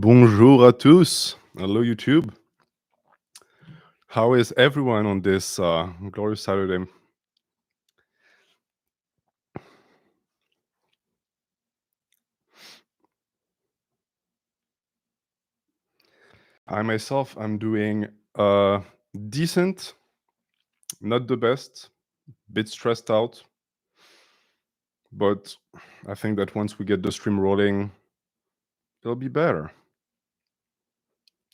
Bonjour à tous. Hello, YouTube. How is everyone on this glorious Saturday? I myself, I'm doing decent, not the best, bit stressed out, but I think that once we get the stream rolling, it'll be better.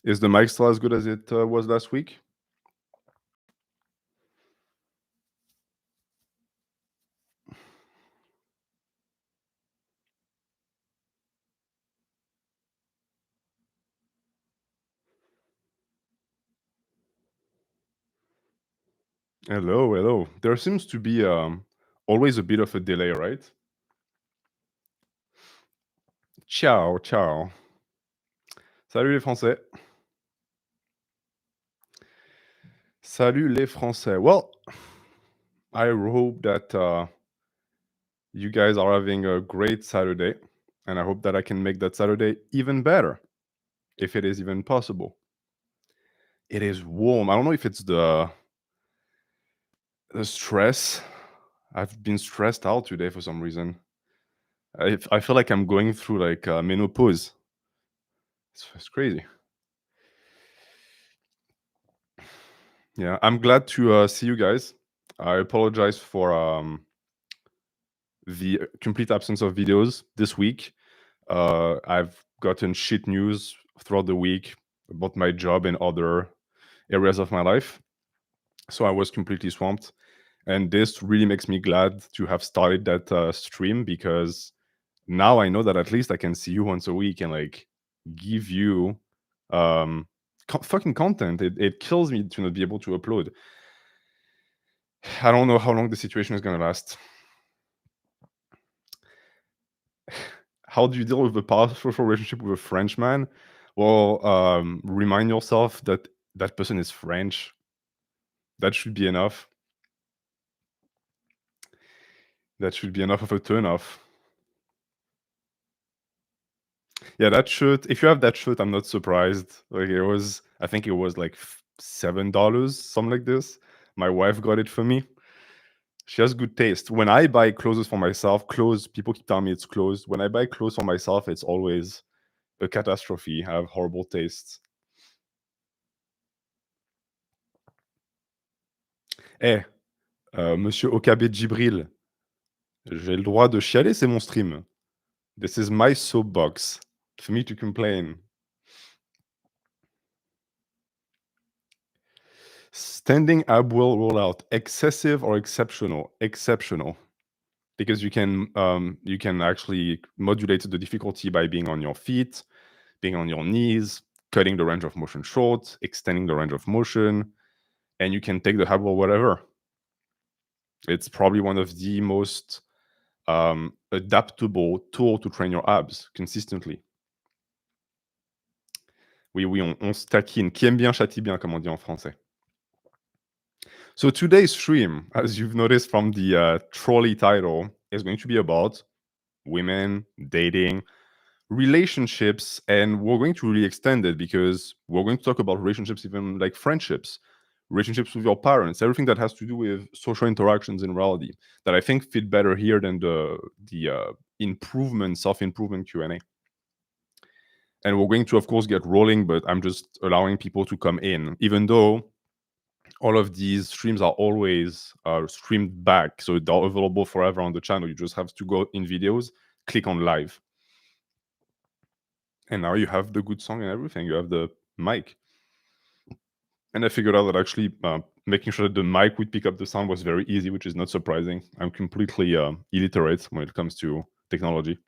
Is the mic still as good as it was last week? Hello, hello. There seems to be always a bit of a delay, right? Ciao, ciao. Salut les Français. Salut les Français. Well, I hope that you guys are having a great Saturday, and I hope that I can make that Saturday even better, if it is even possible. It is warm. I don't know if it's the stress. I've been stressed out today for some reason. I feel like I'm going through like menopause. It's crazy. Yeah, I'm glad to see you guys. I apologize for the complete absence of videos this week. I've gotten shit news throughout the week about my job and other areas of my life. So I was completely swamped. And this really makes me glad to have started that stream, because now I know that at least I can see you once a week and like give you fucking content. It kills me to not be able to upload. I don't know how long the situation is going to last. How do you deal with a parasocial relationship with a Frenchman? Well, remind yourself that that person is French. That should be enough. That should be enough of a turnoff. Yeah, that shirt. If you have that shirt, I'm not surprised. Like I think it was like $7, something like this. My wife got it for me. She has good taste. When I buy clothes for myself, people keep telling me it's clothes. When I buy clothes for myself, it's always a catastrophe. I have horrible tastes. Eh, Monsieur Okabe Djibril, j'ai le droit de chialer, c'est mon stream. This is my soapbox for me to complain. Standing ab will roll out. Excessive or exceptional? Exceptional. Because you can actually modulate the difficulty by being on your feet, being on your knees, cutting the range of motion short, extending the range of motion, and you can take the ab roll whatever. It's probably one of the most adaptable tool to train your abs consistently. Oui, on se taquine. Qui aime bien châtie bien, comme on dit en français. So today's stream, as you've noticed from the trolley title, is going to be about women, dating, relationships, and we're going to really extend it because we're going to talk about relationships, even like friendships, relationships with your parents, everything that has to do with social interactions in reality, that I think fit better here than the self-improvement Q&A. And we're going to, of course, get rolling, but I'm just allowing people to come in, even though all of these streams are always streamed back, so they're available forever on the channel. You just have to go in videos, click on live, and now you have the good song and everything. You have the mic. And I figured out that actually making sure that the mic would pick up the sound was very easy, which is not surprising. I'm completely illiterate when it comes to technology.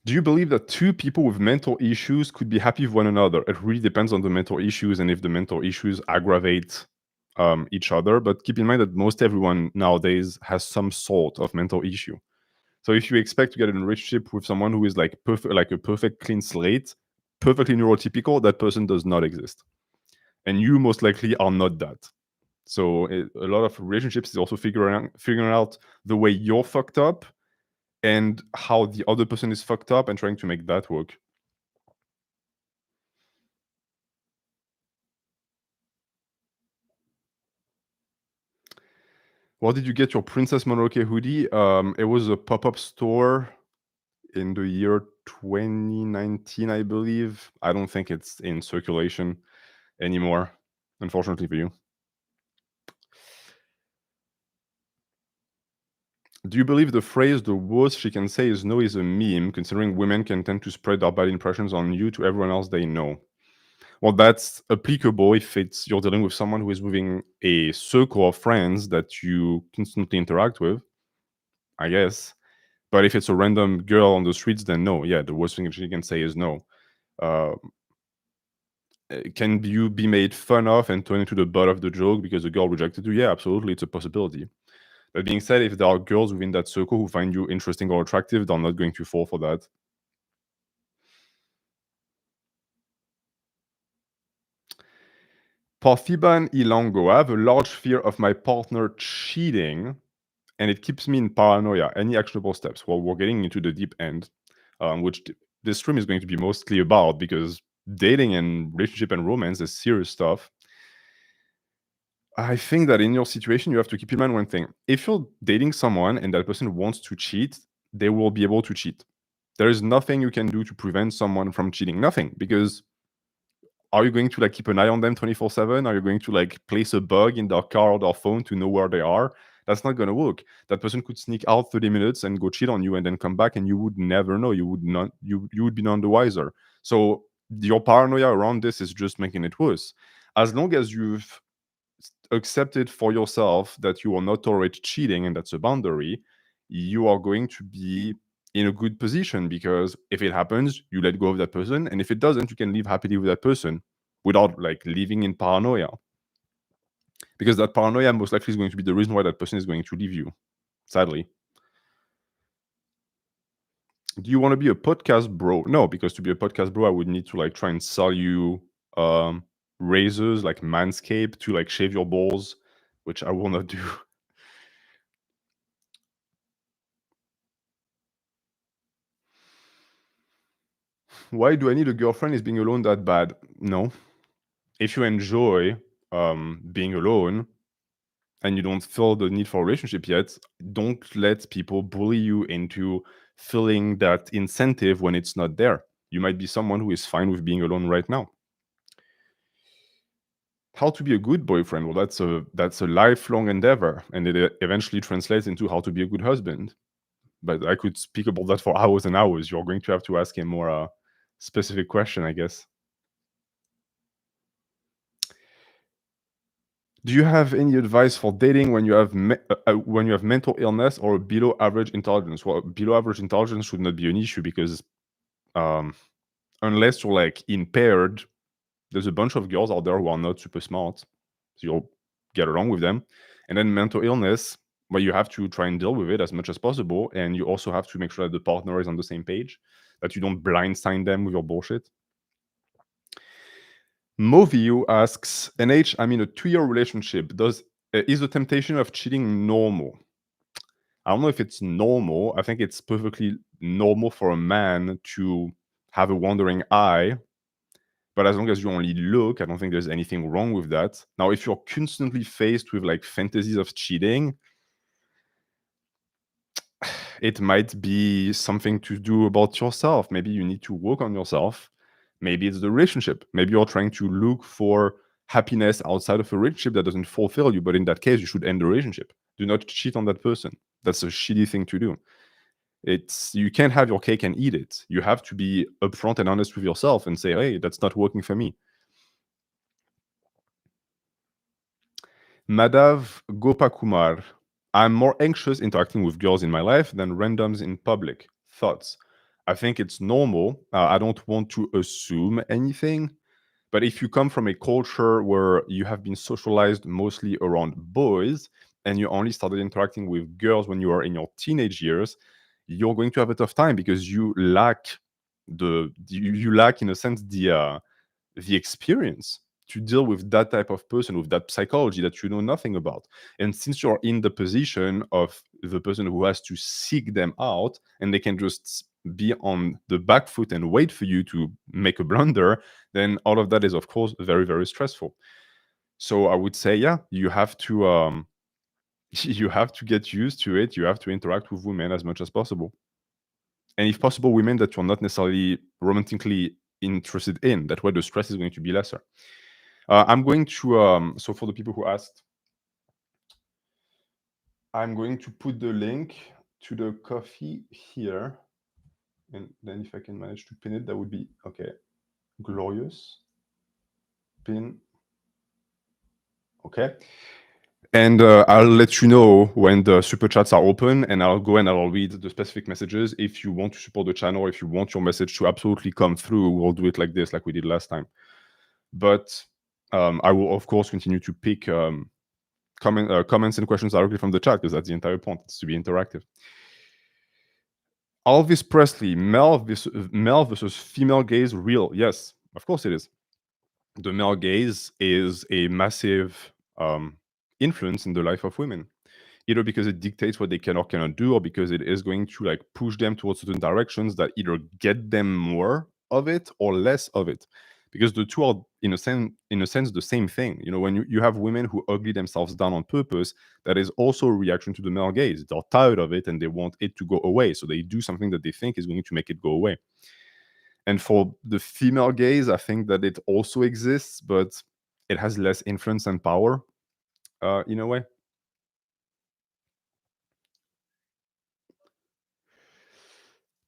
Do you believe that two people with mental issues could be happy with one another? It really depends on the mental issues and if the mental issues aggravate each other. But keep in mind that most everyone nowadays has some sort of mental issue. So if you expect to get in a relationship with someone who is like a perfect clean slate, perfectly neurotypical, that person does not exist. And you most likely are not that. So a lot of relationships is also figuring out the way you're fucked up and how the other person is fucked up and trying to make that work. Where did you get your Princess Mononoke hoodie? It was a pop-up store in the year 2019, I believe. I don't think it's in circulation anymore, unfortunately for you. Do you believe the phrase "the worst she can say is no" is a meme, considering women can tend to spread their bad impressions on you to everyone else they know? Well, that's applicable if you're dealing with someone who is within a circle of friends that you constantly interact with, I guess. But if it's a random girl on the streets, then no. Yeah, the worst thing she can say is no. Uh, can you be made fun of and turned into the butt of the joke because the girl rejected you? Yeah, absolutely. It's a possibility. That being said, if there are girls within that circle who find you interesting or attractive, they're not going to fall for that. Parthiban Ilongo, I have a large fear of my partner cheating, and it keeps me in paranoia. Any actionable steps? Well, we're getting into the deep end, which this stream is going to be mostly about, because dating and relationship and romance is serious stuff. I think that in your situation, you have to keep in mind one thing. If you're dating someone and that person wants to cheat, they will be able to cheat. There is nothing you can do to prevent someone from cheating. Nothing. Because are you going to like keep an eye on them 24/7? Are you going to like place a bug in their car or their phone to know where they are? That's not going to work. That person could sneak out 30 minutes and go cheat on you and then come back, and you would never know. You would be none the wiser. So your paranoia around this is just making it worse. As long as you've accepted for yourself that you will not tolerate cheating, and that's a boundary, you are going to be in a good position, because if it happens, you let go of that person, and if it doesn't, you can live happily with that person without like living in paranoia, because that paranoia most likely is going to be the reason why that person is going to leave you, sadly. Do you want to be a podcast bro? No, because to be a podcast bro, I would need to like try and sell you razors like Manscaped to like shave your balls, which I will not do. Why do I need a girlfriend? Is being alone that bad? No. If you enjoy being alone and you don't feel the need for a relationship yet, don't let people bully you into feeling that incentive when it's not there. You might be someone who is fine with being alone right now. How to be a good boyfriend? Well, that's a lifelong endeavor, and it eventually translates into how to be a good husband. But I could speak about that for hours and hours. You're going to have to ask a more specific question, I guess. Do you have any advice for dating when you have mental illness or below average intelligence? Well, below average intelligence should not be an issue, because um, unless you're like impaired, there's a bunch of girls out there who are not super smart, so you'll get along with them. And then mental illness, well, you have to try and deal with it as much as possible, and you also have to make sure that the partner is on the same page, that you don't blindside them with your bullshit. Moviu asks, NH, I'm in a 2-year relationship. Is the temptation of cheating normal? I don't know if it's normal. I think it's perfectly normal for a man to have a wandering eye, but as long as you only look, I don't think there's anything wrong with that. Now, if you're constantly faced with like fantasies of cheating, it might be something to do about yourself. Maybe you need to work on yourself. Maybe it's the relationship. Maybe you're trying to look for happiness outside of a relationship that doesn't fulfill you. But in that case, you should end the relationship. Do not cheat on that person. That's a shitty thing to do. You can't have your cake and eat it. You have to be upfront and honest with yourself and say, hey, that's not working for me. Madhav Gopakumar. I'm more anxious interacting with girls in my life than randoms in public. Thoughts? I think it's normal. I don't want to assume anything, but if you come from a culture where you have been socialized mostly around boys and you only started interacting with girls when you were in your teenage years, you're going to have a tough time, because you lack in a sense the experience to deal with that type of person, with that psychology that you know nothing about. And since you're in the position of the person who has to seek them out, and they can just be on the back foot and wait for you to make a blunder, then all of that is, of course, very, very stressful. So I would say, yeah, you have to you have to get used to it. You have to interact with women as much as possible, and if possible, women that you're not necessarily romantically interested in. That way, the stress is going to be lesser. I'm going to so for the people who asked, I'm going to put the link to the coffee here, and then if I can manage to pin it, that would be okay. Glorious. Pin. Okay. And I'll let you know when the super chats are open, and I'll go and I'll read the specific messages. If you want to support the channel, if you want your message to absolutely come through, we'll do it like this, like we did last time. But I will, of course, continue to pick comments and questions directly from the chat, because that's the entire point. It's to be interactive. Elvis Presley, male versus female gaze, real? Yes, of course it is. The male gaze is a massive influence in the life of women, either because it dictates what they can or cannot do, or because it is going to like push them towards certain directions that either get them more of it or less of it. Because the two are in a sense the same thing. You know, when you have women who ugly themselves down on purpose, that is also a reaction to the male gaze. They're tired of it and they want it to go away, so they do something that they think is going to make it go away. And for the female gaze, I think that it also exists, but it has less influence and power in a way.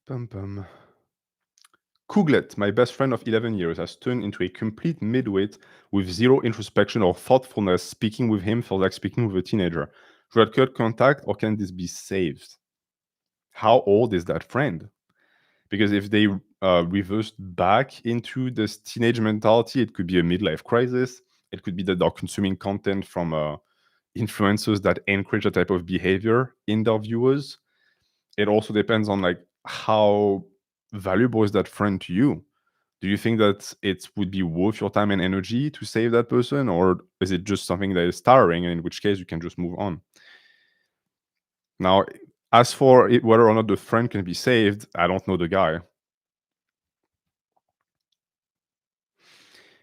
Pum pum. Kuglet, my best friend of 11 years, has turned into a complete midwit with zero introspection or thoughtfulness. Speaking with him feels like speaking with a teenager. Should I cut contact, or can this be saved? How old is that friend? Because if they reversed back into this teenage mentality, it could be a midlife crisis. It could be that they're consuming content from influencers that encourage that type of behavior in their viewers. It also depends on like how valuable is that friend to you. Do you think that it would be worth your time and energy to save that person, or is it just something that is tiring, and in which case you can just move on? Now, as for it, whether or not the friend can be saved, I don't know the guy.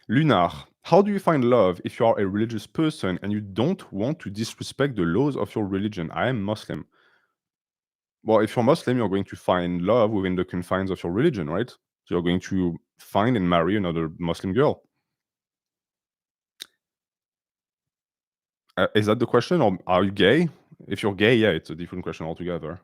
Lunar, how do you find love if you are a religious person and you don't want to disrespect the laws of your religion? I am Muslim. Well, if you're Muslim, you're going to find love within the confines of your religion, right? So you're going to find and marry another Muslim girl. Is that the question, or are you gay? If you're gay, yeah, it's a different question altogether.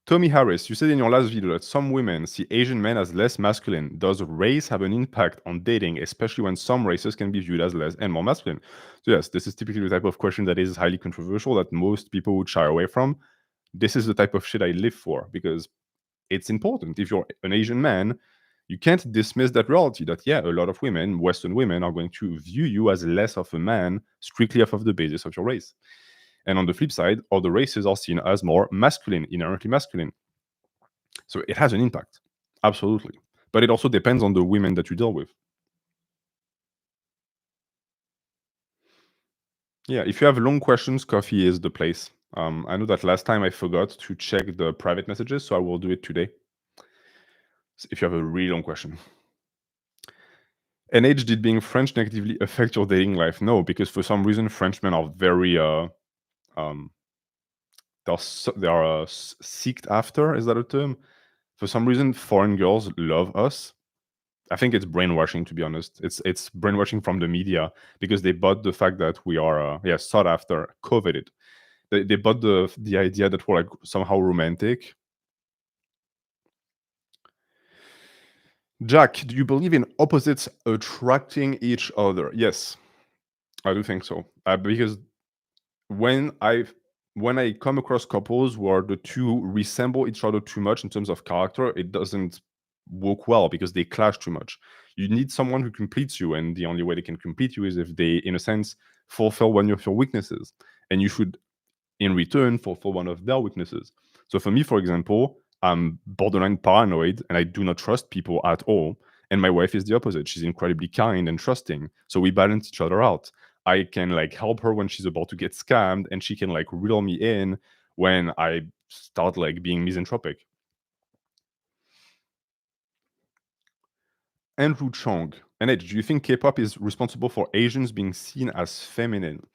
Tommy Harris, you said in your last video that some women see Asian men as less masculine. Does race have an impact on dating, especially when some races can be viewed as less and more masculine? So yes, this is typically the type of question that is highly controversial, that most people would shy away from. This is the type of shit I live for, because it's important. If you're an Asian man, you can't dismiss that reality that, yeah, a lot of women, Western women, are going to view you as less of a man strictly off of the basis of your race. And on the flip side, other races are seen as more masculine, inherently masculine. So it has an impact, absolutely. But it also depends on the women that you deal with. Yeah, if you have long questions, coffee is the place. I know that last time I forgot to check the private messages, so I will do it today. So if you have a really long question. NH, did being French negatively affect your dating life? No, because for some reason Frenchmen are very they are seeked after. Is that a term? For some reason, foreign girls love us. I think it's brainwashing, to be honest. It's brainwashing from the media, because they bought the fact that we are sought after, coveted. They bought the idea that we're like somehow romantic. Jack, do you believe in opposites attracting each other? Yes, I do think so. Because when I come across couples where the two resemble each other too much in terms of character, it doesn't work well, because they clash too much. You need someone who completes you, and the only way they can complete you is if they, in a sense, fulfill one of your weaknesses, and you should, in return, fulfill one of their weaknesses. So for me, for example, I'm borderline paranoid, and I do not trust people at all. And my wife is the opposite. She's incredibly kind and trusting. So we balance each other out. I can like help her when she's about to get scammed, and she can like reel me in when I start like being misanthropic. Andrew Chong. And Ed, do you think K-pop is responsible for Asians being seen as feminine?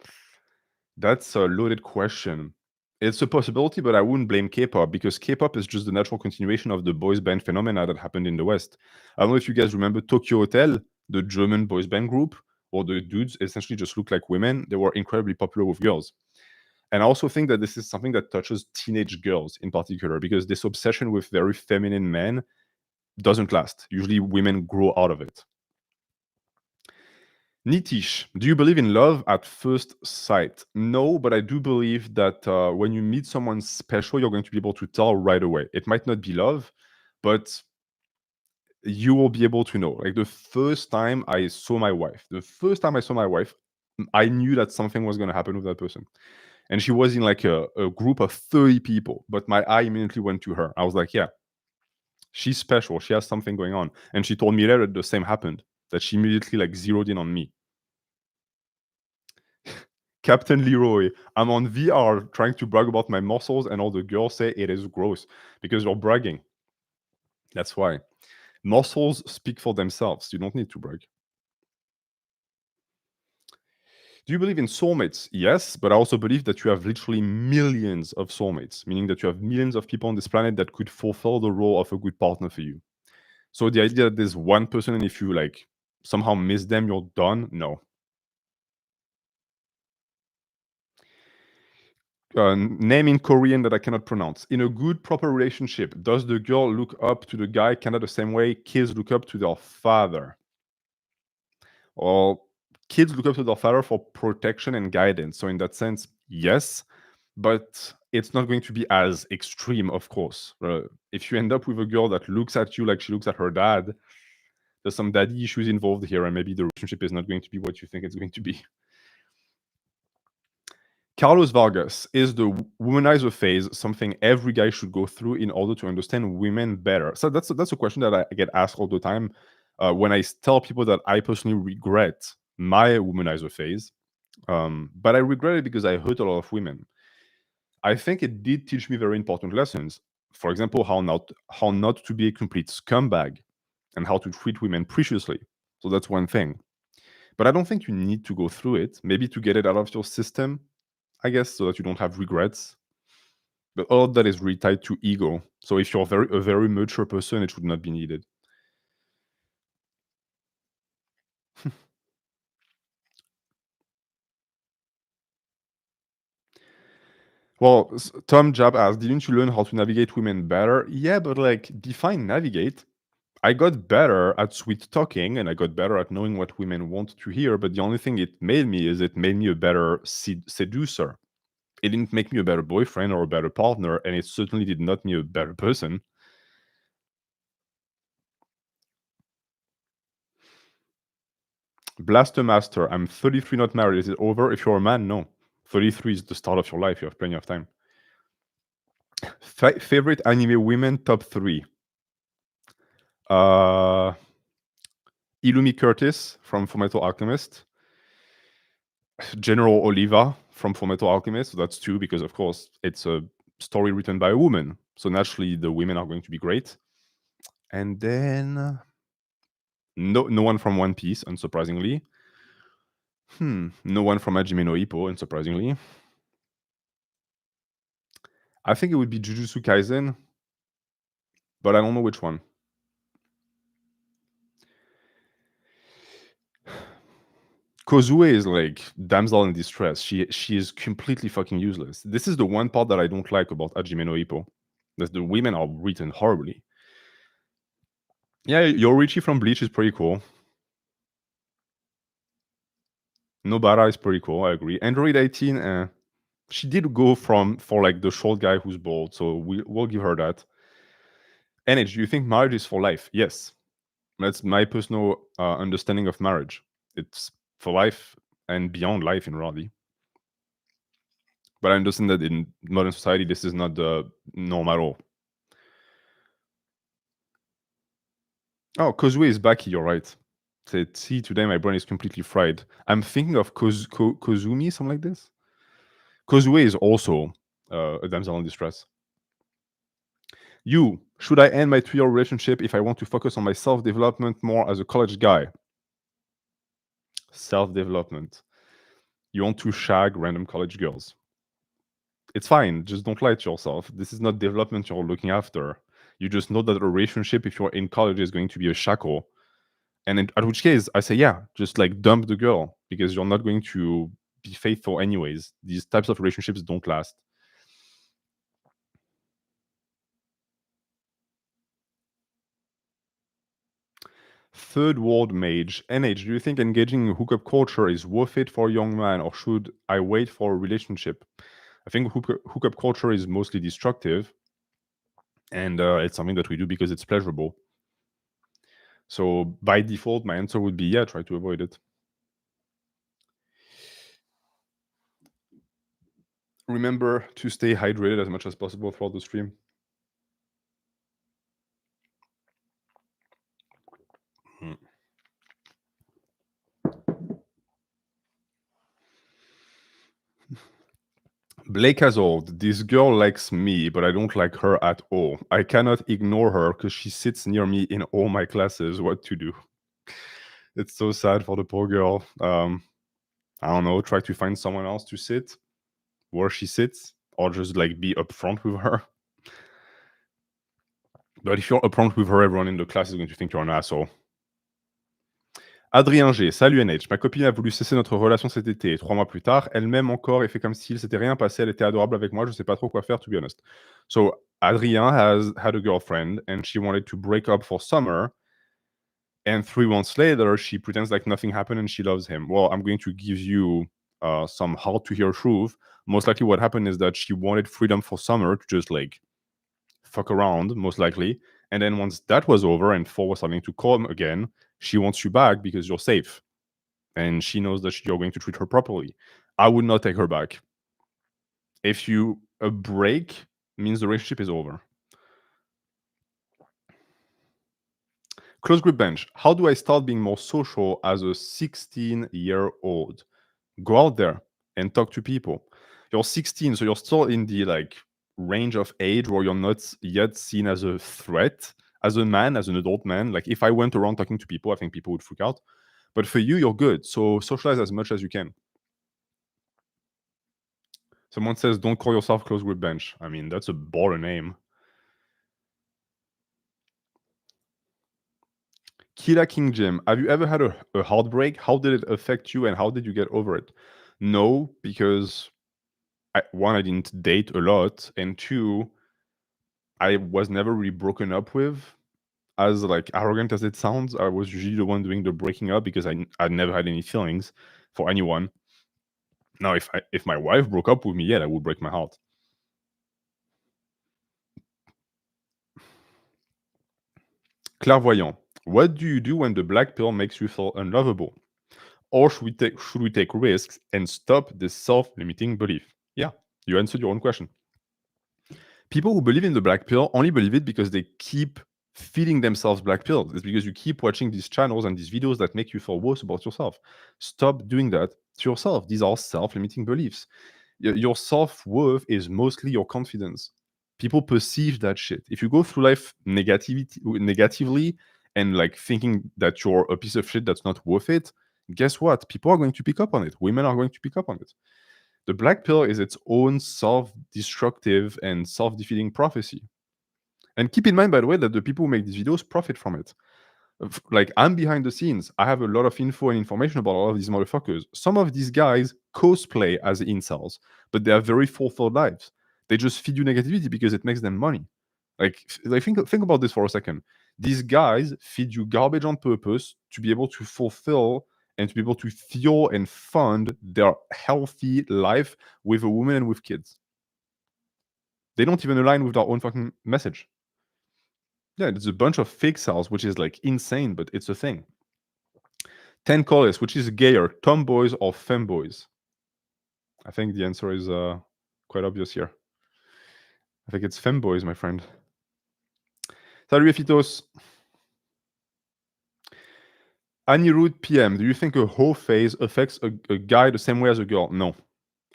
That's a loaded question. It's a possibility, but I wouldn't blame K-pop because K-pop is just the natural continuation of the boys band phenomena that happened in the West. I don't know if you guys remember Tokyo Hotel, the German boys band group, or the dudes essentially just looked like women. They were incredibly popular with girls. And I also think that this is something that touches teenage girls in particular because this obsession with very feminine men doesn't last. Usually women grow out of it. Nitish, do you believe in love at first sight? No, but I do believe that when you meet someone special, you're going to be able to tell right away. It might not be love, but you will be able to know. Like the first time I saw my wife, I knew that something was going to happen with that person. And she was in like a group of 30 people, but my eye immediately went to her. I was like, yeah, she's special. She has something going on. And she told me later the same happened, that she immediately like zeroed in on me. Captain Leroy, I'm on VR trying to brag about my muscles, and all the girls say it is gross because you're bragging. That's why. Muscles speak for themselves. You don't need to brag. Do you believe in soulmates? Yes, but I also believe that you have literally millions of soulmates, meaning that you have millions of people on this planet that could fulfill the role of a good partner for you. So the idea that there's one person, and if you like somehow miss them, you're done. No. Name in Korean that I cannot pronounce. In a good, proper relationship, does the girl look up to the guy kind of the same way kids look up to their father? Or kids look up to their father for protection and guidance. So in that sense, yes, but it's not going to be as extreme, of course. If you end up with a girl that looks at you like she looks at her dad, there's some daddy issues involved here, and maybe the relationship is not going to be what you think it's going to be. Carlos Vargas, is the womanizer phase something every guy should go through in order to understand women better? So that's a question that I get asked all the time when I tell people that I personally regret my womanizer phase, but I regret it because I hurt a lot of women. I think it did teach me very important lessons. For example, how not to be a complete scumbag and how to treat women preciously. So that's one thing. But I don't think you need to go through it. Maybe to get it out of your system, I guess, so that you don't have regrets. But all of that is really tied to ego. So if you're a very mature person, it should not be needed. Well, Tom Jab asked, didn't you learn how to navigate women better? Yeah, but like, define navigate. I got better at sweet talking and I got better at knowing what women want to hear. But the only thing it made me is it made me a better seducer. It didn't make me a better boyfriend or a better partner, and it certainly did not make me a better person. Blaster Master, I'm 33, not married. Is it over? If you're a man, no. 33 is the start of your life. You have plenty of time. Favorite anime women, top 3. Uh, Illumi Curtis from Fullmetal Alchemist. General Oliva from Fullmetal Alchemist. So that's 2 because, of course, it's a story written by a woman. So naturally, the women are going to be great. And then no one from One Piece, unsurprisingly. No one from Hajime no Ippo, unsurprisingly. I think it would be Jujutsu Kaisen, but I don't know which one. Kozue is like damsel in distress. She is completely fucking useless. This is the one part that I don't like about Hajime no Ippo. That the women are written horribly. Yeah, Yorichi from Bleach is pretty cool. Nobara is pretty cool, I agree. Android 18, she did go for like the short guy who's bald, so we'll give her that. NH, do you think marriage is for life? Yes. That's my personal understanding of marriage. It's for life and beyond life in reality. But I understand that in modern society, this is not the norm at all. Oh, Kozue is back. You're right. See, today my brain is completely fried. I'm thinking of Kozumi, something like this. Kozue is also a damsel in distress. You, should I end my 2-year relationship if I want to focus on my self development more as a college guy? Self development. You want to shag random college girls. It's fine. Just don't lie to yourself. This is not development you're looking after. You just know that a relationship, if you're in college, is going to be a shackle. And at which case, I say, yeah, just like dump the girl because you're not going to be faithful anyways. These types of relationships don't last. Third world mage. NH, do you think engaging in hookup culture is worth it for a young man, or should I wait for a relationship? I think hookup culture is mostly destructive, and it's something that we do because it's pleasurable. So by default, my answer would be yeah, try to avoid it. Remember to stay hydrated as much as possible throughout the stream. Hmm. Blake has old. This girl likes me, but I don't like her at all. I cannot ignore her because she sits near me in all my classes. What to do? It's so sad for the poor girl. I don't know. Try to find someone else to sit where she sits, or just like be upfront with her. But if you're upfront with her, everyone in the class is going to think you're an asshole. Adrien G. Salut NH. Ma copine a voulu cesser notre relation cet été. 3 mois plus tard, elle m'aime encore et fait comme s'il s'était rien passé. Elle était adorable avec moi. Je sais pas trop quoi faire, to be honest. So Adrien has had a girlfriend and she wanted to break up for summer. And 3 months later, she pretends like nothing happened and she loves him. Well, I'm going to give you some hard to hear truth. Most likely, what happened is that she wanted freedom for summer to just like fuck around, most likely. And then once that was over and fall was starting to come again, she wants you back because you're safe. And she knows that you're going to treat her properly. I would not take her back. If you a break means the relationship is over. Close grip bench. How do I start being more social as a 16-year-old? Go out there and talk to people. You're 16, so you're still in the like range of age where you're not yet seen as a threat as a man, as an adult man. Like if I went around talking to people, I think people would freak out. But for you, you're good. So socialize as much as you can. Someone says, don't call yourself close grip bench. I mean, that's a baller name. Kila King Jim, have you ever had a heartbreak? How did it affect you and how did you get over it? No, because one, I didn't date a lot, and two, I was never really broken up with. As like arrogant as it sounds, I was usually the one doing the breaking up because I never had any feelings for anyone. Now, if my wife broke up with me, yeah, that would break my heart. Clairvoyant, what do you do when the black pill makes you feel unlovable? Or should we take risks and stop this self-limiting belief? Yeah, you answered your own question. People who believe in the black pill only believe it because they keep feeding themselves black pills. It's because you keep watching these channels and these videos that make you feel worse about yourself. Stop doing that to yourself. These are self-limiting beliefs. Your self-worth is mostly your confidence. People perceive that shit. If you go through life negatively and like thinking that you're a piece of shit that's not worth it, guess what? People are going to pick up on it. Women are going to pick up on it. The black pill is its own self-destructive and self-defeating prophecy. And keep in mind, by the way, that the people who make these videos profit from it. Like, I'm behind the scenes. I have a lot of info and information about all of these motherfuckers. Some of these guys cosplay as incels, but they have very fulfilled lives. They just feed you negativity because it makes them money. Like think about this for a second. These guys feed you garbage on purpose to be able to fulfill and to be able to fuel and fund their healthy life with a woman and with kids. They don't even align with their own fucking message. Yeah, it's a bunch of fake cells, which is like insane, but it's a thing. 10 colors, which is gayer, tomboys or femboys? I think the answer is quite obvious here. I think it's femboys, my friend. Salut Ephitos. Anirudh PM, do you think a whole phase affects a guy the same way as a girl? No,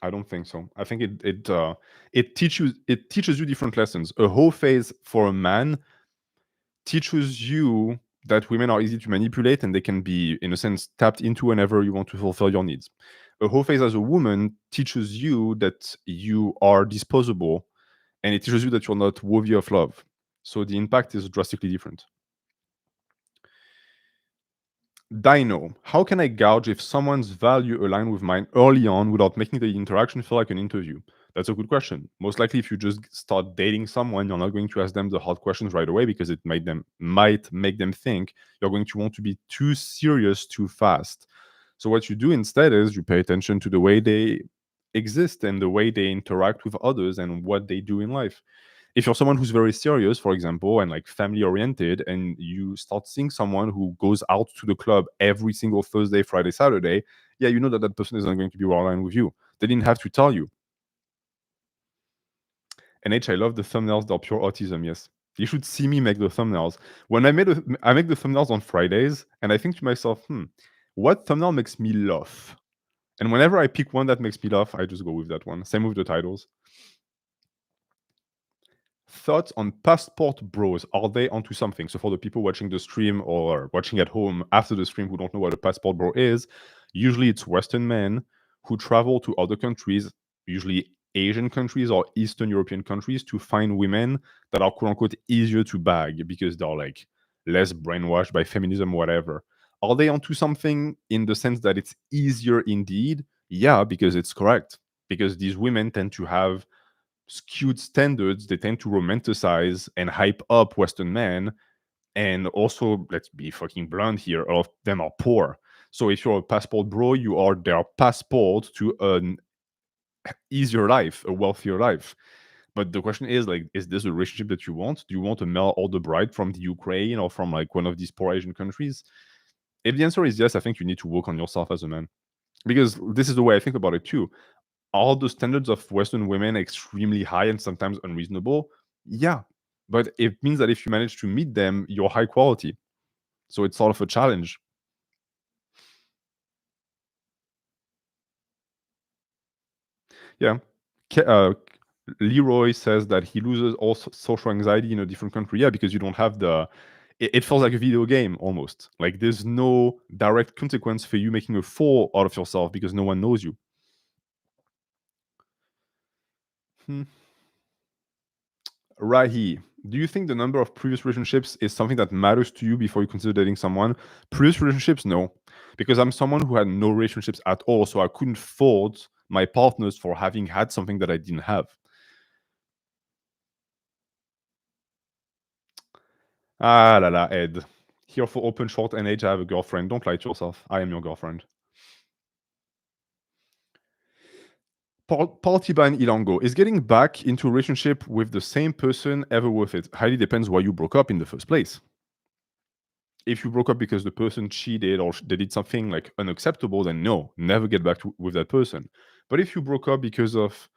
I don't think so. I think it teaches you different lessons. A whole phase for a man teaches you that women are easy to manipulate and they can be, in a sense, tapped into whenever you want to fulfill your needs. A whole phase as a woman teaches you that you are disposable and it teaches you that you're not worthy of love. So the impact is drastically different. Dino, how can I gauge if someone's value align with mine early on without making the interaction feel like an interview? That's a good question. Most likely, if you just start dating someone, you're not going to ask them the hard questions right away because it might make them think you're going to want to be too serious too fast. So what you do instead is you pay attention to the way they exist and the way they interact with others and what they do in life. If you're someone who's very serious, for example, and like family oriented, and you start seeing someone who goes out to the club every single Thursday, Friday, Saturday, yeah, you know that that person is not going to be well aligned with you. They didn't have to tell you. And H, I love the thumbnails. They're pure autism. Yes, you should see me make the thumbnails. When I make the thumbnails on Fridays, and I think to myself, what thumbnail makes me laugh? And whenever I pick one that makes me laugh, I just go with that one. Same with the titles. Thoughts on passport bros? Are they onto something? So for the people watching the stream or watching at home after the stream who don't know what a passport bro is, usually it's Western men who travel to other countries, usually Asian countries or Eastern European countries, to find women that are quote unquote easier to bag because they're like less brainwashed by feminism, whatever. Are they onto something in the sense that it's easier indeed? Yeah, because it's correct. Because these women tend to have skewed standards. They tend to romanticize and hype up Western men. And also, let's be fucking blunt here, a lot of them are poor. So if you're a passport bro, you are their passport to an easier life, a wealthier life. But the question is, like, is this a relationship that you want? Do you want a male older bride from the Ukraine or from like one of these poor Asian countries? If the answer is yes, I think you need to work on yourself as a man. Because this is the way I think about it too. Are the standards of Western women extremely high and sometimes unreasonable? Yeah. But it means that if you manage to meet them, you're high quality. So it's sort of a challenge. Yeah. Leroy says that he loses all social anxiety in a different country. Yeah, because you don't have it feels like a video game almost. Like there's no direct consequence for you making a fool out of yourself because no one knows you. Hmm. Rahi, do you think the number of previous relationships is something that matters to you before you consider dating someone? Previous relationships, no. Because I'm someone who had no relationships at all, so I couldn't fault my partners for having had something that I didn't have. Ah la la, Ed. Here for open short and age, I have a girlfriend. Don't lie to yourself. I am your girlfriend. Partiban Ilango, is getting back into a relationship with the same person ever worth it? Highly depends why you broke up in the first place. If you broke up because the person cheated or they did something like unacceptable, then no, never get back with that person. But if you broke up because of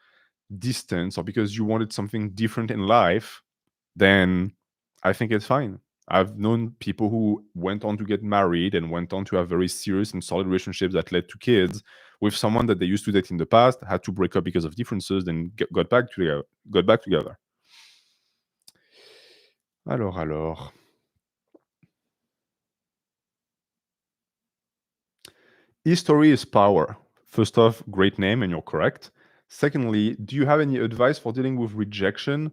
distance or because you wanted something different in life, then I think it's fine. I've known people who went on to get married and went on to have very serious and solid relationships that led to kids with someone that they used to date in the past, had to break up because of differences, then got back together. Got back together. Alors. History is power. First off, great name, and you're correct. Secondly, do you have any advice for dealing with rejection?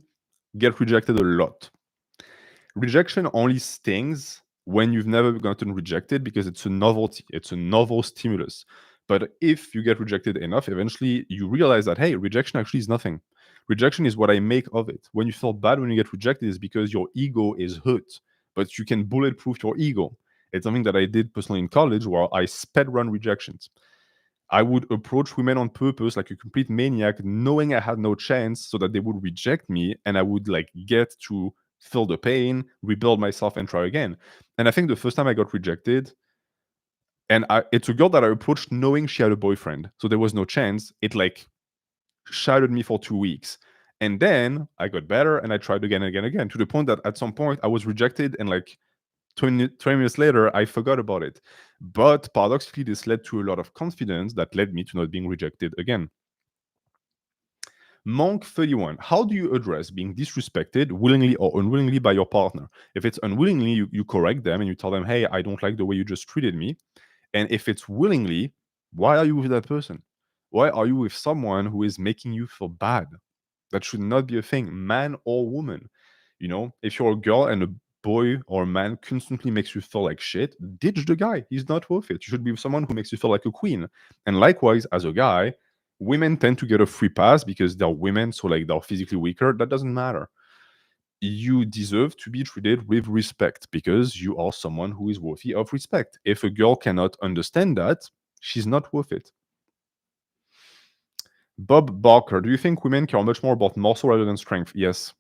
Get rejected a lot. Rejection only stings when you've never gotten rejected because it's a novelty, it's a novel stimulus. But if you get rejected enough, eventually you realize that, hey, rejection actually is nothing. Rejection is what I make of it. When you feel bad when you get rejected, is because your ego is hurt, but you can bulletproof your ego. It's something that I did personally in college where I sped run rejections. I would approach women on purpose like a complete maniac, knowing I had no chance so that they would reject me and I would like get to feel the pain, rebuild myself and try again. And I think the first time I got rejected, and it's a girl that I approached knowing she had a boyfriend. So there was no chance. It like shattered me for 2 weeks. And then I got better and I tried again and again and again to the point that at some point I was rejected and like 20 minutes later, I forgot about it. But paradoxically, this led to a lot of confidence that led me to not being rejected again. Monk 31. How do you address being disrespected willingly or unwillingly by your partner? If it's unwillingly, you correct them and you tell them, hey, I don't like the way you just treated me. And if it's willingly, why are you with that person? Why are you with someone who is making you feel bad? That should not be a thing, man or woman. You know, if you're a girl and a boy or a man constantly makes you feel like shit, ditch the guy. He's not worth it. You should be with someone who makes you feel like a queen. And likewise, as a guy, women tend to get a free pass because they're women, so like they're physically weaker. That doesn't matter. You deserve to be treated with respect because you are someone who is worthy of respect. If a girl cannot understand that, she's not worth it. Bob Barker, do you think women care much more about muscle rather than strength? Yes.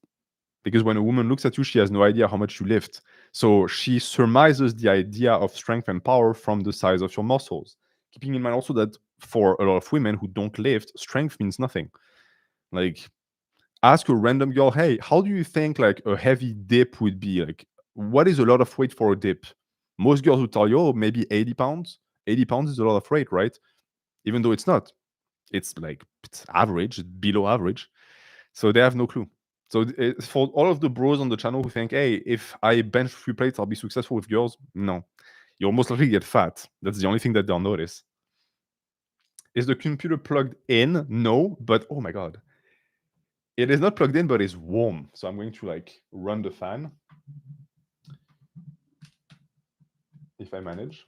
Because when a woman looks at you, she has no idea how much you lift. So she surmises the idea of strength and power from the size of your muscles. Keeping in mind also that for a lot of women who don't lift, strength means nothing. Like, ask a random girl, hey, how do you think like a heavy dip would be? Like, what is a lot of weight for a dip? Most girls would tell you, oh, maybe 80 pounds. 80 pounds is a lot of weight, right? Even though it's not. It's like it's average, below average. So they have no clue. So for all of the bros on the channel who think, hey, if I bench 3 plates, I'll be successful with girls. No. You'll most likely get fat. That's the only thing that they'll notice. Is the computer plugged in? No, but oh my God. It is not plugged in, but it's warm. So I'm going to like run the fan. If I manage.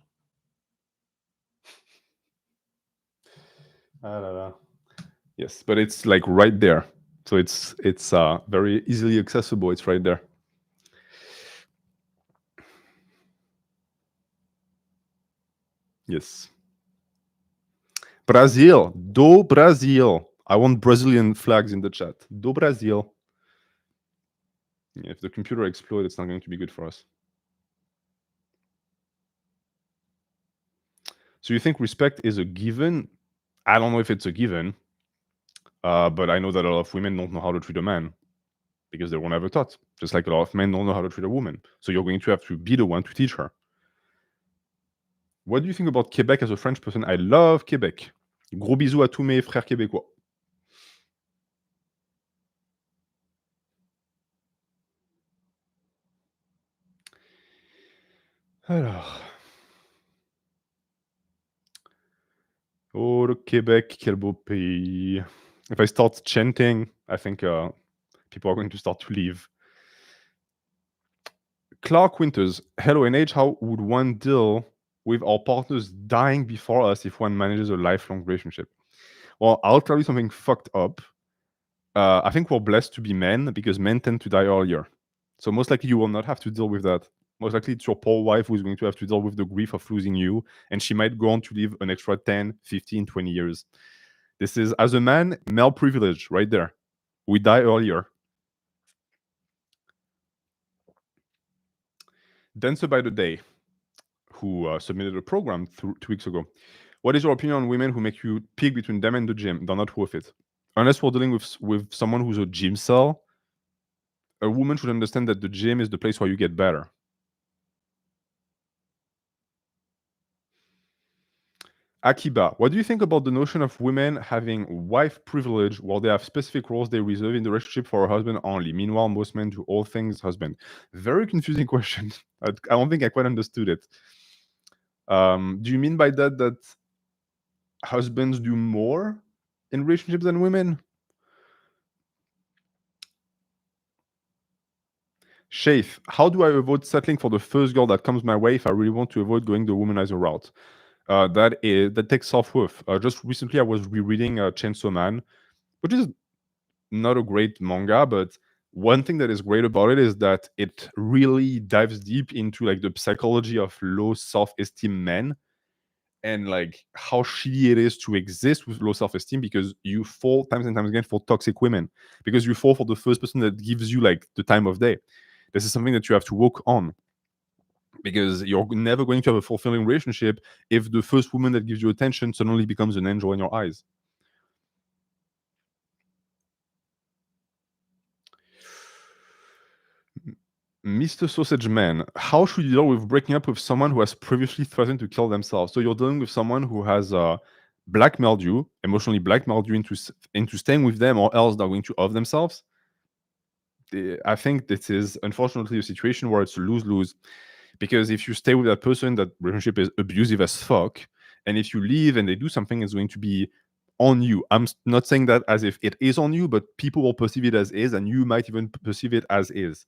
Ah, la, la. Yes, but it's like right there. So it's very easily accessible. It's right there. Yes. Brazil. Do Brazil. I want Brazilian flags in the chat. Do Brazil. If the computer explodes, it's not going to be good for us. So you think respect is a given? I don't know if it's a given, but I know that a lot of women don't know how to treat a man because they were never taught. Just like a lot of men don't know how to treat a woman. So you're going to have to be the one to teach her. What do you think about Quebec as a French person? I love Quebec. Gros bisous à tous mes frères québécois. Alors. Oh, le Québec, quel beau pays. If I start chanting, I think people are going to start to leave. Clark Winters, hello NH, how would one deal with our partners dying before us if one manages a lifelong relationship? Well, I'll tell you something fucked up. I think we're blessed to be men because men tend to die earlier. So most likely you will not have to deal with that. Most likely it's your poor wife who's going to have to deal with the grief of losing you, and she might go on to live an extra 10, 15, 20 years. This is, as a man, male privilege right there. We die earlier. Dancer by the Day, who submitted a program 2 weeks ago. What is your opinion on women who make you pick between them and the gym? They're not worth it. Unless we're dealing with someone who's a gym cell, a woman should understand that the gym is the place where you get better. Akiba, what do you think about the notion of women having wife privilege while they have specific roles they reserve in the relationship for a husband only? Meanwhile, most men do all things husband. Very confusing question. I don't think I quite understood it. Do you mean by that husbands do more in relationships than women? Shaith, how do I avoid settling for the first girl that comes my way if I really want to avoid going the womanizer route? That takes self-worth. Just recently, I was rereading Chainsaw Man, which is not a great manga, but one thing that is great about it is that it really dives deep into like the psychology of low self-esteem men and like how shitty it is to exist with low self-esteem because you fall times and times again for toxic women because you fall for the first person that gives you like the time of day. This is something that you have to work on because you're never going to have a fulfilling relationship if the first woman that gives you attention suddenly becomes an angel in your eyes. Mr. Sausage Man, how should you deal with breaking up with someone who has previously threatened to kill themselves? So you're dealing with someone who has blackmailed you, emotionally blackmailed you into staying with them, or else they're going to off themselves. I think this is unfortunately a situation where it's lose-lose, because if you stay with that person, that relationship is abusive as fuck, and if you leave and they do something, it's going to be on you. I'm not saying that as if it is on you, but people will perceive it as is, and you might even perceive it as is.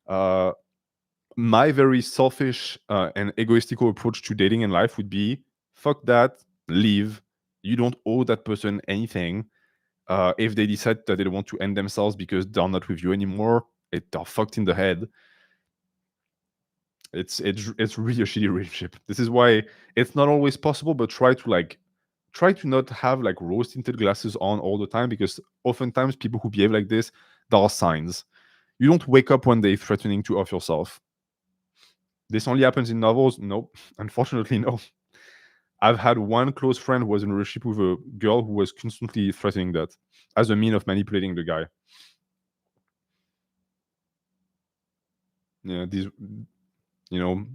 My very selfish and egoistical approach to dating in life would be fuck that, leave. You don't owe that person anything. If they decide that they don't want to end themselves because they're not with you anymore, they're fucked in the head. It's really a shitty relationship. This is why it's not always possible, but try to not have like rose tinted glasses on all the time, because oftentimes people who behave like this, there are signs. You don't wake up one day threatening to off yourself. This only happens in novels? Nope. Unfortunately, no. I've had one close friend who was in a relationship with a girl who was constantly threatening that as a mean of manipulating the guy. Yeah, these, you know,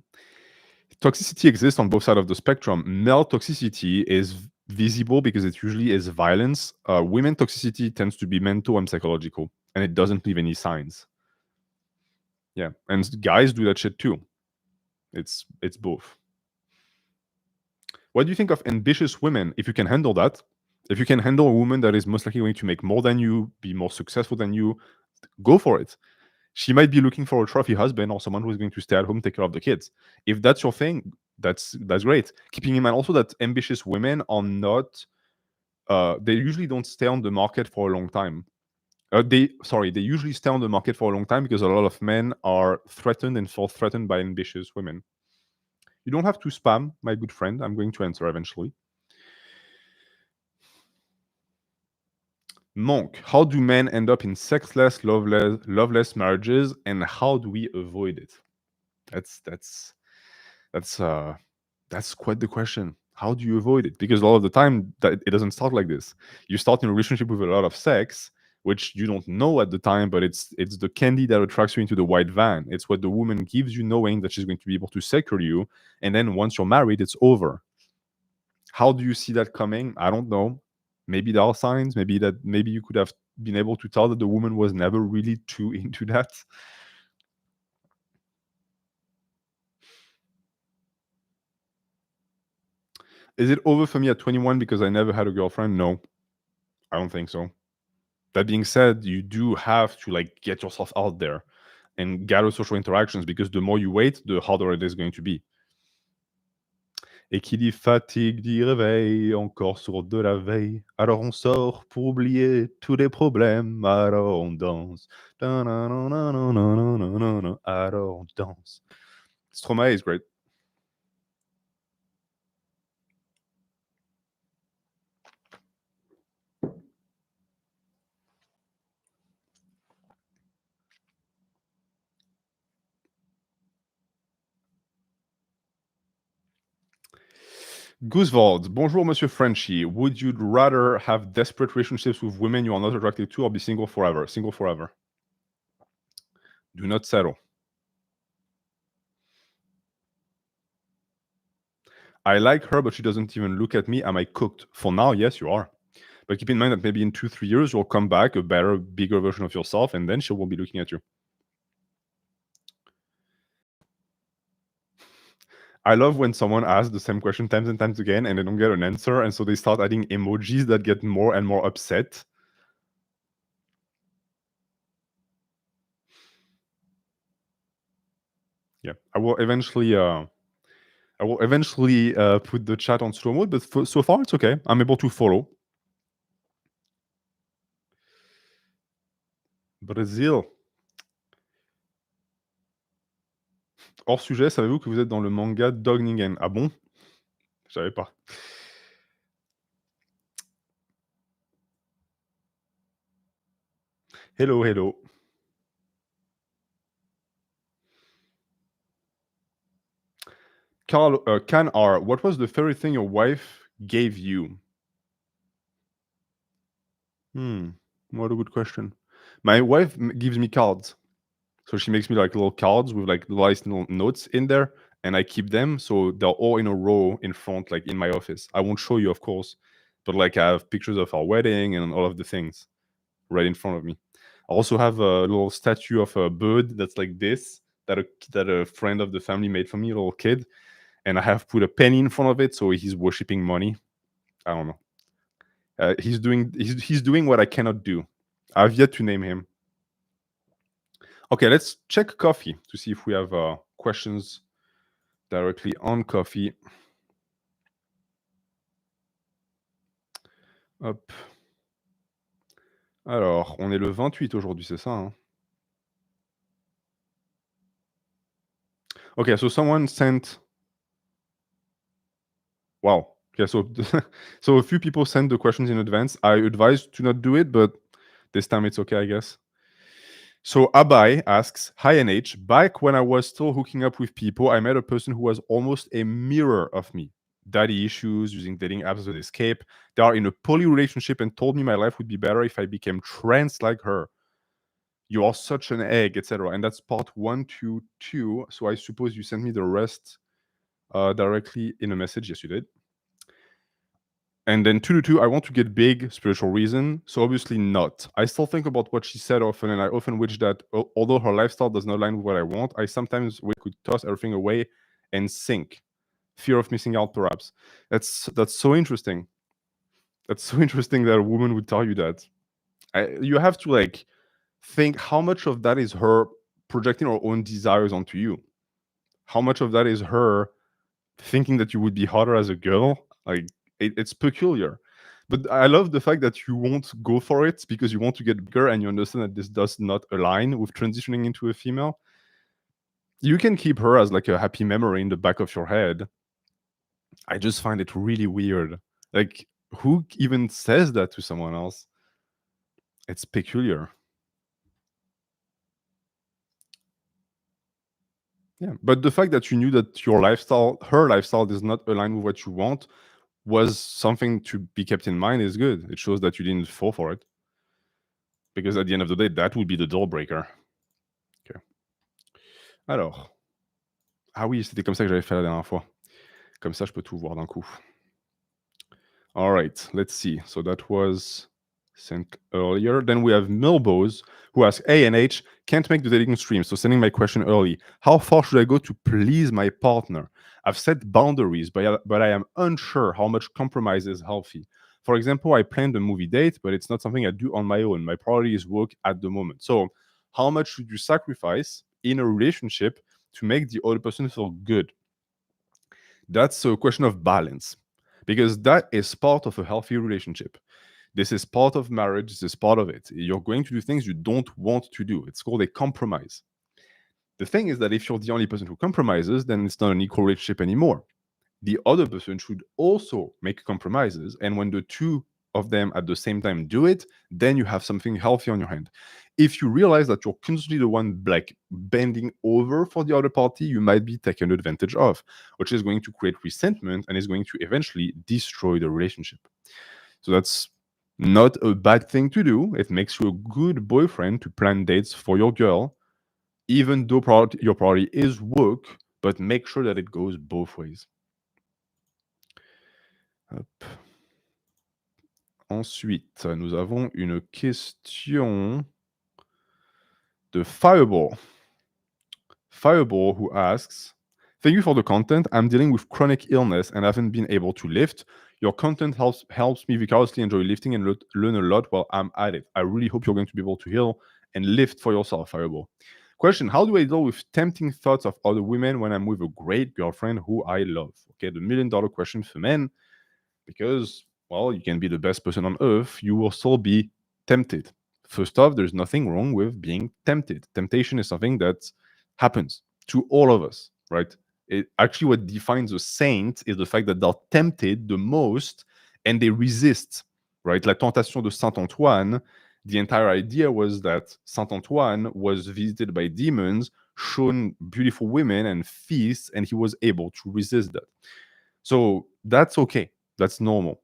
toxicity exists on both sides of the spectrum. Male toxicity is visible because it usually is violence. Women toxicity tends to be mental and psychological, and it doesn't leave any signs. Yeah, and guys do that shit too. It's both. What do you think of ambitious women? If you can handle that, if you can handle a woman that is most likely going to make more than you, be more successful than you, go for it. She might be looking for a trophy husband or someone who's going to stay at home, take care of the kids. If that's your thing, that's great. Keeping in mind also that ambitious women are not, they usually don't stay on the market for a long time. They usually stay on the market for a long time because a lot of men are threatened and feel threatened by ambitious women. You don't have to spam, my good friend. I'm going to answer eventually. Monk, how do men end up in sexless, loveless marriages, and how do we avoid it? That's quite the question. How do you avoid it? Because a lot of the time that it doesn't start like this. You start in a relationship with a lot of sex, which you don't know at the time, but it's the candy that attracts you into the white van. It's what the woman gives you, knowing that she's going to be able to secure you, and then once you're married, it's over. How do you see that coming? I don't know. Maybe there are signs. Maybe you could have been able to tell that the woman was never really too into that. Is it over for me at 21 because I never had a girlfriend? No, I don't think so. That being said, you do have to like get yourself out there and gather social interactions, because the more you wait, the harder it is going to be. Et qui dit fatigue dit réveil, encore sur de la veille. Alors on sort pour oublier tous les problèmes. Alors on danse. Alors on danse. Stromae is great. Goosevald, bonjour, Monsieur Frenchy. Would you rather have desperate relationships with women you are not attracted to, or be single forever? Single forever. Do not settle. I like her, but she doesn't even look at me. Am I cooked? For now, yes, you are. But keep in mind that maybe in 2-3 years, you'll come back a better, bigger version of yourself, and then she won't be looking at you. I love when someone asks the same question times and times again and they don't get an answer, and so they start adding emojis that get more and more upset. Yeah, I will eventually put the chat on slow mode, but so far it's okay. I'm able to follow. Brésil. Hors sujet, savez-vous que vous êtes dans le manga Dog Ningen? Ah bon? Je savais pas. Hello, hello. Carl, Can R, what was the favorite thing your wife gave you? What a good question. My wife gives me cards. So she makes me like little cards with like nice little notes in there, and I keep them so they're all in a row in front, like in my office. I won't show you, of course, but like I have pictures of our wedding and all of the things right in front of me. I also have a little statue of a bird that's like this that a friend of the family made for me, a little kid, and I have put a penny in front of it, so he's worshiping money. I don't know. He's doing what I cannot do. I've yet to name him. Okay, let's check coffee to see if we have questions directly on coffee. Hop. Alors, on est le 28 aujourd'hui, c'est ça, hein? Okay, so someone sent. Wow. Okay, so so a few people sent the questions in advance. I advise to not do it, but this time it's okay, I guess. So Abai asks, "Hi NH, back when I was still hooking up with people, I met a person who was almost a mirror of me. Daddy issues, using dating apps as an escape. They are in a poly relationship and told me my life would be better if I became trans like her. You are such an egg, etc." And that's part 122. So I suppose you sent me the rest directly in a message. Yes, you did. And then 222, I want to get big, spiritual reason. So obviously not. I still think about what she said often, and I often wish that although her lifestyle does not align with what I want, I sometimes we could toss everything away and sink. Fear of missing out, perhaps. That's so interesting. That's so interesting that a woman would tell you that. You have to like think how much of that is her projecting her own desires onto you. How much of that is her thinking that you would be hotter as a girl? Like it's peculiar. But I love the fact that you won't go for it because you want to get bigger and you understand that this does not align with transitioning into a female. You can keep her as like a happy memory in the back of your head. I just find it really weird. Like, who even says that to someone else? It's peculiar. Yeah. But the fact that you knew that your lifestyle, her lifestyle, does not align with what you want was something to be kept in mind is good. It shows that you didn't fall for it. Because at the end of the day, that would be the deal breaker. Okay. Alors. Ah oui, c'était comme ça que j'avais fait la dernière fois. Comme ça, je peux tout voir d'un coup. All right, let's see. So that was sent earlier. Then we have Milbos who asks, A&H, can't make the dating stream, so sending my question early. How far should I go to please my partner? I've set boundaries, but I am unsure how much compromise is healthy. For example, I planned a movie date, but it's not something I do on my own. My priority is work at the moment. So how much should you sacrifice in a relationship to make the other person feel good? That's a question of balance, because that is part of a healthy relationship. This is part of marriage. This is part of it. You're going to do things you don't want to do. It's called a compromise. The thing is that if you're the only person who compromises, then it's not an equal relationship anymore. The other person should also make compromises. And when the two of them at the same time do it, then you have something healthy on your hand. If you realize that you're constantly the one like bending over for the other party, you might be taken advantage of, which is going to create resentment and is going to eventually destroy the relationship. So that's not a bad thing to do. It makes you a good boyfriend to plan dates for your girl, even though your priority is work, but make sure that it goes both ways. Hop. Ensuite, nous avons une question de Fireball. Fireball who asks, thank you for the content. I'm dealing with chronic illness and haven't been able to lift. Your content helps me vicariously enjoy lifting and learn a lot while I'm at it. I really hope you're going to be able to heal and lift for yourself, Fireball. Question, how do I deal with tempting thoughts of other women when I'm with a great girlfriend who I love? Okay, the $1 million question for men, because, well, you can be the best person on earth, you will still be tempted. First off, there's nothing wrong with being tempted. Temptation is something that happens to all of us, right? Actually, what defines a saint is the fact that they're tempted the most and they resist, right? La tentation de Saint Antoine, the entire idea was that Saint Antoine was visited by demons, shown beautiful women and feasts, and he was able to resist that. So that's okay. That's normal.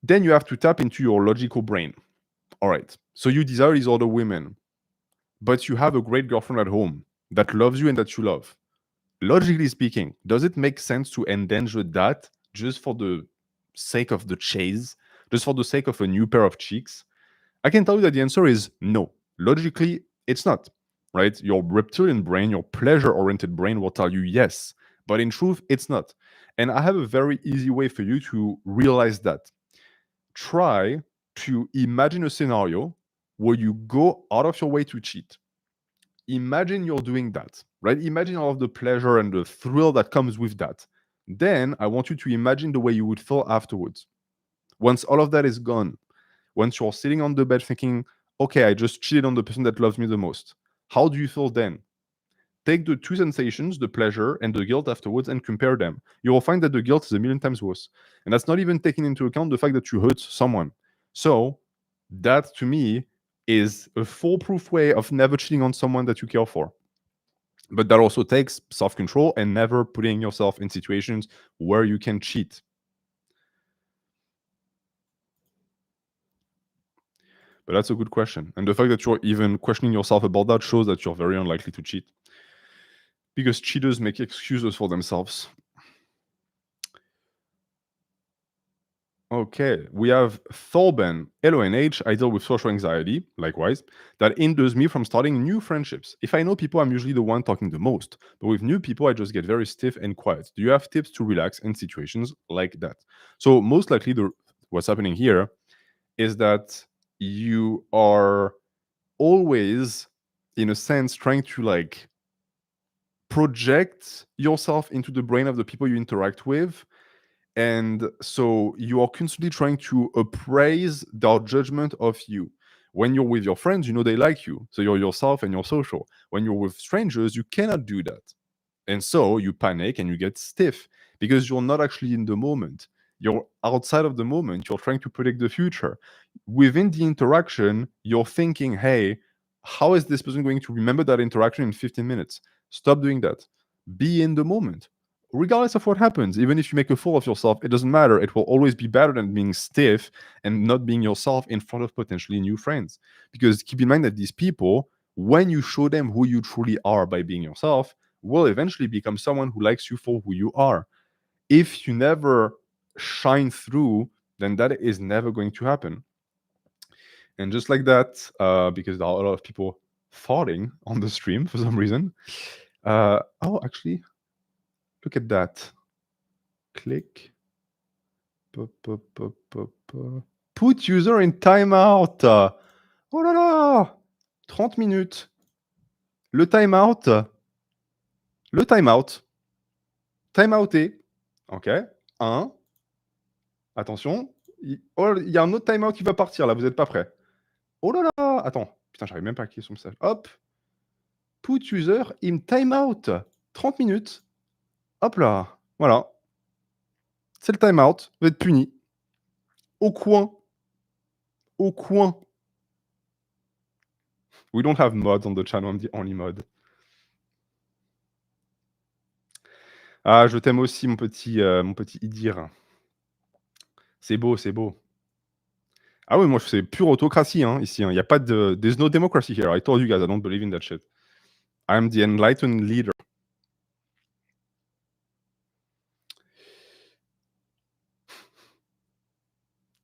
Then you have to tap into your logical brain. All right. So you desire these other women. but you have a great girlfriend at home that loves you and that you love. Logically speaking, does it make sense to endanger that just for the sake of the chase, just for the sake of a new pair of cheeks? I can tell you that the answer is no. Logically, it's not, right? Your reptilian brain, your pleasure oriented brain will tell you yes, but in truth, it's not. And I have a very easy way for you to realize that. Try to imagine a scenario where you go out of your way to cheat. Imagine you're doing that, right? Imagine all of the pleasure and the thrill that comes with that. Then I want you to imagine the way you would feel afterwards. Once all of that is gone, once you're sitting on the bed thinking, okay, I just cheated on the person that loves me the most, how do you feel then? Take the two sensations, the pleasure and the guilt afterwards, and compare them. You will find that the guilt is a million times worse. And that's not even taking into account the fact that you hurt someone. So, that to me is a foolproof way of never cheating on someone that you care for. But that also takes self control and never putting yourself in situations where you can cheat. But that's a good question. And the fact that you're even questioning yourself about that shows that you're very unlikely to cheat. Because cheaters make excuses for themselves. Okay, we have Thorben, LONH. I deal with social anxiety, likewise. That hinders me from starting new friendships. If I know people, I'm usually the one talking the most. But with new people, I just get very stiff and quiet. Do you have tips to relax in situations like that? So, most likely, what's happening here is that you are always, in a sense, trying to project yourself into the brain of the people you interact with. And so you are constantly trying to appraise their judgment of you. When you're with your friends, you know they like you. So you're yourself and you're social. When you're with strangers, you cannot do that. And so you panic and you get stiff because you're not actually in the moment. You're outside of the moment. You're trying to predict the future. Within the interaction, you're thinking, hey, how is this person going to remember that interaction in 15 minutes? Stop doing that. Be in the moment. Regardless of what happens, even if you make a fool of yourself, it doesn't matter. It will always be better than being stiff and not being yourself in front of potentially new friends. Because keep in mind that these people, when you show them who you truly are by being yourself, will eventually become someone who likes you for who you are. If you never shine through, then that is never going to happen. And just like that, because there are a lot of people farting on the stream for some reason. Oh, actually, look at that. Click. Put user in timeout. Oh là là, 30 minutes. Le timeout. Le timeout. Timeouté. OK. 1. Attention. Oh, il y a un autre timeout qui va partir là, vous n'êtes pas prêts. Oh là là. Attends. Putain, j'arrive même pas à cliquer son message. Hop. Put user in timeout. 30 minutes. Hop là. Voilà. C'est le timeout. Vous êtes puni. Au coin. Au coin. We don't have mods on the channel. I'm the only mod. Ah, je t'aime aussi, mon petit Idir. C'est beau, c'est beau. Ah oui, moi, c'est pure autocratie, hein, ici. Il y a pas de... There's no democracy here. I told you guys, I don't believe in that shit. I'm the enlightened leader.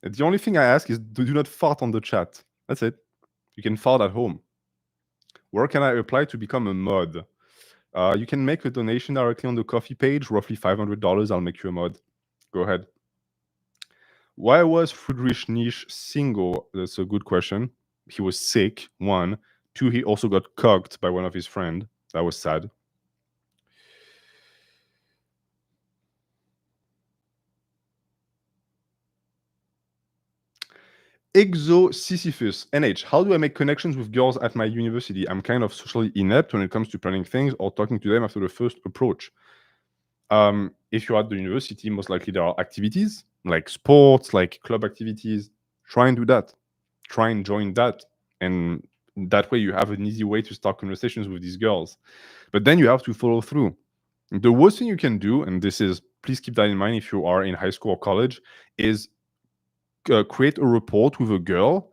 The only thing I ask is do not fart on the chat. That's it. You can fart at home. Where can I apply to become a mod? You can make a donation directly on the coffee page, roughly $500. I'll make you a mod. Go ahead. Why was Friedrich Nietzsche single? That's a good question. He was sick, 1. 2, he also got cucked by one of his friends. That was sad. Exo Sisyphus, NH, how do I make connections with girls at my university? I'm kind of socially inept when it comes to planning things or talking to them after the first approach. If you're at the university, most likely there are activities like sports, like club activities. Try and do that. Try and join that. And that way you have an easy way to start conversations with these girls. But then you have to follow through. The worst thing you can do, and this is, please keep that in mind if you are in high school or college, is create a report with a girl.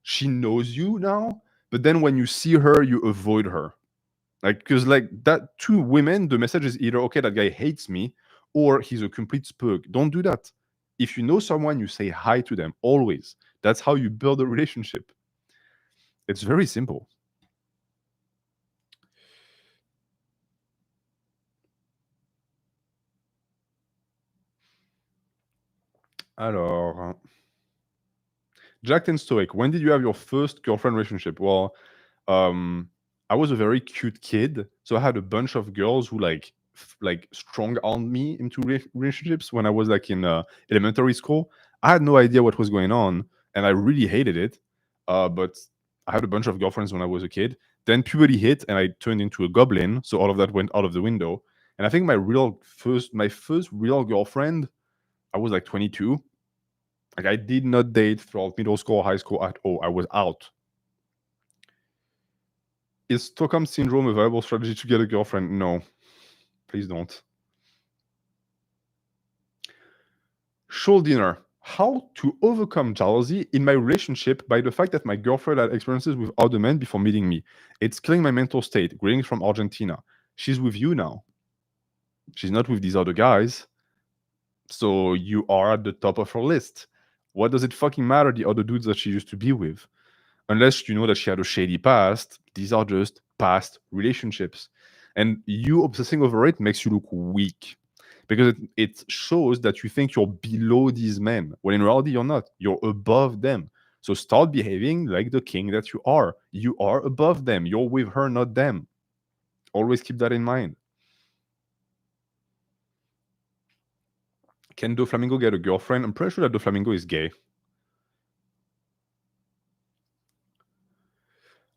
She knows you now. But then when you see her, you avoid her. Like, because like that, to women, the message is either okay, that guy hates me, or he's a complete spug. Don't do that. If you know someone, you say hi to them always. That's how you build a relationship. It's very simple. Alors, Jack and Stoic, when did you have your first girlfriend relationship? Well, I was a very cute kid, so I had a bunch of girls who like strong armed me into relationships when I was like in elementary school. I had no idea what was going on, and I really hated it. But I had a bunch of girlfriends when I was a kid. Then puberty hit, and I turned into a goblin, so all of that went out of the window. And I think my first real girlfriend, I was like 22. Like I did not date throughout middle school, high school at all. I was out. Is Stockholm syndrome a viable strategy to get a girlfriend? No, please don't. Show dinner. How to overcome jealousy in my relationship by the fact that my girlfriend had experiences with other men before meeting me. It's killing my mental state. Greetings from Argentina. She's with you now. She's not with these other guys. So you are at the top of her list. What does it fucking matter, the other dudes that she used to be with? Unless you know that she had a shady past, these are just past relationships. And you obsessing over it makes you look weak because it shows that you think you're below these men, when in reality, you're not. You're above them. So start behaving like the king that you are. You are above them. You're with her, not them. Always keep that in mind. Can Doflamingo get a girlfriend? I'm pretty sure that Doflamingo is gay.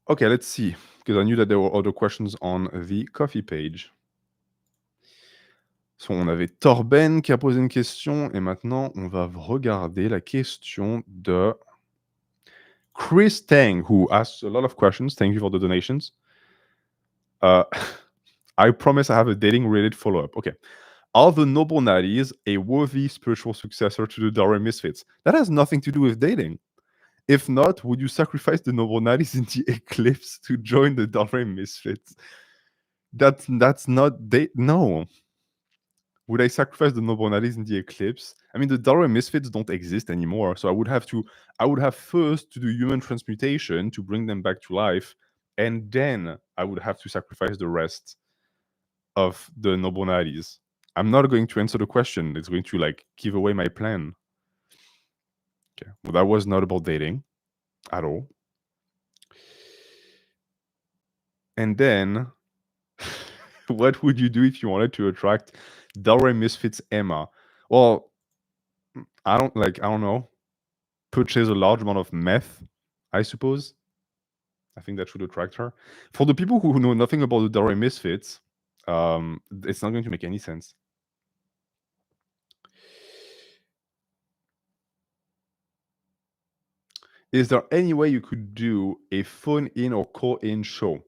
Okay, let's see. Because I knew that there were other questions on the coffee page. So, on avait Torben qui a posé une question et maintenant on va regarder la question de Chris Tang, who asks a lot of questions. Thank you for the donations. I promise I have a dating related follow up. Okay. Are the Noble Natties a worthy spiritual successor to the Darwin Misfits? That has nothing to do with dating. If not, would you sacrifice the Noble Natties in the eclipse to join the Darwin Misfits? That's not no. Would I sacrifice the Noble Natties in the eclipse? I mean, the Darwin Misfits don't exist anymore, so I would have first to do human transmutation to bring them back to life, and then I would have to sacrifice the rest of the Noble Natties. I'm not going to answer the question. It's going to like give away my plan. Okay. Well, that was not about dating at all. And then, what would you do if you wanted to attract Darwin Misfits Emma? Well, I don't know. Purchase a large amount of meth, I suppose. I think that should attract her. For the people who know nothing about the Darwin Misfits, it's not going to make any sense. Is there any way you could do a phone-in or call-in show?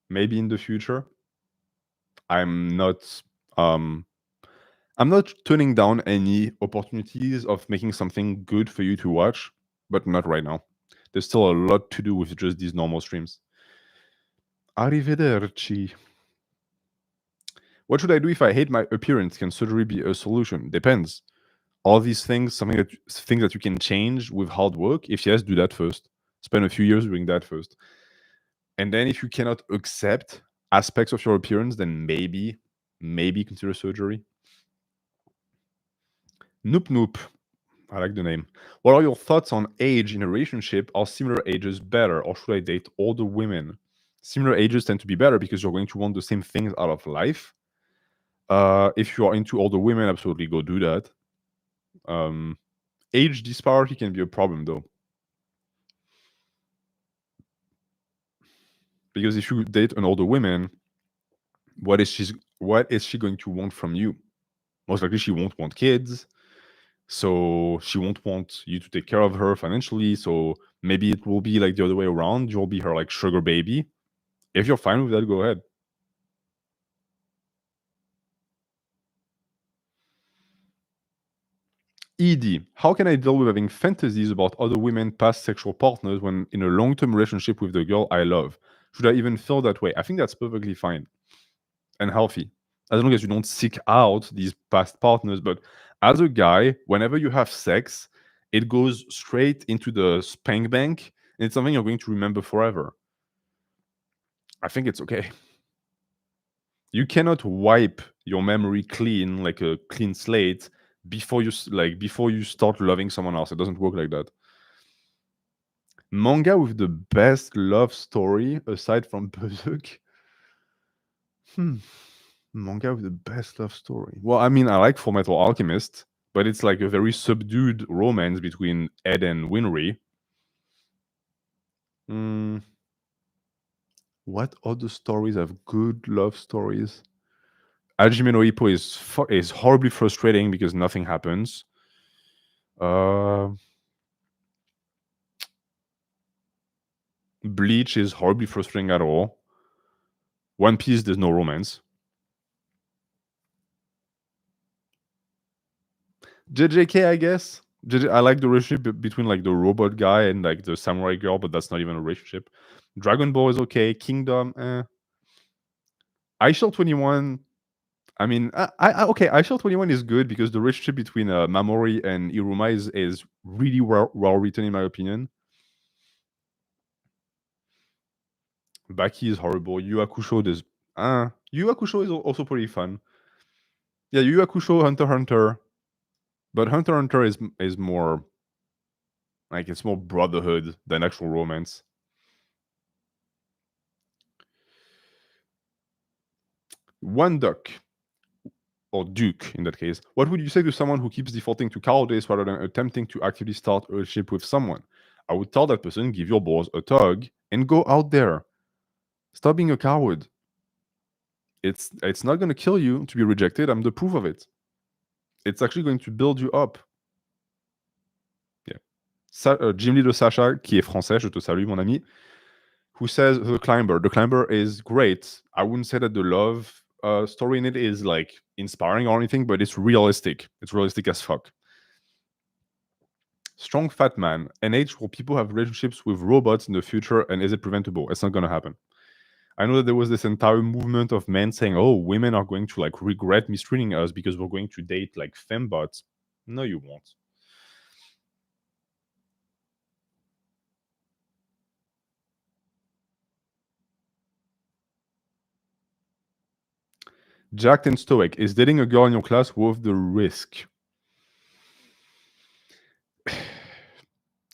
Maybe in the future. I'm not turning down any opportunities of making something good for you to watch, but not right now. There's still a lot to do with just these normal streams. Arrivederci. What should I do if I hate my appearance? Can surgery be a solution? Depends. All these things, things that you can change with hard work. If yes, do that first. Spend a few years doing that first. And then if you cannot accept aspects of your appearance, then maybe consider surgery. Noop Noop. I like the name. What are your thoughts on age in a relationship? Are similar ages better, or should I date older women? Similar ages tend to be better because you're going to want the same things out of life. If you are into older women, absolutely go do that. Age disparity can be a problem though. Because if you date an older woman, what is she going to want from you? Most likely she won't want kids. So she won't want you to take care of her financially. So maybe it will be like the other way around. You'll be her like sugar baby. If you're fine with that, go ahead. ED. How can I deal with having fantasies about other women past sexual partners when in a long-term relationship with the girl I love? Should I even feel that way? I think that's perfectly fine and healthy, as long as you don't seek out these past partners. But as a guy, whenever you have sex, it goes straight into the spank bank, and it's something you're going to remember forever. I think it's okay. You cannot wipe your memory clean, like a clean slate, before you start loving someone else. It doesn't work like that. Manga with the best love story aside from Berserk. Hmm. Manga with the best love story. Well, I mean, I like Fullmetal Alchemist, but it's like a very subdued romance between Ed and Winry. Hmm. What other stories have good love stories? Hajime no Ippo is horribly frustrating because nothing happens. Uh, Bleach is horribly frustrating at all. One Piece, there's no romance. JJK, I guess. I like the relationship between like the robot guy and like the samurai girl, but that's not even a relationship. Dragon Ball is okay. Kingdom, iShield 21. I mean, okay. iShield 21 is good because the relationship between Mamori and Iruma is really well written in my opinion. Baki is horrible. Yu Yu Hakusho is Yu Yu Hakusho is also pretty fun. Yeah, Yu Yu Hakusho, Hunter x Hunter, but Hunter x Hunter is more like it's more brotherhood than actual romance. One Duck, or Duke in that case, what would you say to someone who keeps defaulting to cowardice rather than attempting to actively start a relationship with someone? I would tell that person, give your balls a tug and go out there. Stop being a coward. It's not going to kill you to be rejected. I'm the proof of it. It's actually going to build you up. Yeah. Jim Lee de Sacha, qui est français, je te salue, mon ami, who says The Climber. The Climber is great. I wouldn't say that the love story in it is like inspiring or anything, but it's realistic. It's realistic as fuck. Strong Fat Man, an age where people have relationships with robots in the future, and is it preventable? It's not going to happen. I know that there was this entire movement of men saying, "Oh, women are going to like regret mistreating us because we're going to date like fembots." No, you won't. Jacked and stoic, is dating a girl in your class worth the risk?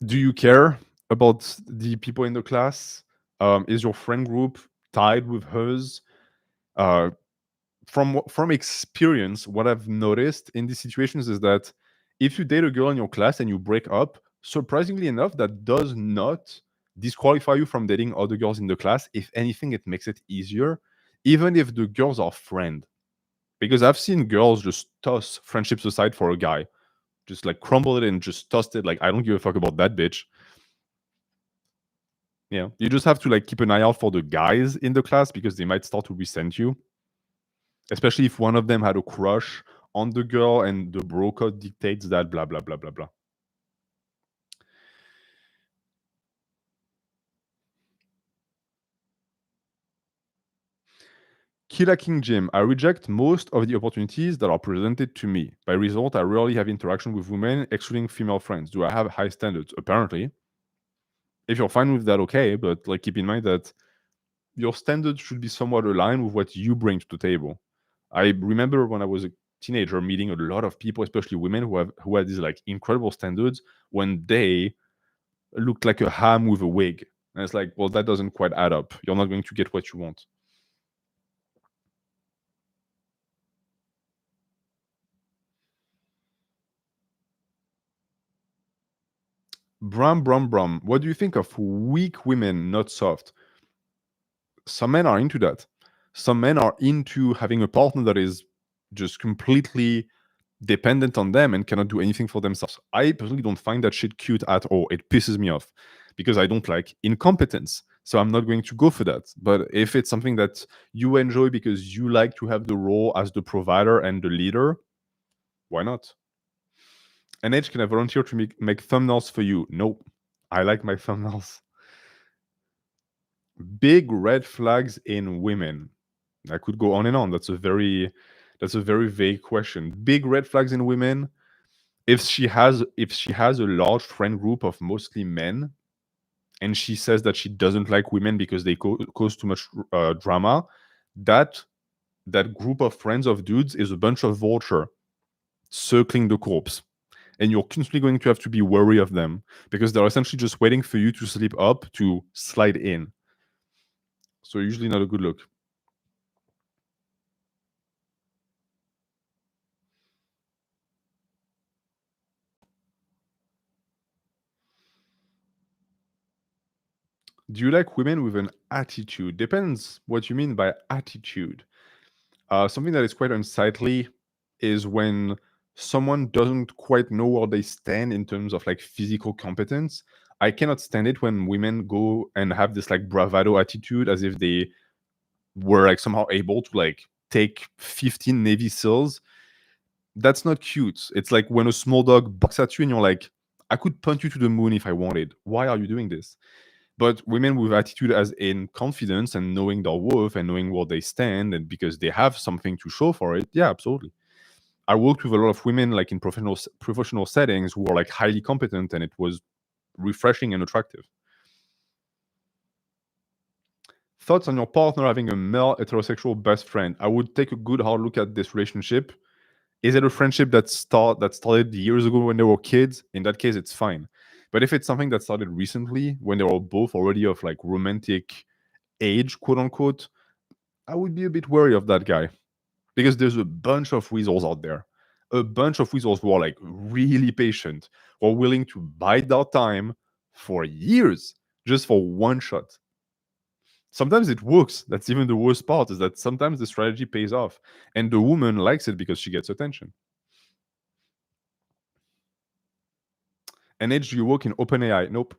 Do you care about the people in the class? Is your friend group tied with hers? Uh, from experience, what I've noticed in these situations is that if you date a girl in your class and you break up, surprisingly enough, that does not disqualify you from dating other girls in the class. If anything, it makes it easier, even if the girls are friend. Because I've seen girls just toss friendships aside for a guy, just like crumble it and just toss it. Like, I don't give a fuck about that bitch. Yeah, you just have to like keep an eye out for the guys in the class because they might start to resent you, especially if one of them had a crush on the girl and the bro code dictates that blah blah blah blah blah. Killer King Jim, I reject most of the opportunities that are presented to me. By result, I rarely have interaction with women, excluding female friends. Do I have high standards? Apparently. If you're fine with that, okay, but like keep in mind that your standards should be somewhat aligned with what you bring to the table. I remember when I was a teenager meeting a lot of people, especially women, who had these like incredible standards when they looked like a ham with a wig. And it's like, well, that doesn't quite add up. You're not going to get what you want. Brum, brum, brum. What do you think of weak women, not soft? Some men are into that. Some men are into having a partner that is just completely dependent on them and cannot do anything for themselves. I personally don't find that shit cute at all. It pisses me off because I don't like incompetence. So I'm not going to go for that. But if it's something that you enjoy because you like to have the role as the provider and the leader, why not? NH, can I volunteer to make thumbnails for you? Nope. I like my thumbnails. Big red flags in women. I could go on and on. That's a very vague question. Big red flags in women. If she has a large friend group of mostly men, and she says that she doesn't like women because they cause too much drama, that group of friends of dudes is a bunch of vulture circling the corpse. And you're constantly going to have to be wary of them because they're essentially just waiting for you to slip up to slide in. So usually not a good look. Do you like women with an attitude? Depends what you mean by attitude. Something that is quite unsightly is when someone doesn't quite know where they stand in terms of like physical competence. I cannot stand it when women go and have this like bravado attitude as if they were like somehow able to like take 15 Navy SEALs. That's not cute. It's like when a small dog barks at you and you're like, I could punt you to the moon if I wanted. Why are you doing this? But women with attitude as in confidence and knowing their worth and knowing where they stand and because they have something to show for it, yeah, absolutely. I worked with a lot of women like in professional settings who are like highly competent, and it was refreshing and attractive. Thoughts on your partner having a male heterosexual best friend? I would take a good hard look at this relationship. Is it a friendship that started years ago when they were kids? In that case, it's fine. But if it's something that started recently when they were both already of like romantic age, quote unquote, I would be a bit wary of that guy because there's a bunch of weasels out there, a bunch of weasels who are like really patient or willing to bide their time for years just for one shot. Sometimes it works. That's even the worst part, is that sometimes the strategy pays off and the woman likes it because she gets attention. And age, do you work in OpenAI? Nope.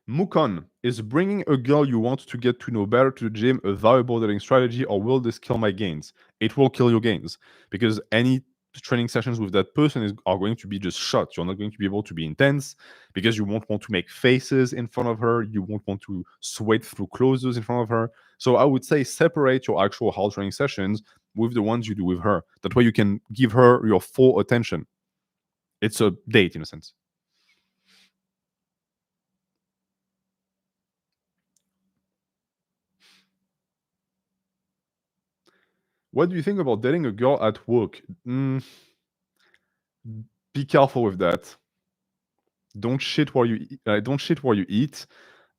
Mukon, is bringing a girl you want to get to know better to the gym a valuable dating strategy, or will this kill my gains? It will kill your gains because any training sessions with that person are going to be just shot. You're not going to be able to be intense because you won't want to make faces in front of her. You won't want to sweat through clothes in front of her. So I would say separate your actual hard training sessions with the ones you do with her. That way you can give her your full attention. It's a date in a sense. What do you think about dating a girl at work? Be careful with that. Don't shit where you don't shit where you eat.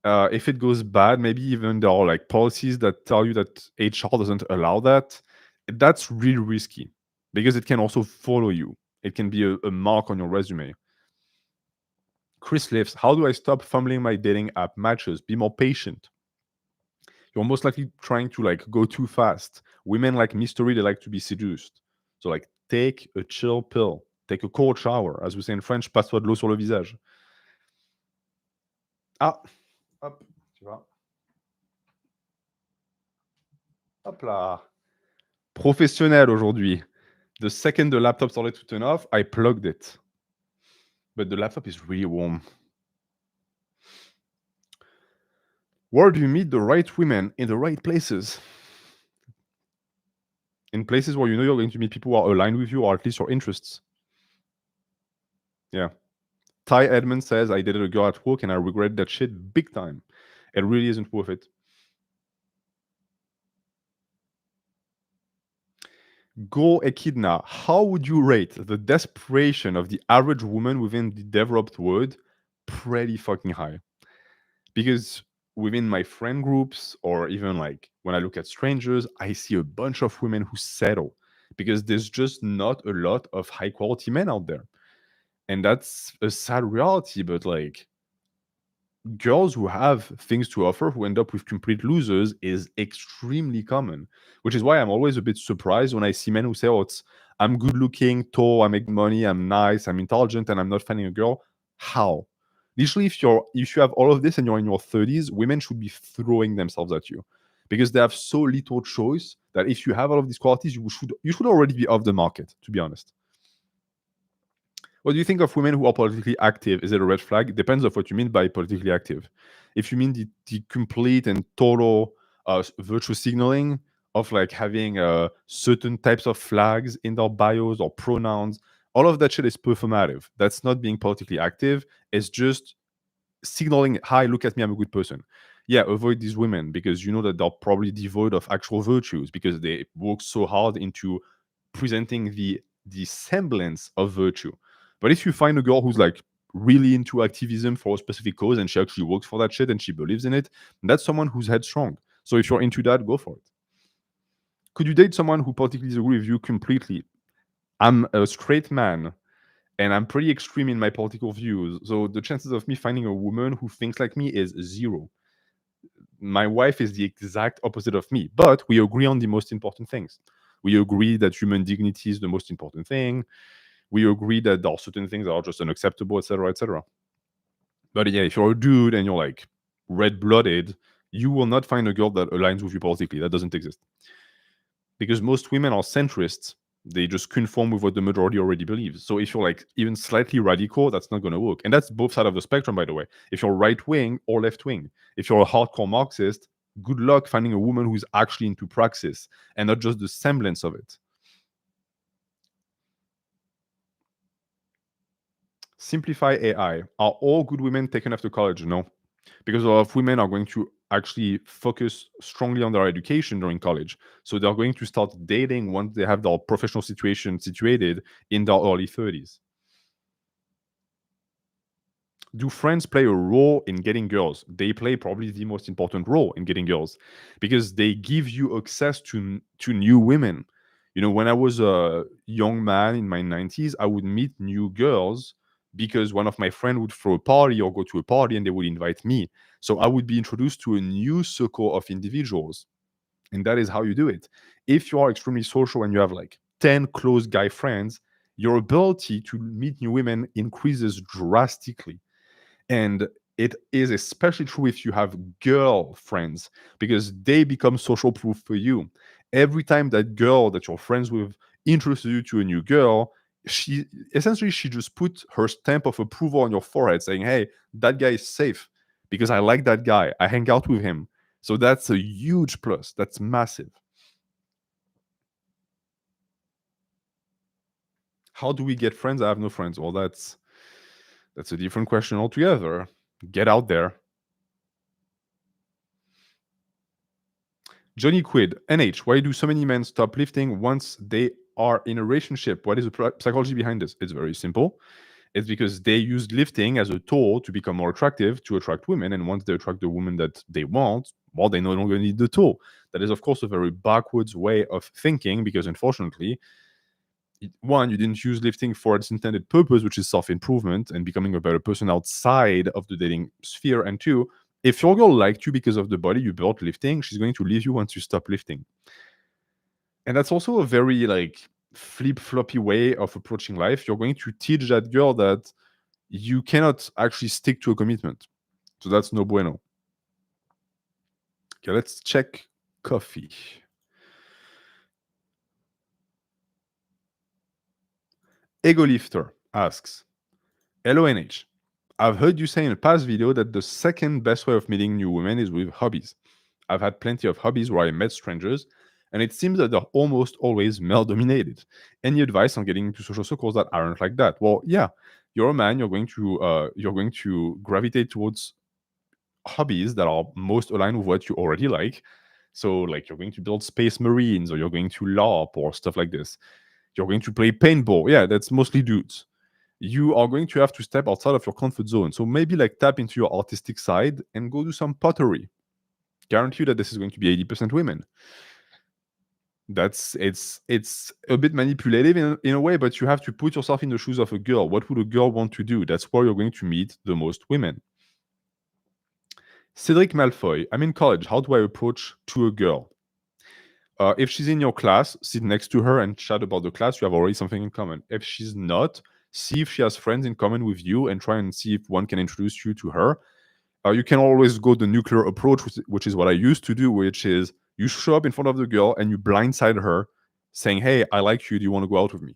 If it goes bad, maybe even there are like policies that tell you that HR doesn't allow that. That's really risky because it can also follow you. It can be a mark on your resume. Chris Lives, how do I stop fumbling my dating app matches? Be more patient. You're most likely trying to like go too fast. Women like mystery, they like to be seduced. So like take a chill pill. Take a cold shower. As we say in French, passe-toi de l'eau sur le visage. Ah, hop, tu vois. Hop là. Professionnel aujourd'hui. The second the laptop started to turn off, I plugged it. But the laptop is really warm. Where do you meet the right women? In the right places. In places where you know you're going to meet people who are aligned with you or at least your interests. Yeah. Ty Edmond says, I dated a girl at work and I regret that shit big time. It really isn't worth it. Go Echidna, how would you rate the desperation of the average woman within the developed world? Pretty fucking high. Because within my friend groups or even like when I look at strangers, I see a bunch of women who settle because there's just not a lot of high quality men out there. And that's a sad reality, but like girls who have things to offer who end up with complete losers is extremely common, which is why I'm always a bit surprised when I see men who say, oh, I'm good looking, tall, I make money, I'm nice, I'm intelligent, and I'm not finding a girl. How? Literally, if you have all of this and you're in your 30s, women should be throwing themselves at you because they have so little choice that if you have all of these qualities, you should already be off the market, to be honest. What do you think of women who are politically active? Is it a red flag? It depends on what you mean by politically active. If you mean the complete and total virtue signaling of like having certain types of flags in their bios or pronouns, all of that shit is performative. That's not being politically active. It's just signaling, hi, look at me, I'm a good person. Yeah, avoid these women because you know that they're probably devoid of actual virtues because they work so hard into presenting the semblance of virtue. But if you find a girl who's like really into activism for a specific cause and she actually works for that shit and she believes in it, that's someone who's headstrong. So if you're into that, go for it. Could you date someone who politically disagree with you completely? I'm a straight man and I'm pretty extreme in my political views. So the chances of me finding a woman who thinks like me is zero. My wife is the exact opposite of me, but we agree on the most important things. We agree that human dignity is the most important thing. We agree that there are certain things that are just unacceptable, etc., etc. But yeah, if you're a dude and you're like red-blooded, you will not find a girl that aligns with you politically. That doesn't exist. Because most women are centrists. They just conform with what the majority already believes. So if you're like even slightly radical, that's not going to work. And that's both sides of the spectrum, by the way. If you're right wing or left wing, if you're a hardcore Marxist, good luck finding a woman who's actually into praxis and not just the semblance of it. Simplify AI. Are all good women taken after college? No, because a lot of women are going to actually focus strongly on their education during college. So they're going to start dating once they have their professional situation situated in their early 30s. Do friends play a role in getting girls? They play probably the most important role in getting girls because they give you access to new women. You know, when I was a young man in my 90s, I would meet new girls because one of my friends would throw a party or go to a party and they would invite me. So I would be introduced to a new circle of individuals. And that is how you do it. If you are extremely social and you have like 10 close guy friends, your ability to meet new women increases drastically. And it is especially true if you have girlfriends because they become social proof for you. Every time that girl that you're friends with introduces you to a new girl, she just put her stamp of approval on your forehead saying, hey, that guy is safe because I like that guy. I hang out with him. So that's a huge plus. That's massive. How do we get friends? I have no friends. Well, that's a different question altogether. Get out there. Johnny Quid, NH, why do so many men stop lifting once they are in a relationship? What is the psychology behind this? It's very simple. It's because they use lifting as a tool to become more attractive, to attract women. And once they attract the woman that they want, well, they no longer need the tool. That is, of course, a very backwards way of thinking because, unfortunately, one, you didn't use lifting for its intended purpose, which is self-improvement and becoming a better person outside of the dating sphere. And two, if your girl liked you because of the body you built lifting, she's going to leave you once you stop lifting. And that's also a very like flip-floppy way of approaching life. You're going to teach that girl that you cannot actually stick to a commitment. So that's no bueno. Okay, let's check coffee. Ego Lifter asks, hello NH. I've heard you say in a past video that the second best way of meeting new women is with hobbies. I've had plenty of hobbies where I met strangers, and it seems that they're almost always male dominated. Any advice on getting into social circles that aren't like that? Well, yeah, you're a man. You're going to gravitate towards hobbies that are most aligned with what you already like. So, like, you're going to build space marines, or you're going to LARP or stuff like this. You're going to play paintball. Yeah, that's mostly dudes. You are going to have to step outside of your comfort zone. So maybe like tap into your artistic side and go do some pottery. Guarantee you that this is going to be 80% women. It's a bit manipulative in a way, but you have to put yourself in the shoes of a girl. What would a girl want to do? That's where you're going to meet the most women. Cedric Malfoy, I'm in college. How do I approach to a girl? If she's in your class, sit next to her and chat about the class. You have already something in common. If she's not, see if she has friends in common with you and try and see if one can introduce you to her. You can always go the nuclear approach, which is what I used to do, which is you show up in front of the girl and you blindside her saying, hey, I like you. Do you want to go out with me?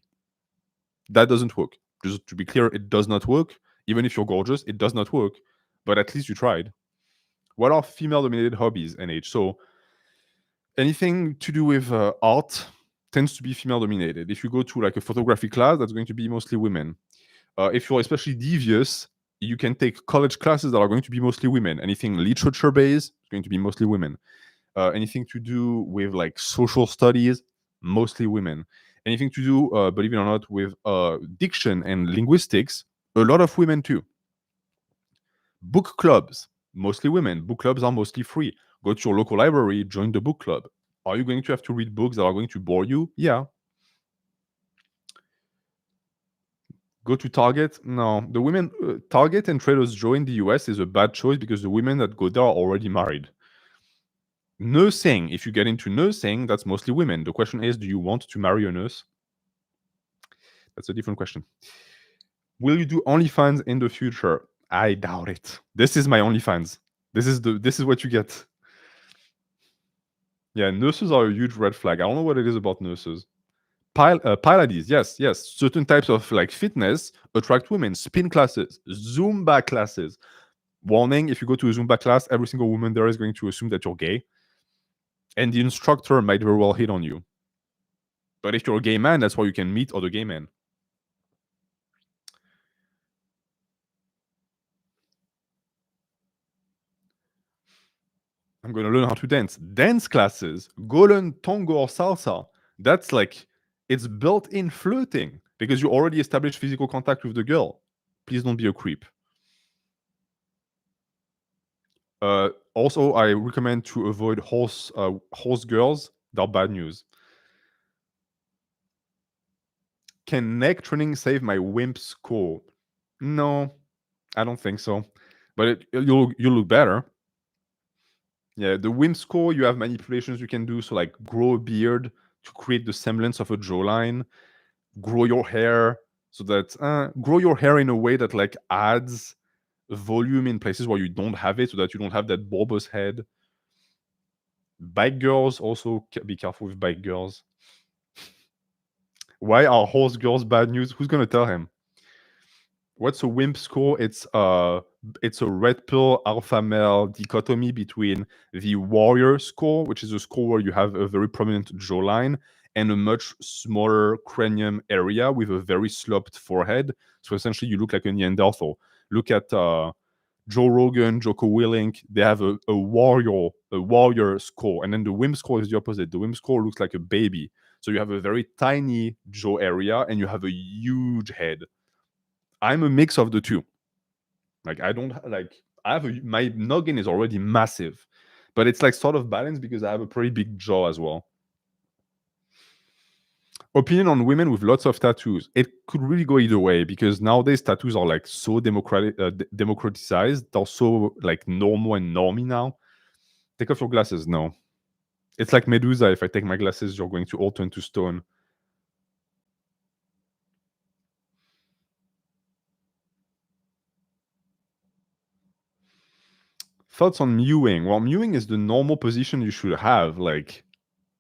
That doesn't work. Just to be clear, it does not work. Even if you're gorgeous, it does not work. But at least you tried. What are female-dominated hobbies, NH? So anything to do with art tends to be female-dominated. If you go to like a photography class, that's going to be mostly women. If you're especially devious, you can take college classes that are going to be mostly women. Anything literature-based is going to be mostly women. Anything to do with like social studies, mostly women. Anything to do, believe it or not, with diction and linguistics, a lot of women too. Book clubs, mostly women. Book clubs are mostly free. Go to your local library, join the book club. Are you going to have to read books that are going to bore you? Yeah. Go to Target? No. The women, Target and Trader Joe in the US is a bad choice because the women that go there are already married. Nursing, if you get into nursing, that's mostly women. The question is, do you want to marry a nurse? That's a different question. Will you do OnlyFans in the future? I doubt it. This is my OnlyFans. This is what you get. Yeah, nurses are a huge red flag. I don't know what it is about nurses. Pilates, yes. Certain types of like fitness attract women. Spin classes, Zumba classes. Warning: if you go to a Zumba class, every single woman there is going to assume that you're gay, and the instructor might very well hit on you. But if you're a gay man, that's where you can meet other gay men. I'm going to learn how to dance. Dance classes, go learn tango or salsa. That's like, it's built in flirting because you already established physical contact with the girl. Please don't be a creep. Also, I recommend to avoid horse girls. They're bad news. Can neck training save my wimp score? No, I don't think so. But you'll look better. Yeah, the wimp score, you have manipulations you can do. So like grow a beard to create the semblance of a jawline. Grow your hair so that grow your hair in a way that like adds volume in places where you don't have it, so that you don't have that bulbous head. Bike girls, also be careful with bike girls. Why are horse girls bad news? Who's gonna tell him? What's a wimp score? It's a red pill alpha male dichotomy between the warrior score, which is a score where you have a very prominent jawline and a much smaller cranium area with a very sloped forehead. So essentially, you look like a Neanderthal. Look at Joe Rogan, Joko Willink. They have a warrior score, and then the wimp score is the opposite. The wimp score looks like a baby. So you have a very tiny jaw area and you have a huge head. I'm a mix of the two. Like I don't like I have my noggin is already massive, but it's like sort of balanced because I have a pretty big jaw as well. Opinion on women with lots of tattoos. It could really go either way because nowadays tattoos are like so democratized. They're so like normal and normy now. Take off your glasses. No, it's like Medusa. If I take my glasses, you're going to all turn to stone. Thoughts on mewing? Well, mewing is the normal position you should have. Like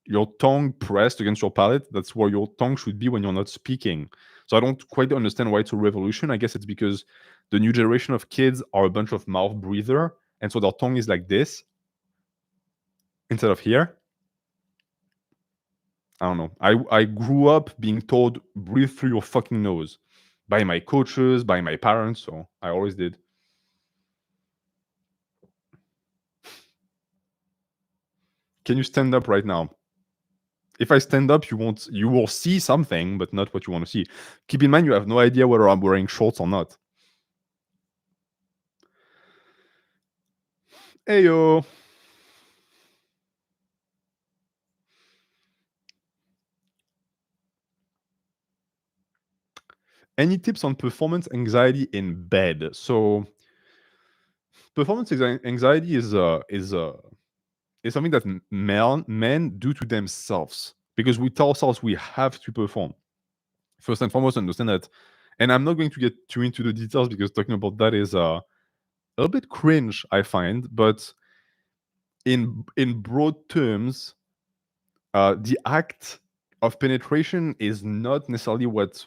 your tongue pressed against your palate. That's where your tongue should be when you're not speaking. So I don't quite understand why it's a revolution. I guess it's because the new generation of kids are a bunch of mouth breather, and so their tongue is like this instead of here. I don't know. I grew up being told breathe through your fucking nose by my coaches, by my parents, so I always did. Can you stand up right now? If I stand up, you will see something, but not what you want to see. Keep in mind, you have no idea whether I'm wearing shorts or not. Heyo. Any tips on performance anxiety in bed? So, performance anxiety is something that men do to themselves because we tell ourselves we have to perform. First and foremost, understand that, and I'm not going to get too into the details because talking about that is a little bit cringe, I find. But in broad terms, the act of penetration is not necessarily what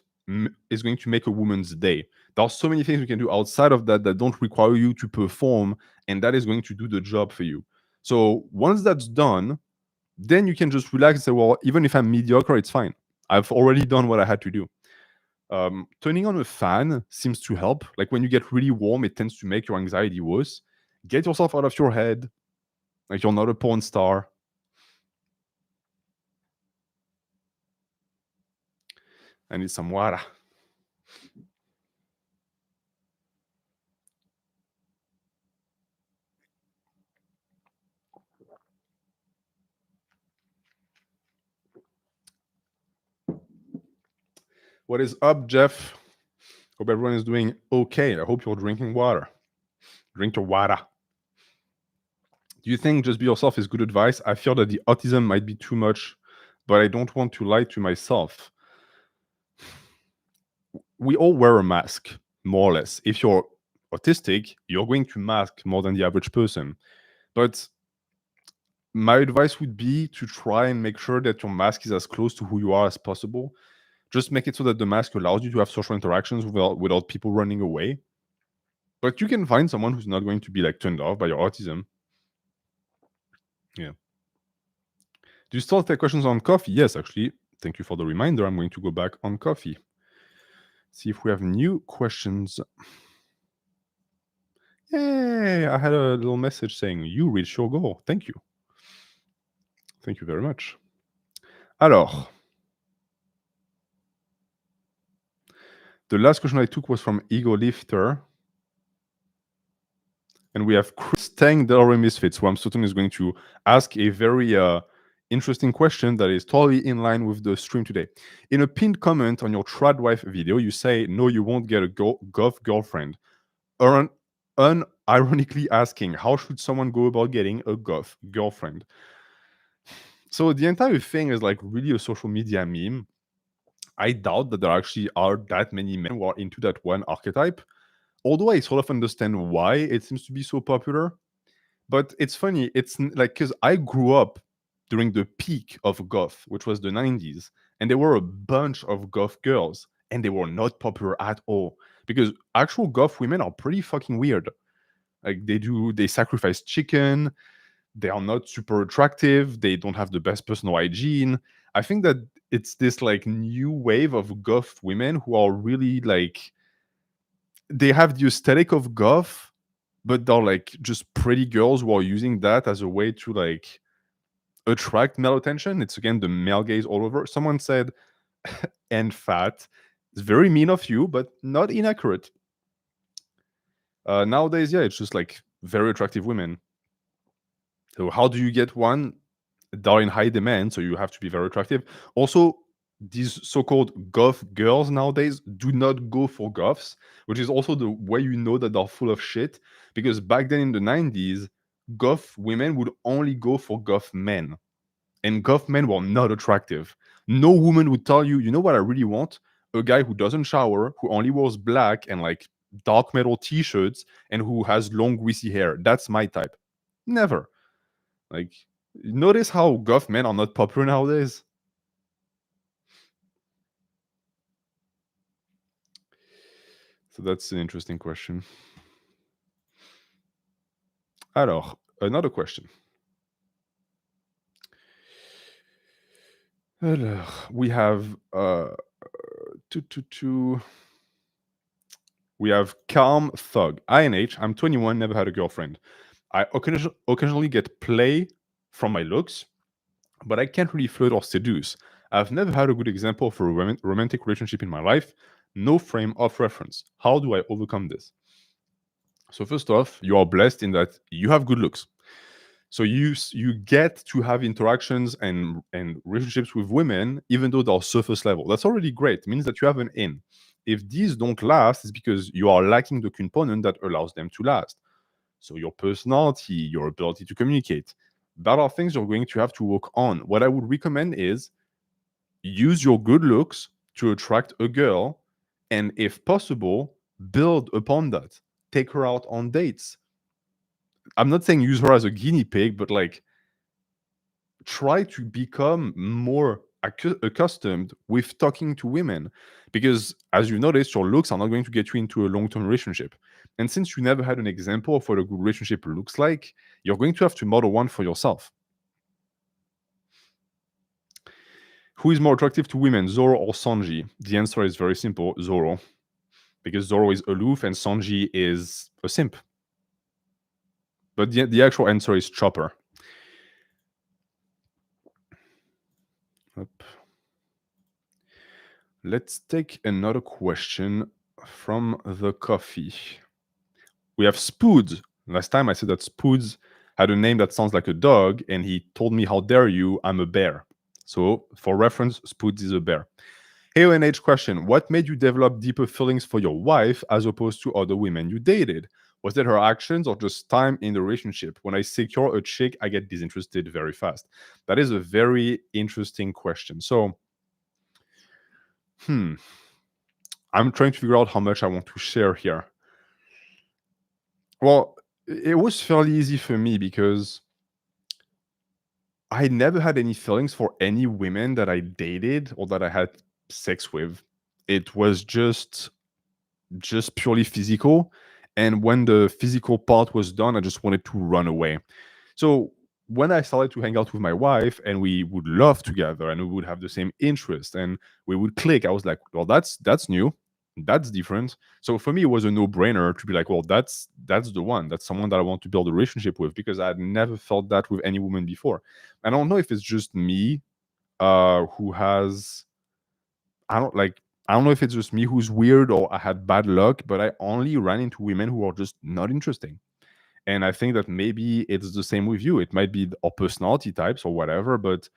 is going to make a woman's day. There are so many things you can do outside of that that don't require you to perform, and that is going to do the job for you. So once that's done, then you can just relax and say, well, even if I'm mediocre, it's fine. I've already done what I had to do. Turning on a fan seems to help. Like when you get really warm, it tends to make your anxiety worse. Get yourself out of your head. Like you're not a porn star. I need some water. What is up, Jeff? Hope everyone is doing okay. I hope you're drinking water. Drink your water. Do you think just be yourself is good advice? I fear that the autism might be too much, but I don't want to lie to myself. We all wear a mask, more or less. If you're autistic, you're going to mask more than the average person. But my advice would be to try and make sure that your mask is as close to who you are as possible. Just make it so that the mask allows you to have social interactions without people running away. But you can find someone who's not going to be like turned off by your autism. Yeah. Do you still take questions on coffee? Yes, actually. Thank you for the reminder. I'm going to go back on coffee. See if we have new questions. Yay! I had a little message saying you reached your goal. Thank you. Thank you very much. Alors, the last question I took was from Ego Lifter. And we have Chris Tang, Delaware Misfits, who I'm certain is going to ask a very interesting question that is totally in line with the stream today. In a pinned comment on your trad wife video, you say, no, you won't get a goth girlfriend. Unironically asking, how should someone go about getting a goth girlfriend? So the entire thing is like really a social media meme. I doubt that there actually are that many men who are into that one archetype. Although I sort of understand why it seems to be so popular. But it's funny. It's like because I grew up during the peak of goth, which was the 90s, and there were a bunch of goth girls, and they were not popular at all because actual goth women are pretty fucking weird. Like they sacrifice chicken. They are not super attractive. They don't have the best personal hygiene. I think that it's this like new wave of goth women who are really like they have the aesthetic of goth, but they're like just pretty girls who are using that as a way to like attract male attention. It's again the male gaze all over. Someone said, and fat. It's very mean of you, but not inaccurate. Nowadays, yeah, it's just like very attractive women. So how do you get one? They're in high demand, so you have to be very attractive. Also, these so-called goth girls nowadays do not go for goths, which is also the way you know that they're full of shit. Because back then in the 90s, goth women would only go for goth men, and goth men were not attractive. No woman would tell you, you know what I really want? A guy who doesn't shower, who only wears black and like dark metal t-shirts, and who has long greasy hair. That's my type. Never. Like, notice how goth men are not popular nowadays. So that's an interesting question. Alors, another question. Alors, we have we have Calm Thug. INH, I'm 21, never had a girlfriend. I occasionally get play from my looks, but I can't really flirt or seduce. I've never had a good example of a romantic relationship in my life. No frame of reference. How do I overcome this? So first off, you are blessed in that you have good looks. So you get to have interactions and relationships with women, even though they're surface level. That's already great. It means that you have an in. If these don't last, it's because you are lacking the component that allows them to last. So your personality, your ability to communicate, that are things you're going to have to work on. What I would recommend is use your good looks to attract a girl, and if possible, build upon that. Take her out on dates. I'm not saying use her as a guinea pig, but like try to become more accustomed with talking to women, because as you've noticed, your looks are not going to get you into a long-term relationship. And since you never had an example of what a good relationship looks like, you're going to have to model one for yourself. Who is more attractive to women, Zoro or Sanji? The answer is very simple: Zoro, because Zoro is aloof and Sanji is a simp. But the actual answer is Chopper. Up. Let's take another question from the coffee. We have Spoods. Last time I said that Spoods had a name that sounds like a dog, and he told me, "How dare you? I'm a bear." So, for reference, Spoods is a bear. AONH question: what made you develop deeper feelings for your wife as opposed to other women you dated? Was it her actions or just time in the relationship? When I secure a chick, I get disinterested very fast. That is a very interesting question. So, I'm trying to figure out how much I want to share here. Well, it was fairly easy for me because I never had any feelings for any women that I dated or that I had sex with. It was just purely physical. And when the physical part was done, I just wanted to run away. So when I started to hang out with my wife and we would love together and we would have the same interest and we would click, I was like, well, that's new. That's different. So for me, it was a no-brainer to be like, well, that's the one. That's someone that I want to build a relationship with, because I had never felt that with any woman before. I don't know if it's just me who has I don't know if it's just me who's weird or I had bad luck, but I only ran into women who are just not interesting. And I think that maybe it's the same with you. It might be our personality types or whatever, but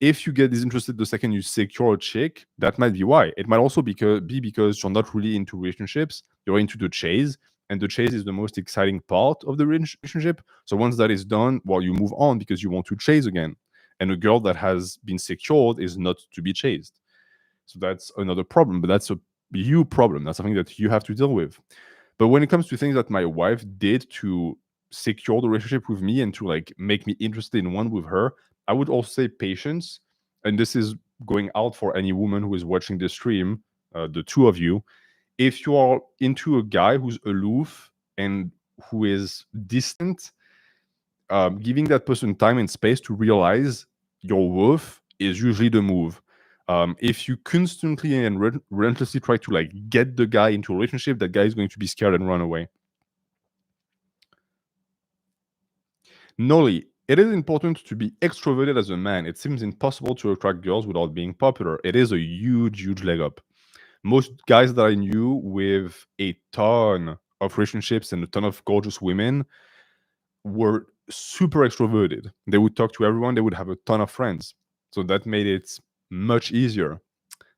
if you get disinterested the second you secure a chick, that might be why. It might also be because you're not really into relationships, you're into the chase, and the chase is the most exciting part of the relationship. So once that is done, well, you move on because you want to chase again. And a girl that has been secured is not to be chased. So that's another problem, but that's a you problem. That's something that you have to deal with. But when it comes to things that my wife did to secure the relationship with me and to like make me interested in one with her, I would also say patience. And this is going out for any woman who is watching this stream, the two of you. If you are into a guy who's aloof and who is distant, giving that person time and space to realize your worth is usually the move. If you constantly and relentlessly try to like get the guy into a relationship, that guy is going to be scared and run away. Noli, it is important to be extroverted as a man. It seems impossible to attract girls without being popular. It is a huge leg up. Most guys that I knew with a ton of relationships and a ton of gorgeous women were super extroverted. They would talk to everyone, they would have a ton of friends. So that made it much easier.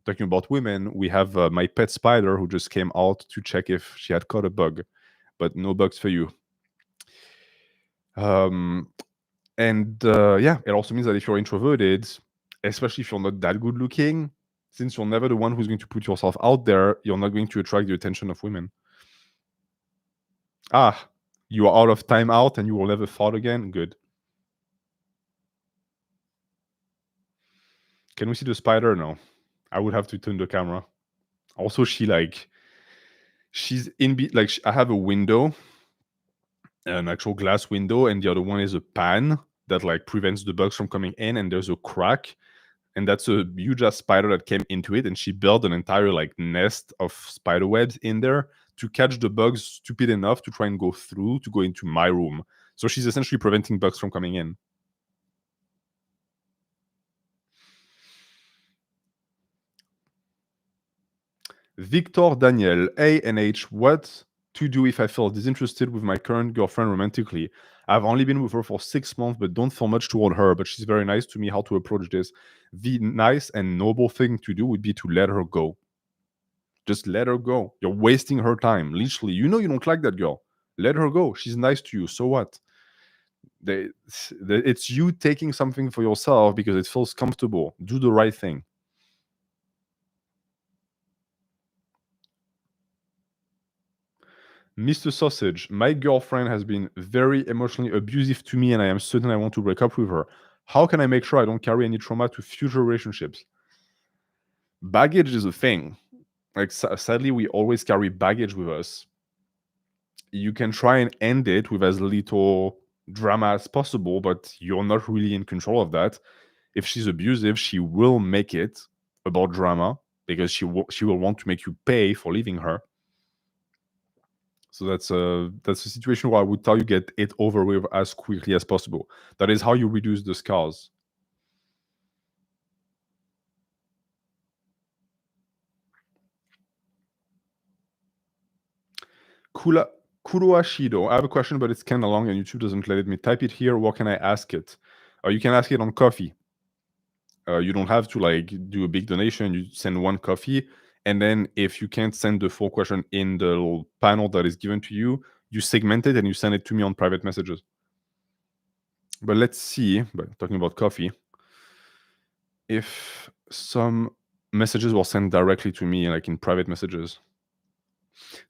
Talking about women, we have my pet spider who just came out to check if she had caught a bug, but no bugs for you. Yeah, it also means that if you're introverted, especially if you're not that good looking, since you're never the one who's going to put yourself out there, you're not going to attract the attention of women. Ah, you are out of time out and you will never fart again? Good. Can we see the spider? No. I would have to turn the camera. Also, she's I have a window, an actual glass window, and the other one is a pan that like prevents the bugs from coming in, and there's a crack, and that's a huge ass spider that came into it, and she built an entire like nest of spider webs in there to catch the bugs stupid enough to try and go through to go into my room. So she's essentially preventing bugs from coming in. Victor Daniel, A and H, what to do if I feel disinterested with my current girlfriend romantically? I've only been with her for 6 months, but don't feel much toward her, but she's very nice to me. How to approach this? The nice and noble thing to do would be to let her go. Just let her go. You're wasting her time. Literally, you know you don't like that girl. Let her go. She's nice to you. So what? It's you taking something for yourself because it feels comfortable. Do the right thing. Mr. Sausage, my girlfriend has been very emotionally abusive to me and I am certain I want to break up with her. How can I make sure I don't carry any trauma to future relationships? Baggage is a thing. Like, sadly, we always carry baggage with us. You can try and end it with as little drama as possible, but you're not really in control of that. If she's abusive, she will make it about drama because she will want to make you pay for leaving her. So that's a situation where I would tell you get it over with as quickly as possible. That is how you reduce the scars. Kuroashido, I have a question, but it's kind of long and YouTube doesn't let me type it here. What can I ask it? You can ask it on Coffee. You don't have to like do a big donation. You send one coffee, and then if you can't send the full question in the little panel that is given to you, you segment it and you send it to me on private messages. But let's see, but talking about coffee, if some messages were sent directly to me, like in private messages.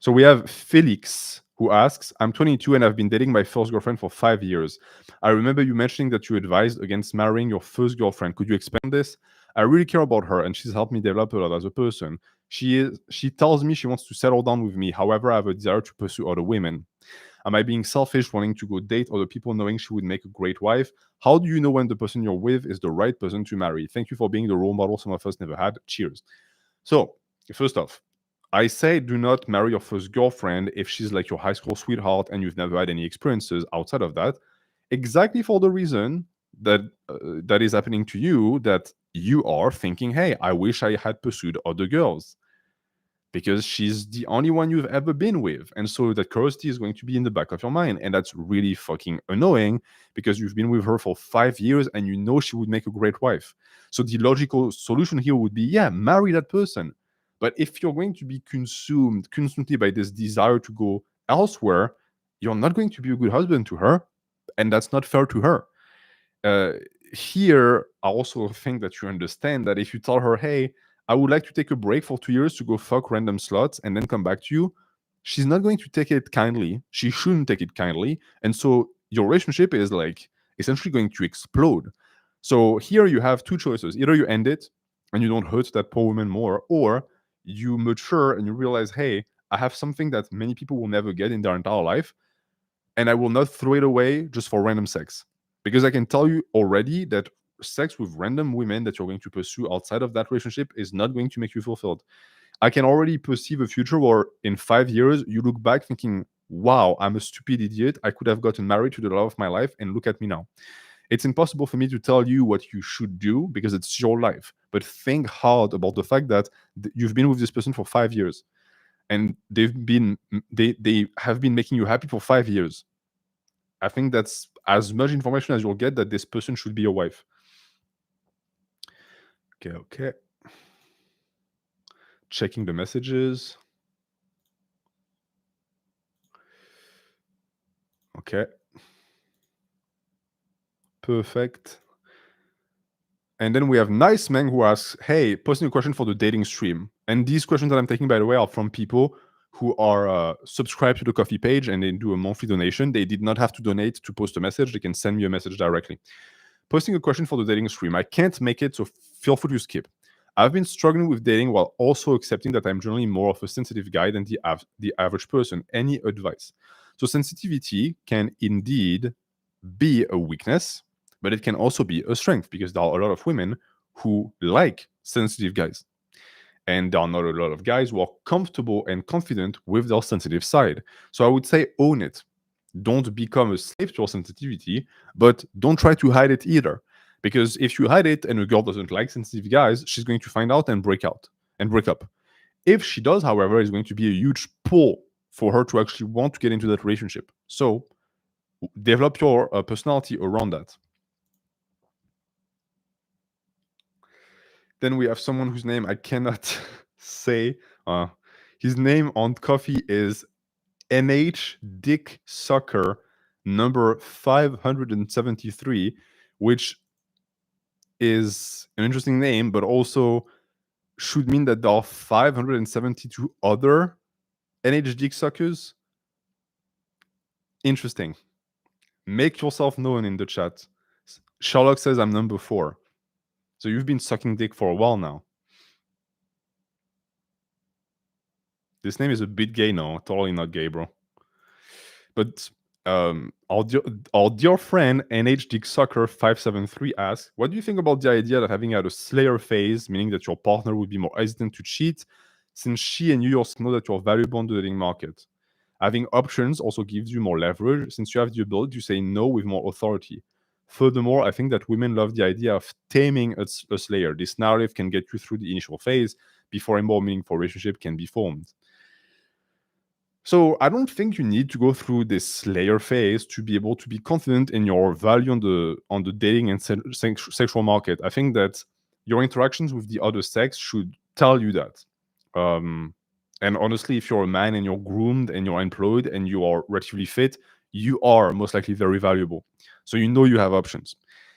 So we have Felix who asks, I'm 22 and I've been dating my first girlfriend for 5 years. I remember you mentioning that you advised against marrying your first girlfriend. Could you expand this? I really care about her and she's helped me develop a lot as a person. She tells me she wants to settle down with me. However, I have a desire to pursue other women. Am I being selfish, wanting to go date other people, knowing she would make a great wife? How do you know when the person you're with is the right person to marry? Thank you for being the role model some of us never had. Cheers. So, first off, I say do not marry your first girlfriend if she's like your high school sweetheart and you've never had any experiences outside of that, exactly for the reason that that is happening to you, that you are thinking, hey, I wish I had pursued other girls because she's the only one you've ever been with. And so that curiosity is going to be in the back of your mind. And that's really fucking annoying because you've been with her for 5 years and you know she would make a great wife. So the logical solution here would be, yeah, marry that person. But if you're going to be consumed constantly by this desire to go elsewhere, you're not going to be a good husband to her. And that's not fair to her. Uh, Here, I also think that you understand that if you tell her, hey, I would like to take a break for 2 years to go fuck random slots and then come back to you, she's not going to take it kindly. She shouldn't take it kindly. And so your relationship is like essentially going to explode. So here you have two choices. Either you end it and you don't hurt that poor woman more, or you mature and you realize, hey, I have something that many people will never get in their entire life, and I will not throw it away just for random sex. Because I can tell you already that sex with random women that you're going to pursue outside of that relationship is not going to make you fulfilled. I can already perceive a future where in 5 years you look back thinking, wow, I'm a stupid idiot. I could have gotten married to the love of my life, and look at me now. It's impossible for me to tell you what you should do because it's your life. But think hard about the fact that you've been with this person for 5 years and they have been making you happy for 5 years. I think that's as much information as you'll get that this person should be your wife. Okay. Checking the messages. Okay. Perfect. And then we have Nice Man who asks, hey, posting a question for the dating stream. And these questions that I'm taking, by the way, are from people who are subscribed to the coffee page and they do a monthly donation. They did not have to donate to post a message. They can send me a message directly. Posting a question for the dating stream. I can't make it, so feel free to skip. I've been struggling with dating while also accepting that I'm generally more of a sensitive guy than the average person. Any advice? So sensitivity can indeed be a weakness, but it can also be a strength because there are a lot of women who like sensitive guys. And there are not a lot of guys who are comfortable and confident with their sensitive side. So I would say own it. Don't become a slave to your sensitivity, but don't try to hide it either. Because if you hide it and a girl doesn't like sensitive guys, she's going to find out and break up. If she does, however, it's going to be a huge pull for her to actually want to get into that relationship. So develop your personality around that. Then we have someone whose name I cannot say. His name on coffee is NH Dick Sucker number 573, which is an interesting name, but also should mean that there are 572 other NH Dick Suckers. Interesting. Make yourself known in the chat. Sherlock says I'm number 4. So you've been sucking dick for a while now. This name is a bit gay. No, totally not gay, bro. But our dear friend NH Dick Sucker 573 asks, what do you think about the idea that having had a slayer phase, meaning that your partner would be more hesitant to cheat, since she and you yourself know that you're valuable on the dating market? Having options also gives you more leverage, since you have the ability to say no with more authority. Furthermore, I think that women love the idea of taming a slayer. This narrative can get you through the initial phase before a more meaningful relationship can be formed. So I don't think you need to go through this slayer phase to be able to be confident in your value on the dating and sexual market. I think that your interactions with the other sex should tell you that. Um, and honestly, if you're a man and you're groomed and you're employed and you are relatively fit, you are most likely very valuable. So you know you have options.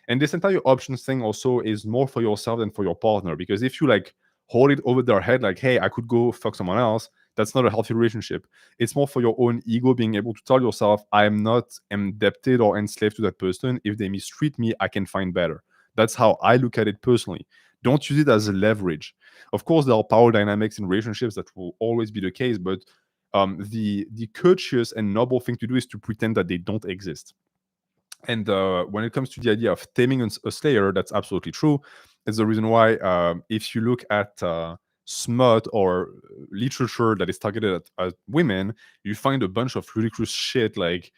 And this entire options thing also is more for yourself than for your partner, because if you like hold it over their head like, hey, I could go fuck someone else, that's not a healthy relationship. It's more for your own ego, being able to tell yourself, I am not indebted or enslaved to that person. If they mistreat me, I can find better. That's how I look at it personally. Don't use it as a leverage. Of course, there are power dynamics in relationships that will always be the case, but the courteous and noble thing to do is to pretend that they don't exist. And when it comes to the idea of taming a slayer, that's absolutely true. It's the reason why, if you look at smut or literature that is targeted at women, you find a bunch of ludicrous shit like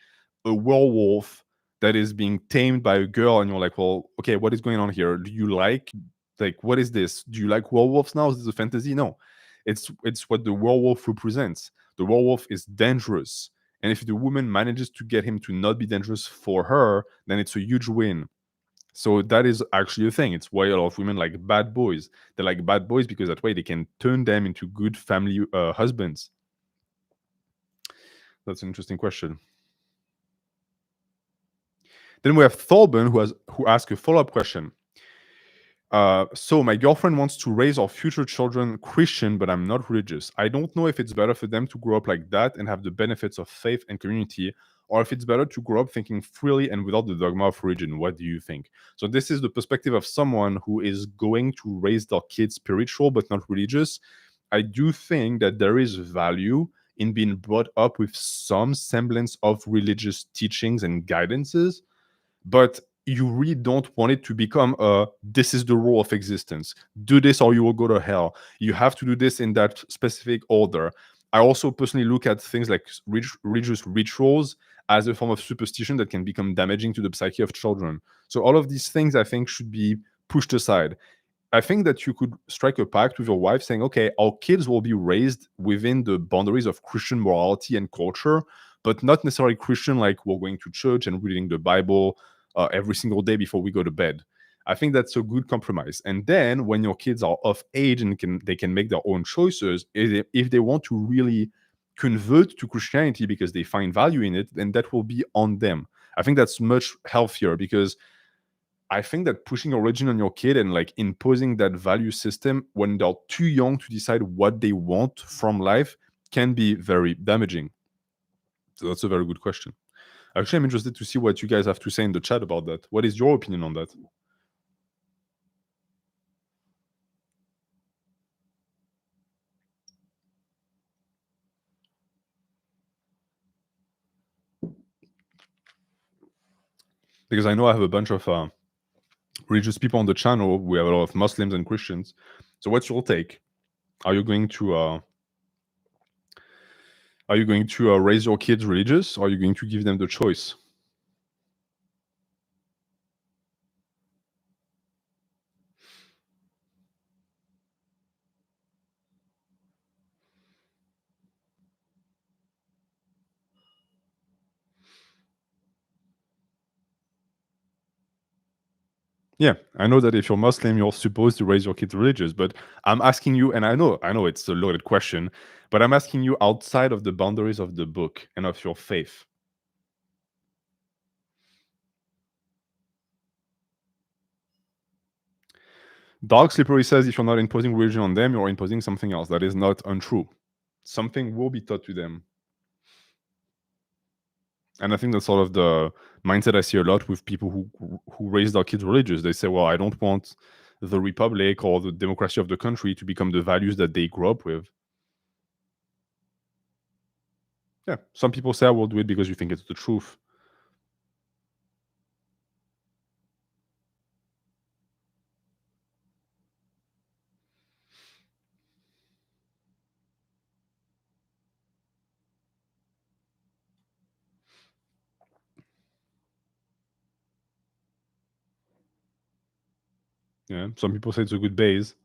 a werewolf that is being tamed by a girl, and you're like, well, okay, what is going on here? Do you like what is this? Do you like werewolves now? Is this a fantasy? No, it's what the werewolf represents. The werewolf is dangerous, and if the woman manages to get him to not be dangerous for her, then it's a huge win. So that is actually a thing. It's why a lot of women like bad boys. They like bad boys because that way they can turn them into good family husbands. That's an interesting question. Then we have Thorben who asked a follow-up question. So my girlfriend wants to raise our future children Christian, but I'm not religious. I don't know if it's better for them to grow up like that and have the benefits of faith and community, or if it's better to grow up thinking freely and without the dogma of religion. What do you think? So this is the perspective of someone who is going to raise their kids spiritual but not religious. I do think that there is value in being brought up with some semblance of religious teachings and guidances, but you really don't want it to become a this is the rule of existence. Do this or you will go to hell. You have to do this in that specific order. I also personally look at things like religious rituals as a form of superstition that can become damaging to the psyche of children. So all of these things I think should be pushed aside. I think that you could strike a pact with your wife saying, okay, our kids will be raised within the boundaries of Christian morality and culture, but not necessarily Christian, like we're going to church and reading the Bible every single day before we go to bed. I think that's a good compromise. And then when your kids are of age and they can make their own choices, if they want to really convert to Christianity because they find value in it, then that will be on them. I think that's much healthier, because I think that pushing a religion on your kid and like imposing that value system when they're too young to decide what they want from life can be very damaging. So that's a very good question. Actually, I'm interested to see what you guys have to say in the chat about that. What is your opinion on that? Because I know I have a bunch of religious people on the channel. We have a lot of Muslims and Christians. So what's your take? Are you going to raise your kids religious, or are you going to give them the choice? Yeah, I know that if you're Muslim, you're supposed to raise your kids religious, but I'm asking you, and I know it's a loaded question, but I'm asking you outside of the boundaries of the book and of your faith. Dark Slippery says if you're not imposing religion on them, you're imposing something else. That is not untrue. Something will be taught to them. And I think that's sort of the mindset I see a lot with people who raise their kids religious. They say, well, I don't want the republic or the democracy of the country to become the values that they grew up with. Yeah, some people say I will do it because you think it's the truth. Yeah, some people say it's a good base.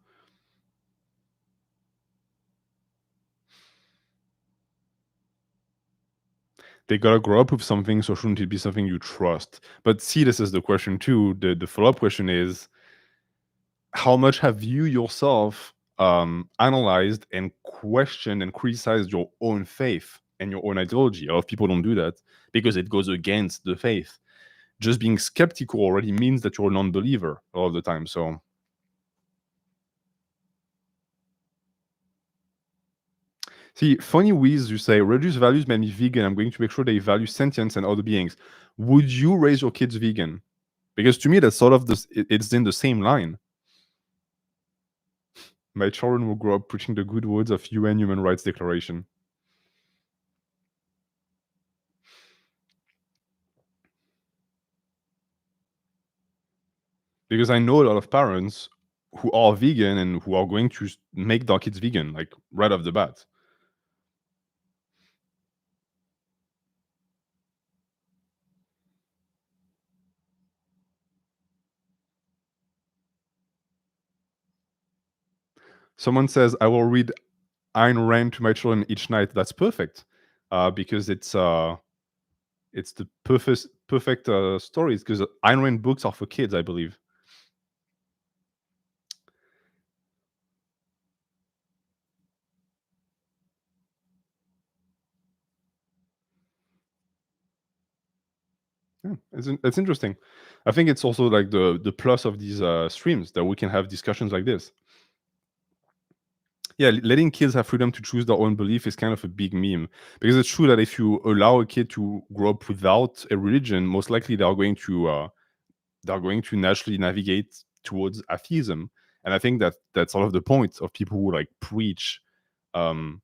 They gotta grow up with something, so shouldn't it be something you trust? But see, this is the question too. The follow-up question is, how much have you yourself analyzed and questioned and criticized your own faith and your own ideology? A lot of people don't do that because it goes against the faith. Just being skeptical already means that you're a non-believer all the time. So see, funny ways you say religious values made me vegan. I'm going to make sure they value sentience and other beings. Would you raise your kids vegan? Because to me, that's sort of this. It's in the same line. My children will grow up preaching the good words of UN Human Rights Declaration. Because I know a lot of parents who are vegan and who are going to make their kids vegan, like right off the bat. Someone says, I will read Ayn Rand to my children each night. That's perfect. Because it's the perfect stories, because Ayn Rand books are for kids, I believe. Yeah, it's interesting. I think it's also like the plus of these streams, that we can have discussions like this. Yeah, letting kids have freedom to choose their own belief is kind of a big meme, because it's true that if you allow a kid to grow up without a religion, most likely they're going to naturally navigate towards atheism. And I think that that's sort of the point of people who like preach um,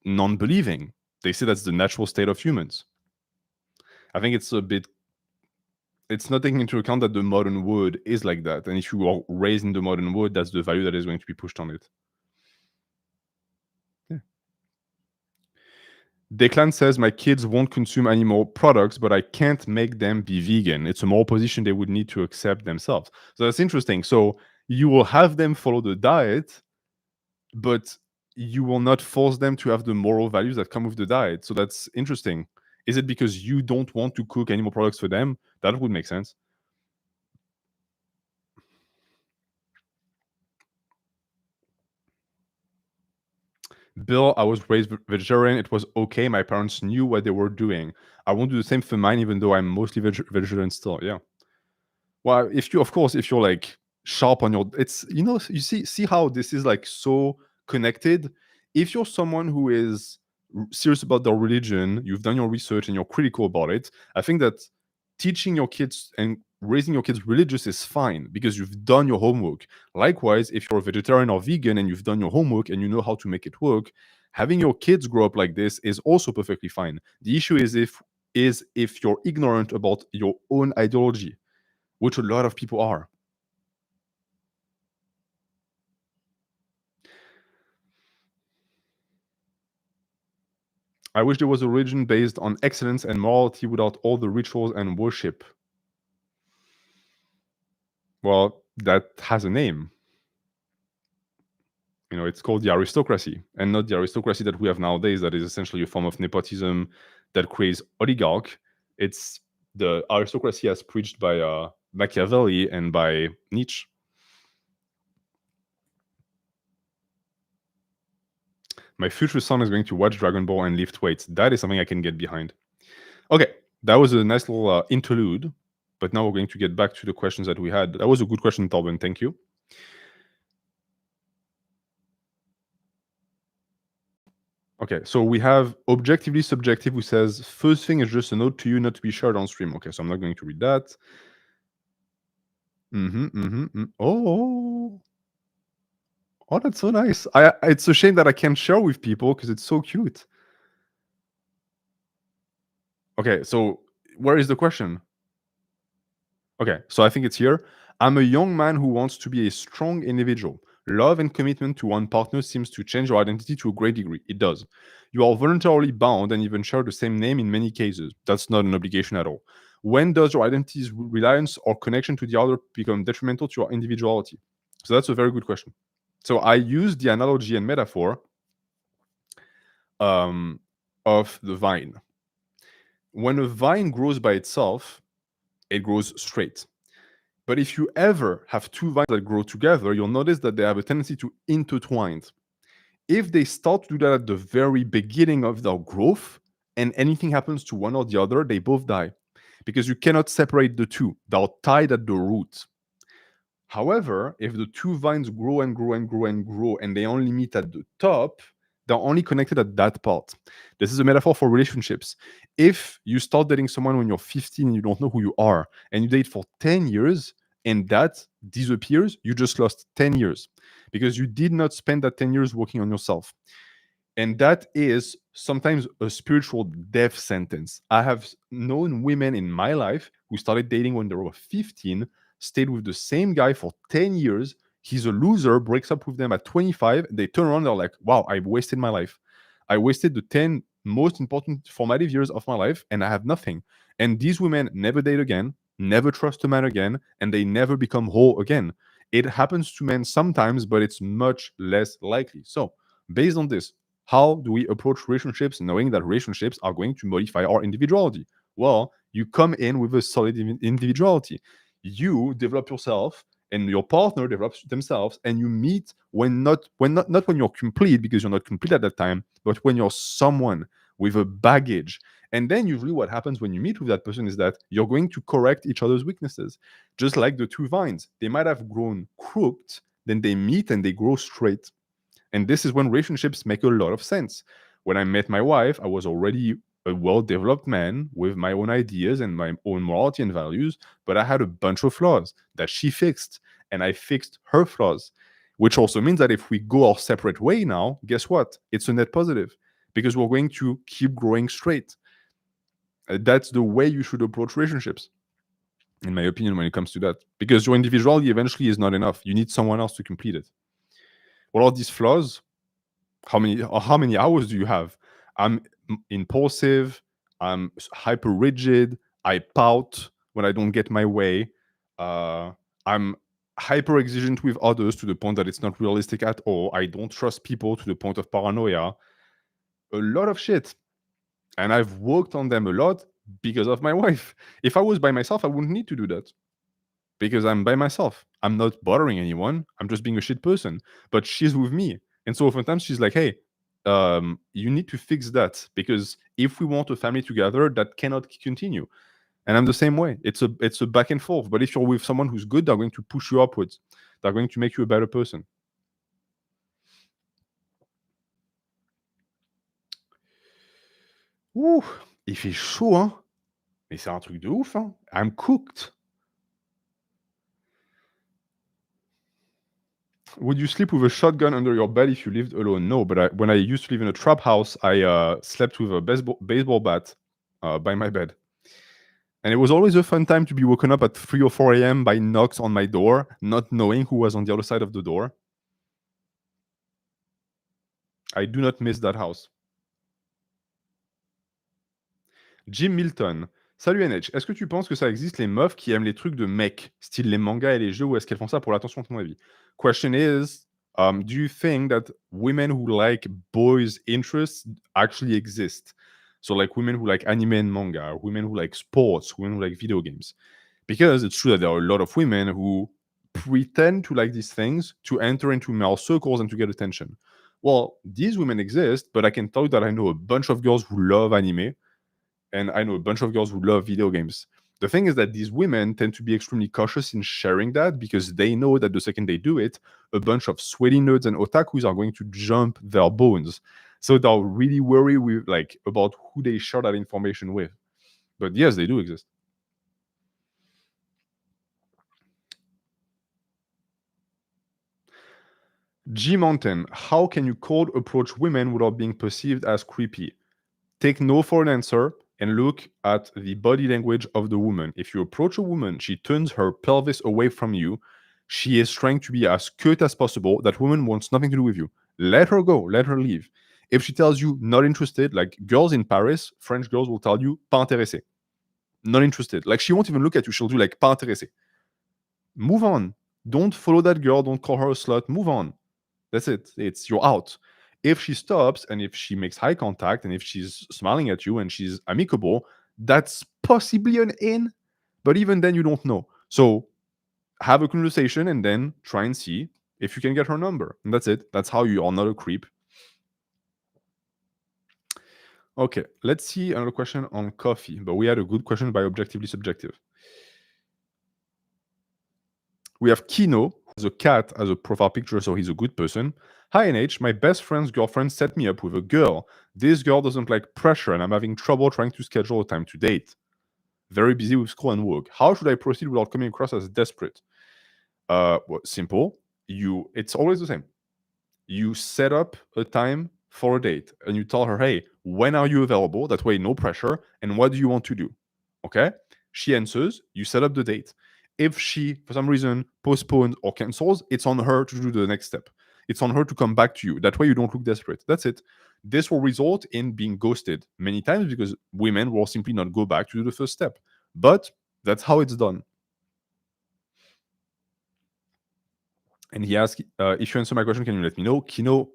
non-believing. They say that's the natural state of humans. I think it's not taking into account that the modern world is like that. And if you are raised in the modern world, that's the value that is going to be pushed on it. Yeah. Declan says, my kids won't consume animal products, but I can't make them be vegan. It's a moral position they would need to accept themselves. So that's interesting. So you will have them follow the diet, but you will not force them to have the moral values that come with the diet. So that's interesting. Is it because you don't want to cook animal products for them? That would make sense. Bill, I was raised vegetarian. It was okay. My parents knew what they were doing. I won't do the same for mine, even though I'm mostly vegetarian still. Yeah. Well, if you, of course, if you're like sharp on your, it's, you see how this is like so connected. If you're someone who is serious about their religion, you've done your research and you're critical about it, I think that teaching your kids and raising your kids religious is fine because you've done your homework. Likewise, if you're a vegetarian or vegan and you've done your homework and you know how to make it work, having your kids grow up like this is also perfectly fine. The issue is if you're ignorant about your own ideology, which a lot of people are. I wish there was a religion based on excellence and morality without all the rituals and worship. Well, that has a name. It's called the aristocracy, and not the aristocracy that we have nowadays, that is essentially a form of nepotism that creates oligarch. It's the aristocracy as preached by Machiavelli and by Nietzsche. My future son is going to watch Dragon Ball and lift weights. That is something I can get behind. Okay, that was a nice little interlude, but now we're going to get back to the questions that we had. That was a good question, Torben. Thank you. Okay, so we have objectively subjective, who says first thing is just a note to you not to be shared on stream. Okay, so I'm not going to read that. Oh, that's so nice. It's a shame that I can't share with people because it's so cute. Okay, so where is the question? Okay, so I think it's here. I'm a young man who wants to be a strong individual. Love and commitment to one partner seems to change your identity to a great degree. It does. You are voluntarily bound and even share the same name in many cases. That's not an obligation at all. When does your identity's reliance or connection to the other become detrimental to your individuality? So that's a very good question. So I use the analogy and metaphor of the vine. When a vine grows by itself, it grows straight. But if you ever have two vines that grow together, you'll notice that they have a tendency to intertwine. If they start to do that at the very beginning of their growth and anything happens to one or the other, they both die because you cannot separate the two. They're tied at the root. However, if the two vines grow and grow and grow and grow and they only meet at the top, they're only connected at that part. This is a metaphor for relationships. If you start dating someone when you're 15 and you don't know who you are, and you date for 10 years and that disappears, you just lost 10 years because you did not spend that 10 years working on yourself. And that is sometimes a spiritual death sentence. I have known women in my life who started dating when they were 15, stayed with the same guy for 10 years. He's a loser, breaks up with them at 25. They turn around, they're like, wow, I wasted my life. I wasted the 10 most important formative years of my life and I have nothing. And these women never date again, never trust a man again, and they never become whole again. It happens to men sometimes, but it's much less likely. So, based on this, how do we approach relationships knowing that relationships are going to modify our individuality? Well, you come in with a solid individuality. You develop yourself and your partner develops themselves, and you meet not when you're complete, because you're not complete at that time, but when you're someone with a baggage. And then usually what happens when you meet with that person is that you're going to correct each other's weaknesses. Just like the two vines, they might have grown crooked, then they meet and they grow straight. And this is when relationships make a lot of sense. When I met my wife, I was already a well developed man with my own ideas and my own morality and values, but I had a bunch of flaws that she fixed, and I fixed her flaws, which also means that if we go our separate way now, guess what? It's a net positive because we're going to keep growing straight. That's the way you should approach relationships, in my opinion, when it comes to that, because your individuality eventually is not enough. You need someone else to complete it. What are these flaws? How many hours do you have? I'm impulsive, I'm hyper rigid, I pout when I don't get my way, I'm hyper exigent with others to the point that it's not realistic at all, I don't trust people to the point of paranoia. A lot of shit. And I've worked on them a lot because of my wife. If I was by myself, I wouldn't need to do that because I'm by myself. I'm not bothering anyone. I'm just being a shit person. But she's with me. And so oftentimes she's like, hey, you need to fix that because if we want a family together, that cannot continue. And I'm the same way. It's a back and forth. But if you're with someone who's good, they're going to push you upwards. They're going to make you a better person. Ouh, il fait chaud, hein? Mais c'est un truc de ouf, hein? I'm cooked. Would you sleep with a shotgun under your bed if you lived alone? No, but when I used to live in a trap house, I slept with a baseball bat by my bed. And it was always a fun time to be woken up at 3 or 4 a.m. by knocks on my door, not knowing who was on the other side of the door. I do not miss that house. Jim Milton. Salut NH, est-ce que tu penses que ça existe les meufs qui aiment les trucs de mecs, style les mangas et les jeux, ou est-ce qu'elles font ça pour l'attention, à ton avis? Question is, do you think that women who like boys' interests actually exist? So like women who like anime and manga, women who like sports, women who like video games. Because it's true that there are a lot of women who pretend to like these things to enter into male circles and to get attention. Well, these women exist, but I can tell you that I know a bunch of girls who love anime, and I know a bunch of girls who love video games. The thing is that these women tend to be extremely cautious in sharing that because they know that the second they do it, a bunch of sweaty nerds and otakus are going to jump their bones. So they'll really worry with like about who they share that information with. But yes, they do exist. G Mountain, how can you cold approach women without being perceived as creepy? Take no for an answer and look at the body language of the woman. If you approach a woman, she turns her pelvis away from you. She is trying to be as cute as possible. That woman wants nothing to do with you. Let her go, let her leave. If she tells you not interested, like girls in Paris, French girls will tell you pas intéressé, not interested. Like she won't even look at you. She'll do like pas intéressé. Move on. Don't follow that girl. Don't call her a slut. Move on. That's it. You're out. If she stops and if she makes eye contact and if she's smiling at you and she's amicable, that's possibly an in. But even then, you don't know. So have a conversation and then try and see if you can get her number. And that's it. That's how you are not a creep. Okay, let's see another question on coffee. But we had a good question by objectively subjective. We have Kino, who has a cat as a profile picture, so he's a good person. Hi, NH. My best friend's girlfriend set me up with a girl. This girl doesn't like pressure, and I'm having trouble trying to schedule a time to date. Very busy with school and work. How should I proceed without coming across as desperate? Well, simple. It's always the same. You set up a time for a date, and you tell her, "Hey, when are you available?" That way, no pressure. And what do you want to do? Okay. She answers. You set up the date. If she, for some reason, postpones or cancels, it's on her to do the next step. It's on her to come back to you. That way, you don't look desperate. That's it. This will result in being ghosted many times because women will simply not go back to do the first step. But that's how it's done. And he asked, if you answer my question, can you let me know? Kino,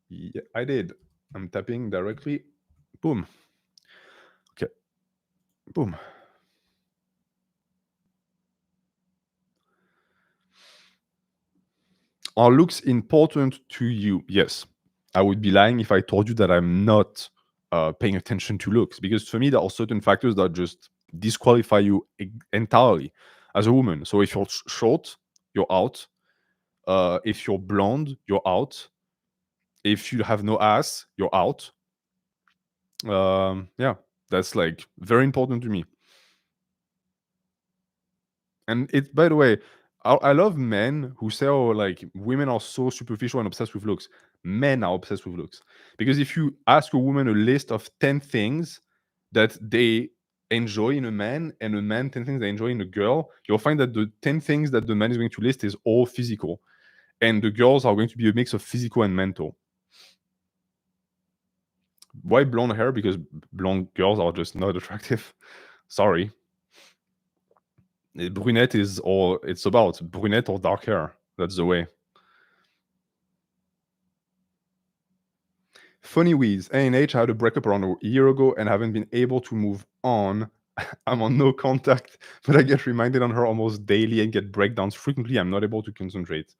yeah, I did. I'm tapping directly. Boom. Okay. Boom. Are looks important to you? Yes. I would be lying if I told you that I'm not paying attention to looks, because for me, there are certain factors that just disqualify you entirely as a woman. So if you're short, you're out. If you're blonde, you're out. If you have no ass, you're out. Yeah, that's like very important to me. And it, by the way, I love men who say, "Oh, like women are so superficial and obsessed with looks." Men are obsessed with looks because if you ask a woman a list of 10 things that they enjoy in a man, and a man 10 things they enjoy in a girl, you'll find that the 10 things that the man is going to list is all physical, and the girls are going to be a mix of physical and mental. Why blonde hair? Because blonde girls are just not attractive. Sorry. Brunette is all it's about. Brunette or dark hair. That's the way. Funny Wheeze. A&H had a breakup around a year ago and haven't been able to move on. I'm on no contact, but I get reminded on her almost daily and get breakdowns frequently. I'm not able to concentrate.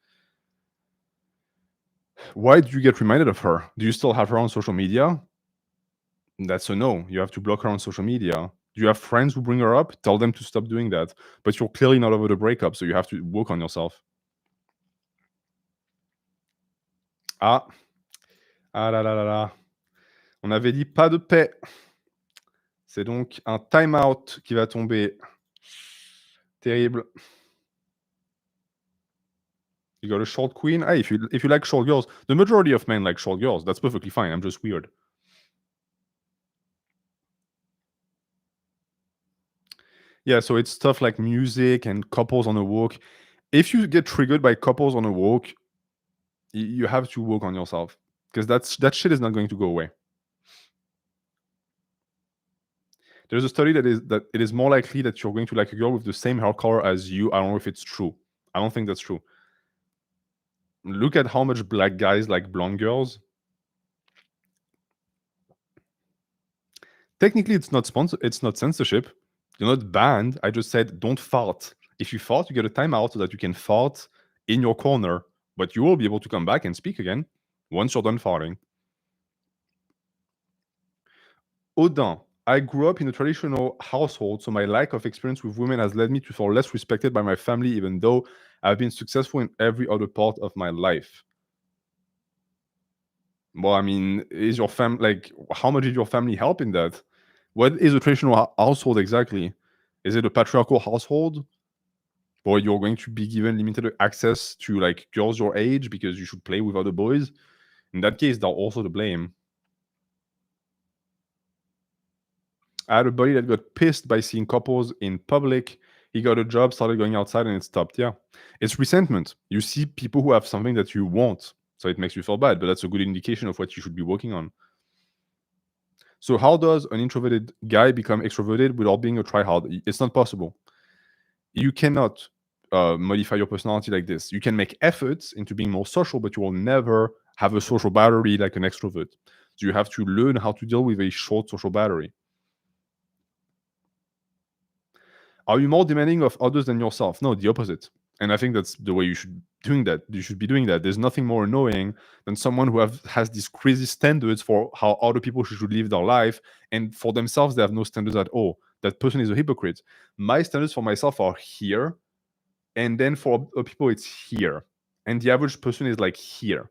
Why do you get reminded of her? Do you still have her on social media? That's a no. You have to block her on social media. Do you have friends who bring her up? Tell them to stop doing that. But you're clearly not over the breakup, so you have to work on yourself. Ah. Ah là là là là. On avait dit pas de paix. C'est donc un time-out qui va tomber. Terrible. You got a short queen. Hey, if you like short girls, the majority of men like short girls. That's perfectly fine. I'm just weird. Yeah, so it's stuff like music and couples on a walk. If you get triggered by couples on a walk, you have to work on yourself because that shit is not going to go away. There's a study that it is more likely that you're going to like a girl with the same hair color as you. I don't know if it's true. I don't think that's true. Look at how much black guys like blonde girls. Technically, it's not it's not censorship. You're not banned. I just said don't fart. If you fart, you get a timeout so that you can fart in your corner, but you will be able to come back and speak again once you're done farting. Odin, I grew up in a traditional household, so my lack of experience with women has led me to feel less respected by my family, even though I've been successful in every other part of my life. Well, I mean, is your like how much did your family help in that? What is a traditional household exactly? Is it a patriarchal household? Or you're going to be given limited access to like girls your age because you should play with other boys? In that case, they're also to blame. I had a buddy that got pissed by seeing couples in public. He got a job, started going outside, and it stopped. Yeah. It's resentment. You see people who have something that you want, so it makes you feel bad, but that's a good indication of what you should be working on. So, how does an introverted guy become extroverted without being a tryhard? It's not possible. You cannot modify your personality like this. You can make efforts into being more social, but you will never have a social battery like an extrovert. So, you have to learn how to deal with a short social battery. Are you more demanding of others than yourself? No, the opposite. And I think that's the way you should doing that. You should be doing that. There's nothing more annoying than someone who has these crazy standards for how other people should live their life, and for themselves they have no standards at all. That person is a hypocrite. My standards for myself are here, and then for other people it's here, and the average person is like here.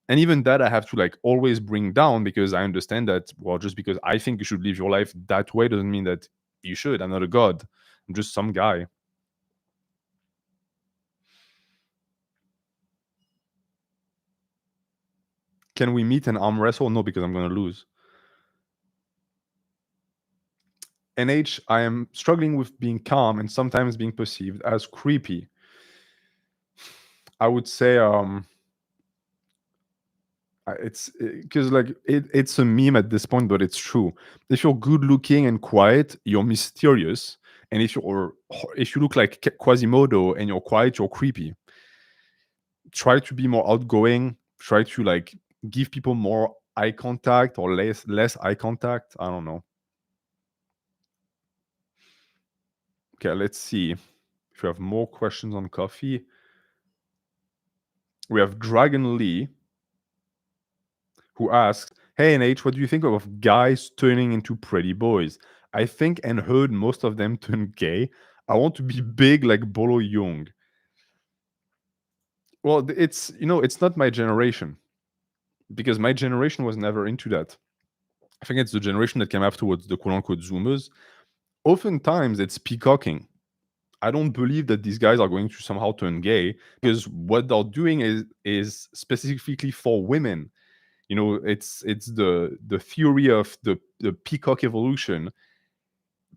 And even that I have to like always bring down, because I understand that, well, just because I think you should live your life that way doesn't mean that you should. I'm not a god. I'm just some guy. Can we meet and arm wrestle? No, because I'm going to lose. NH, I am struggling with being calm and sometimes being perceived as creepy. I would say it's because like it's a meme at this point, but it's true. If you're good looking and quiet, you're mysterious, and if you look like Quasimodo and you're quiet, you're creepy. Try to be more outgoing. Try to like give people more eye contact or less eye contact. I don't know. Okay, let's see if you have more questions on coffee. We have Dragon Lee, who asks, "Hey NH, what do you think of guys turning into pretty boys? I think and heard most of them turn gay. I want to be big like Bolo Young." Well, it's not my generation, because my generation was never into that. I think it's the generation that came afterwards, the quote unquote Zoomers. Oftentimes, it's peacocking. I don't believe that these guys are going to somehow turn gay, because what they're doing is specifically for women. It's the theory of the peacock evolution.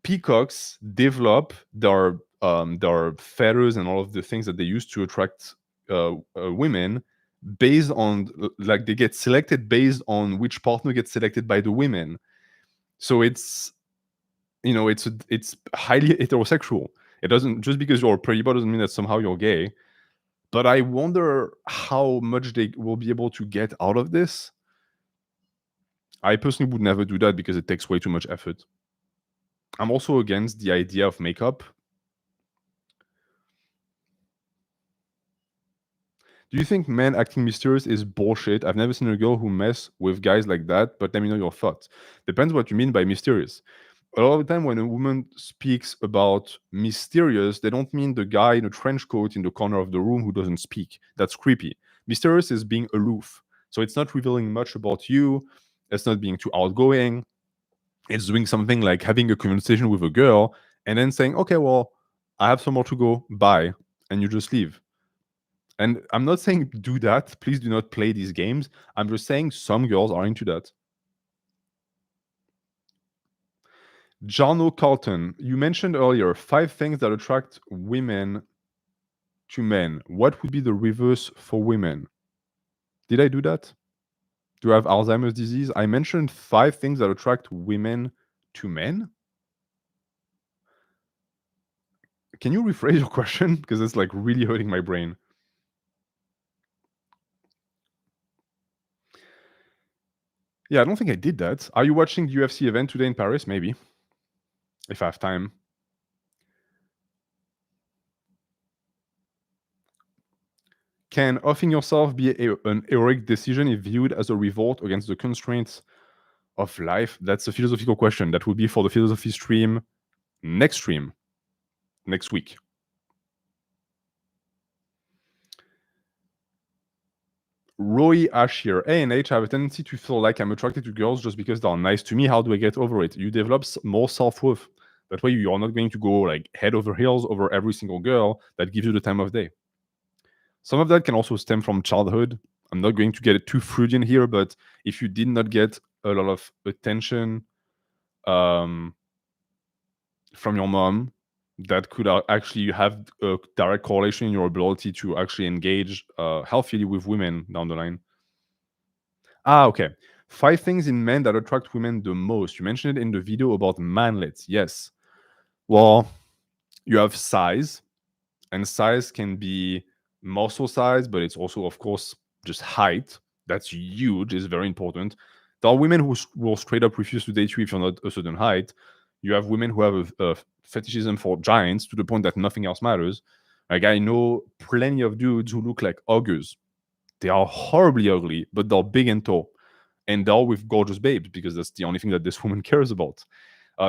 Peacocks develop their feathers and all of the things that they use to attract women, based on like they get selected based on which partner gets selected by the women. So it's highly heterosexual. It doesn't, just because you're a pretty boy doesn't mean that somehow you're gay. But I wonder how much they will be able to get out of this. I personally would never do that because it takes way too much effort. I'm also against the idea of makeup. Do you think men acting mysterious is bullshit? I've never seen a girl who mess with guys like that, but let me know your thoughts. Depends what you mean by mysterious. A lot of the time when a woman speaks about mysterious, they don't mean the guy in a trench coat in the corner of the room who doesn't speak. That's creepy. Mysterious is being aloof. So it's not revealing much about you. It's not being too outgoing. It's doing something like having a conversation with a girl and then saying, okay, well, I have somewhere to go. Bye. And you just leave. And I'm not saying do that. Please do not play these games. I'm just saying some girls are into that. Jarno Carlton, you mentioned earlier 5 things that attract women to men. What would be the reverse for women? Did I do that? Do I have Alzheimer's disease? I mentioned 5 things that attract women to men. Can you rephrase your question? Because it's like really hurting my brain. Yeah, I don't think I did that. Are you watching the UFC event today in Paris? Maybe, if I have time. Can offing yourself be an heroic decision if viewed as a revolt against the constraints of life? That's a philosophical question. That will be for the philosophy stream next week. Roy Ashir, A and H, I have a tendency to feel like I'm attracted to girls just because they're nice to me. How do I get over it? You develop more self-worth. That way you're not going to go like head over heels over every single girl that gives you the time of day. Some of that can also stem from childhood. I'm not going to get it too Freudian here, but if you did not get a lot of attention um, from your mom, that could actually have a direct correlation in your ability to actually engage healthily with women down the line. Okay. 5 things in men that attract women the most. You mentioned it in the video about manlets. Yes. Well, you have size, and size can be muscle size, but it's also, of course, just height. That's huge. It's very important. There are women who will straight up refuse to date you if you're not a certain height. You have women who have a fetishism for giants to the point that nothing else matters. Like, I know plenty of dudes who look like ogres. They are horribly ugly, but they're big and tall. And they're with gorgeous babes because that's the only thing that this woman cares about.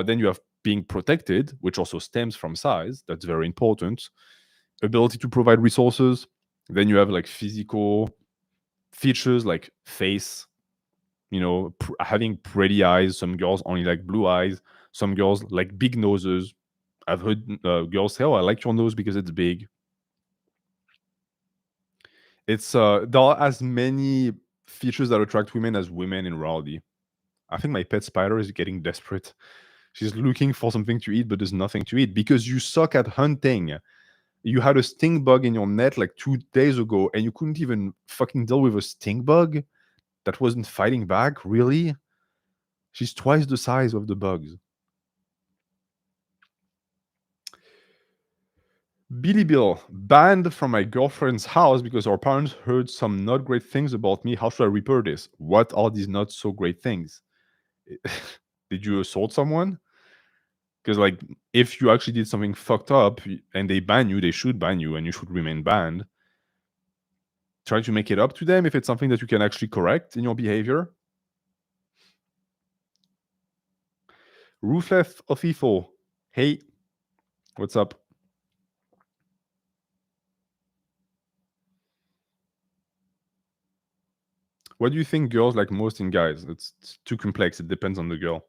Then you have being protected, which also stems from size. That's very important. Ability to provide resources. Then you have like physical features like face, having pretty eyes. Some girls only like blue eyes. Some girls like big noses. I've heard girls say, "Oh, I like your nose because it's big." It's there are as many features that attract women as women in reality. I think my pet spider is getting desperate. She's looking for something to eat, but there's nothing to eat because you suck at hunting. You had a sting bug in your net like 2 days ago, and you couldn't even fucking deal with a sting bug that wasn't fighting back. Really? She's twice the size of the bugs. Billy Bill, banned from my girlfriend's house because our parents heard some not great things about me. How should I report this? What are these not so great things? Did you assault someone? Because like, if you actually did something fucked up and they ban you, they should ban you, and you should remain banned. Try to make it up to them if it's something that you can actually correct in your behavior. Ruthless Ofifo, hey, what's up? What do you think girls like most in guys? It's too complex. It depends on the girl.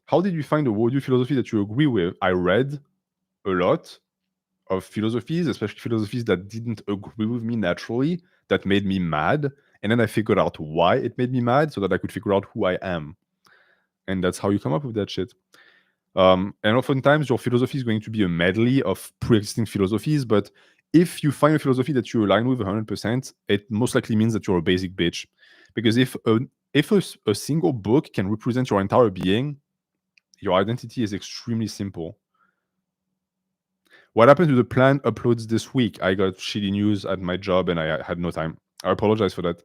How did you find a worldview philosophy that you agree with? I read a lot of philosophies, especially philosophies that didn't agree with me naturally, that made me mad. And then I figured out why it made me mad so that I could figure out who I am. And that's how you come up with that shit. And oftentimes your philosophy is going to be a medley of pre-existing philosophies, but if you find a philosophy that you align with 100%, it most likely means that you're a basic bitch. Because if a single book can represent your entire being, your identity is extremely simple. What happened to the planned uploads this week? I got shitty news at my job and I had no time. I apologize for that.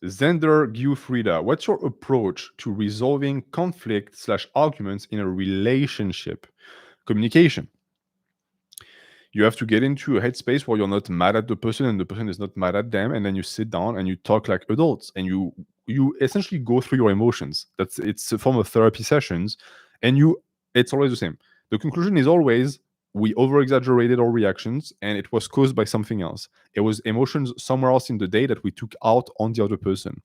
Zender Giuffrida, what's your approach to resolving conflict/arguments in a relationship? Communication. You have to get into a headspace where you're not mad at the person and the person is not mad at them, and then you sit down and you talk like adults and you essentially go through your emotions. It's a form of therapy sessions, and it's always the same. The conclusion is always we over exaggerated our reactions and it was caused by something else. It was emotions somewhere else in the day that we took out on the other person.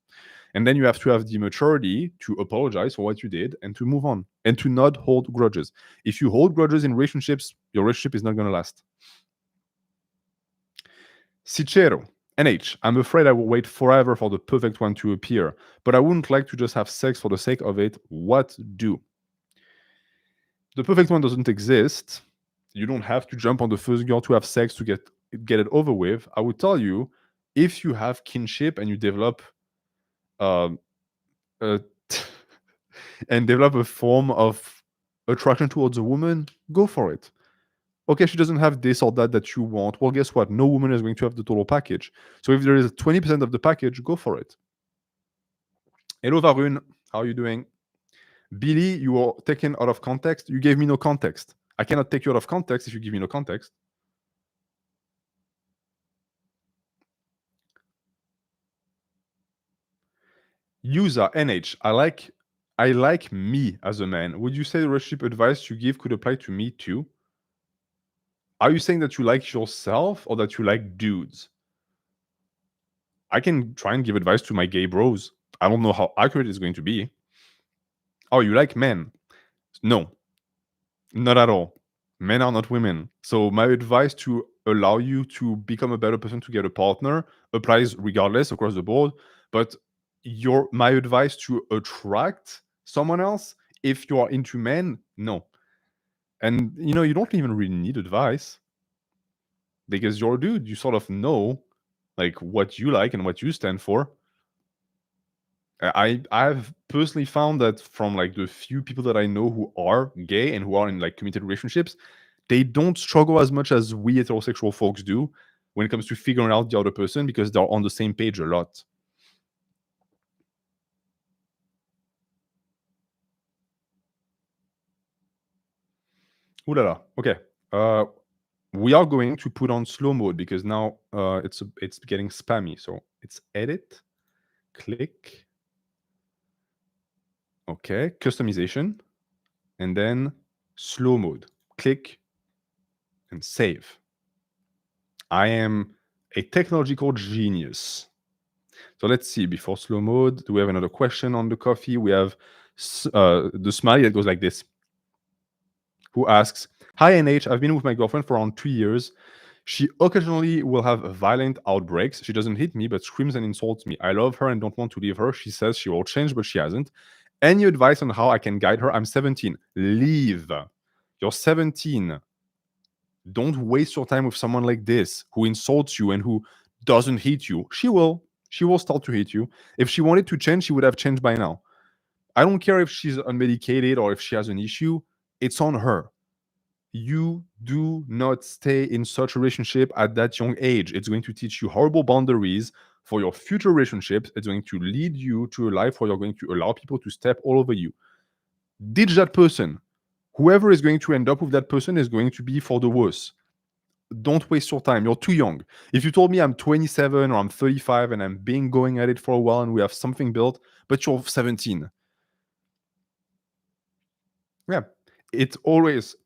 And then you have to have the maturity to apologize for what you did and to move on and to not hold grudges. If you hold grudges in relationships, your relationship is not going to last. Sichero, NH, I'm afraid I will wait forever for the perfect one to appear, but I wouldn't like to just have sex for the sake of it. What do? The perfect one doesn't exist. You don't have to jump on the first girl to have sex to get it over with. I would tell you, if you have kinship and you develop um, a and develop a form of attraction towards a woman, go for it. Okay, she doesn't have this or that you want. Well, guess what? No woman is going to have the total package. So if there is 20% of the package, go for it. Hello, Varun. How are you doing? Billy, you are taken out of context. You gave me no context. I cannot take you out of context if you give me no context. User NH. I like me as a man. Would you say the relationship advice you give could apply to me too? Are you saying that you like yourself or that you like dudes? I can try and give advice to my gay bros. I don't know how accurate it's going to be. Oh, you like men? No, not at all. Men are not women. So my advice to allow you to become a better person to get a partner applies regardless across the board. But my advice to attract someone else, if you are into men, no. And you don't even really need advice because you're a dude. You sort of know like what you like and what you stand for. I've personally found that from like the few people that I know who are gay and who are in like committed relationships, they don't struggle as much as we heterosexual folks do when it comes to figuring out the other person because they're on the same page a lot. Ooh la la. Okay. Uh, we are going to put on slow mode because now it's getting spammy. So it's edit, click, okay, customization, and then slow mode. Click and save. I am a technological genius. So let's see. Before slow mode, do we have another question on the coffee? We have the smiley that goes like this, who asks, "Hi NH, I've been with my girlfriend for around 2 years. She occasionally will have violent outbreaks. She doesn't hit me, but screams and insults me. I love her and don't want to leave her. She says she will change, but she hasn't. Any advice on how I can guide her? I'm 17. Leave. You're 17. Don't waste your time with someone like this who insults you and who doesn't hit you. She will. She will start to hit you. If she wanted to change, she would have changed by now. I don't care if she's unmedicated or if she has an issue. It's on her. You do not stay in such a relationship at that young age. It's going to teach you horrible boundaries for your future relationships. It's going to lead you to a life where you're going to allow people to step all over you. Ditch that person. Whoever is going to end up with that person is going to be for the worse. Don't waste your time. You're too young. If you told me I'm 27 or I'm 35 and I'm been going at it for a while and we have something built, but you're 17. Yeah. It's always,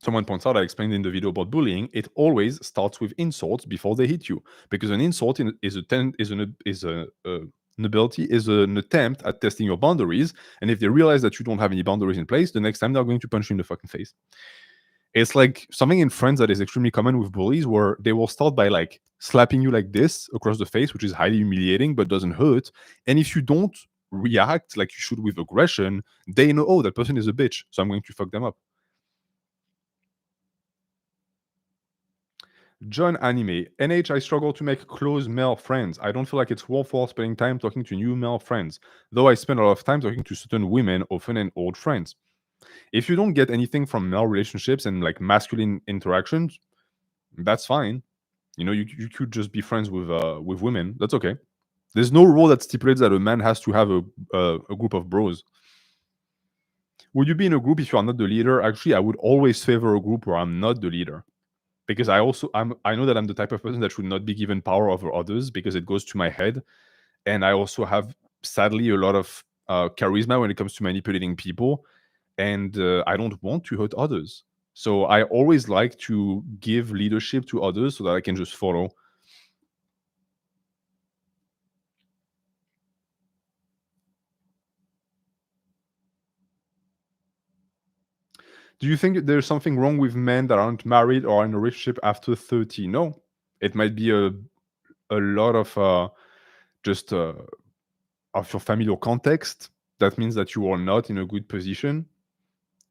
someone points out, I explained in the video about bullying, it always starts with insults before they hit you. Because an insult is an attempt at testing your boundaries. And if they realize that you don't have any boundaries in place, the next time they're going to punch you in the fucking face. It's like something in Friends that is extremely common with bullies, where they will start by like slapping you like this across the face, which is highly humiliating but doesn't hurt. And if you don't react like you should with aggression, they know, oh, that person is a bitch, so I'm going to fuck them up. John Anime. NH, I struggle to make close male friends. I don't feel like it's worthwhile spending time talking to new male friends, though I spend a lot of time talking to certain women, often and old friends. If you don't get anything from male relationships and like masculine interactions, that's fine. You could just be friends with women. That's okay. There's no rule that stipulates that a man has to have a group of bros. Would you be in a group if you are not the leader? Actually, I would always favor a group where I'm not the leader, because I know that I'm the type of person that should not be given power over others because it goes to my head, and I also have sadly a lot of charisma when it comes to manipulating people, and I don't want to hurt others. So I always like to give leadership to others so that I can just follow. Do you think there's something wrong with men that aren't married or in a relationship after 30? No. It might be a lot of just of your familial context. That means that you are not in a good position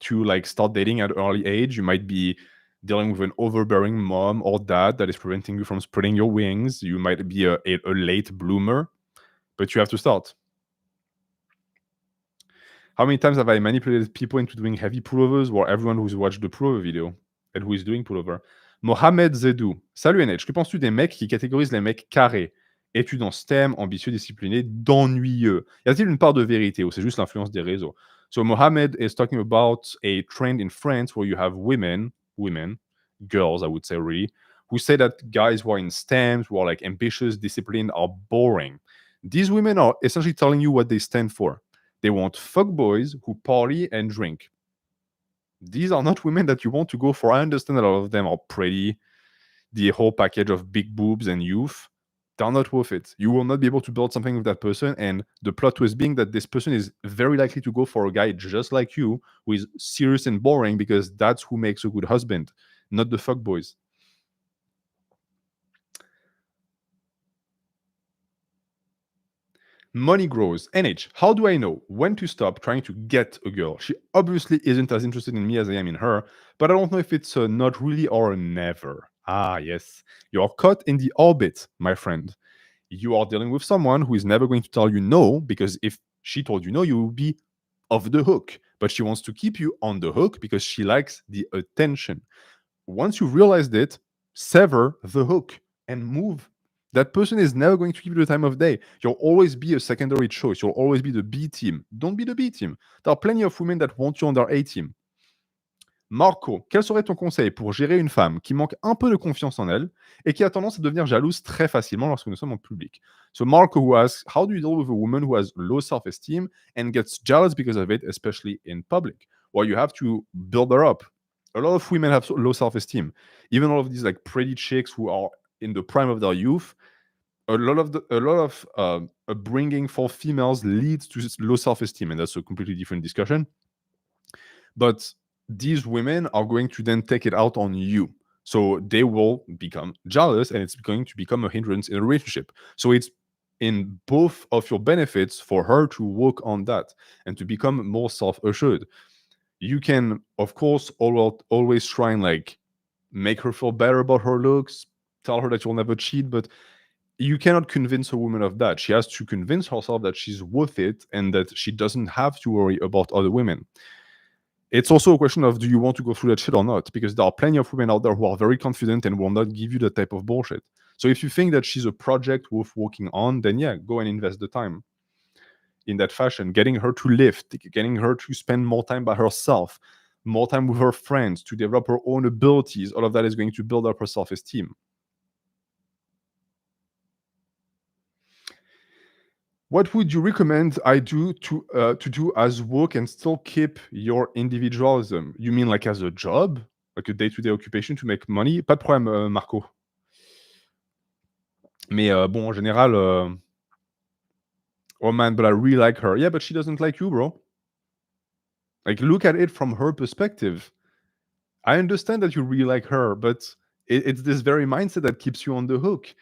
to like start dating at an early age. You might be dealing with an overbearing mom or dad that is preventing you from spreading your wings. You might be a late bloomer, but you have to start. How many times have I manipulated people into doing heavy pullovers? Or everyone who's watched the pullover video and who is doing pullover. Mohamed Zedou. Salut NH. Que penses-tu des mecs qui catégorisent les mecs carrés, étudiants STEM, ambitieux, disciplinés, d'ennuyeux? Y a-t-il une part de vérité ou c'est juste l'influence des réseaux? So Mohamed is talking about a trend in France where you have women, girls, I would say, really, who say that guys who are in STEM, who are like ambitious, disciplined, are boring. These women are essentially telling you what they stand for. They want fuckboys who party and drink. These are not women that you want to go for. I understand that a lot of them are pretty, the whole package of big boobs and youth, they're not worth it. You will not be able to build something with that person. And the plot twist being that this person is very likely to go for a guy just like you, who is serious and boring, because that's who makes a good husband, not the fuck boys. Money grows. NH, how do I know when to stop trying to get a girl? She obviously isn't as interested in me as I am in her, but I don't know if it's a not really or a never. Ah, yes. You're caught in the orbit, my friend. You are dealing with someone who is never going to tell you no, because if she told you no, you will be off the hook. But she wants to keep you on the hook because she likes the attention. Once you realized it, sever the hook and move. That person is never going to give you the time of day. You'll always be a secondary choice. You'll always be the B team. Don't be the B team. There are plenty of women that want you on their A team. Marco, quel serait ton conseil pour gérer une femme qui manque un peu de confiance en elle et qui a tendance à devenir jalouse très facilement lorsque nous sommes en public? So Marco who asks, how do you deal with a woman who has low self-esteem and gets jealous because of it, especially in public? Well, you have to build her up. A lot of women have low self-esteem. Even all of these like pretty chicks who are in the prime of their youth, a lot of upbringing for females leads to low self-esteem, and that's a completely different discussion. But these women are going to then take it out on you. So they will become jealous and it's going to become a hindrance in a relationship. So it's in both of your benefits for her to work on that and to become more self-assured. You can, of course, always try and like make her feel better about her looks, tell her that you'll never cheat, but you cannot convince a woman of that. She has to convince herself that she's worth it and that she doesn't have to worry about other women. It's also a question of, do you want to go through that shit or not? Because there are plenty of women out there who are very confident and will not give you that type of bullshit. So if you think that she's a project worth working on, then yeah, go and invest the time in that fashion, getting her to lift, getting her to spend more time by herself, more time with her friends, to develop her own abilities. All of that is going to build up her self-esteem. What would you recommend I do to do as work and still keep your individualism? You mean like as a job, like a day-to-day occupation to make money? Pas de problème, Marco. Mais bon, en général, oh man, but I really like her. Yeah, but she doesn't like you, bro. Like, look at it from her perspective. I understand that you really like her, but it's this very mindset that keeps you on the hook.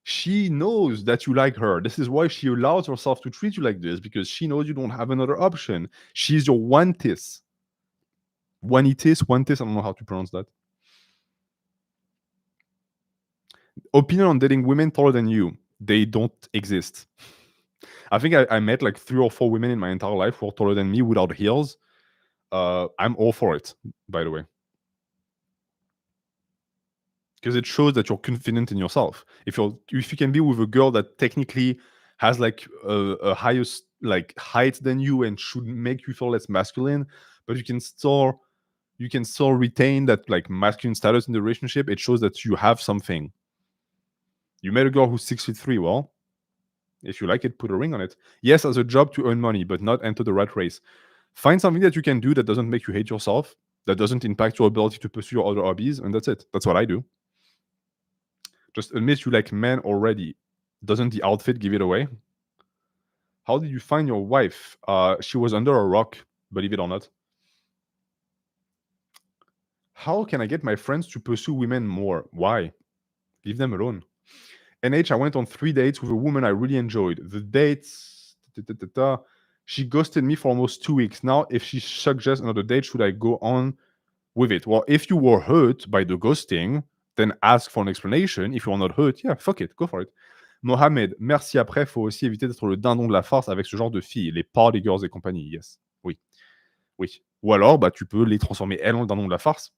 She knows that you like her. This is why she allows herself to treat you like this, because she knows you don't have another option. She's your wantis. Wantis, I don't know how to pronounce that. Opinion on dating women taller than you. They don't exist. I think I met like 3 or 4 women in my entire life who are taller than me without heels. I'm all for it, by the way. Because it shows that you're confident in yourself. If you can be with a girl that technically has like a higher like height than you and should make you feel less masculine, but you can still retain that like masculine status in the relationship, it shows that you have something. You met a girl who's 6'3". Well, if you like it, put a ring on it. Yes, as a job to earn money, but not enter the rat race. Find something that you can do that doesn't make you hate yourself, that doesn't impact your ability to pursue your other hobbies, and that's it. That's what I do. Just admit you like men already. Doesn't the outfit give it away? How did you find your wife? She was under a rock, believe it or not. How can I get my friends to pursue women more? Why? Leave them alone. NH, I went on 3 dates with a woman I really enjoyed. The dates, she ghosted me for almost 2 weeks. Now, if she suggests another date, should I go on with it? Well, if you were hurt by the ghosting, then ask for an explanation. If you're not hurt, yeah, fuck it, go for it. Mohamed, merci après, faut aussi éviter d'être le dindon de la farce avec ce genre de filles, les party girls et compagnie. Yes, oui, oui. Ou alors, bah, tu peux les transformer elles en le dindon de la farce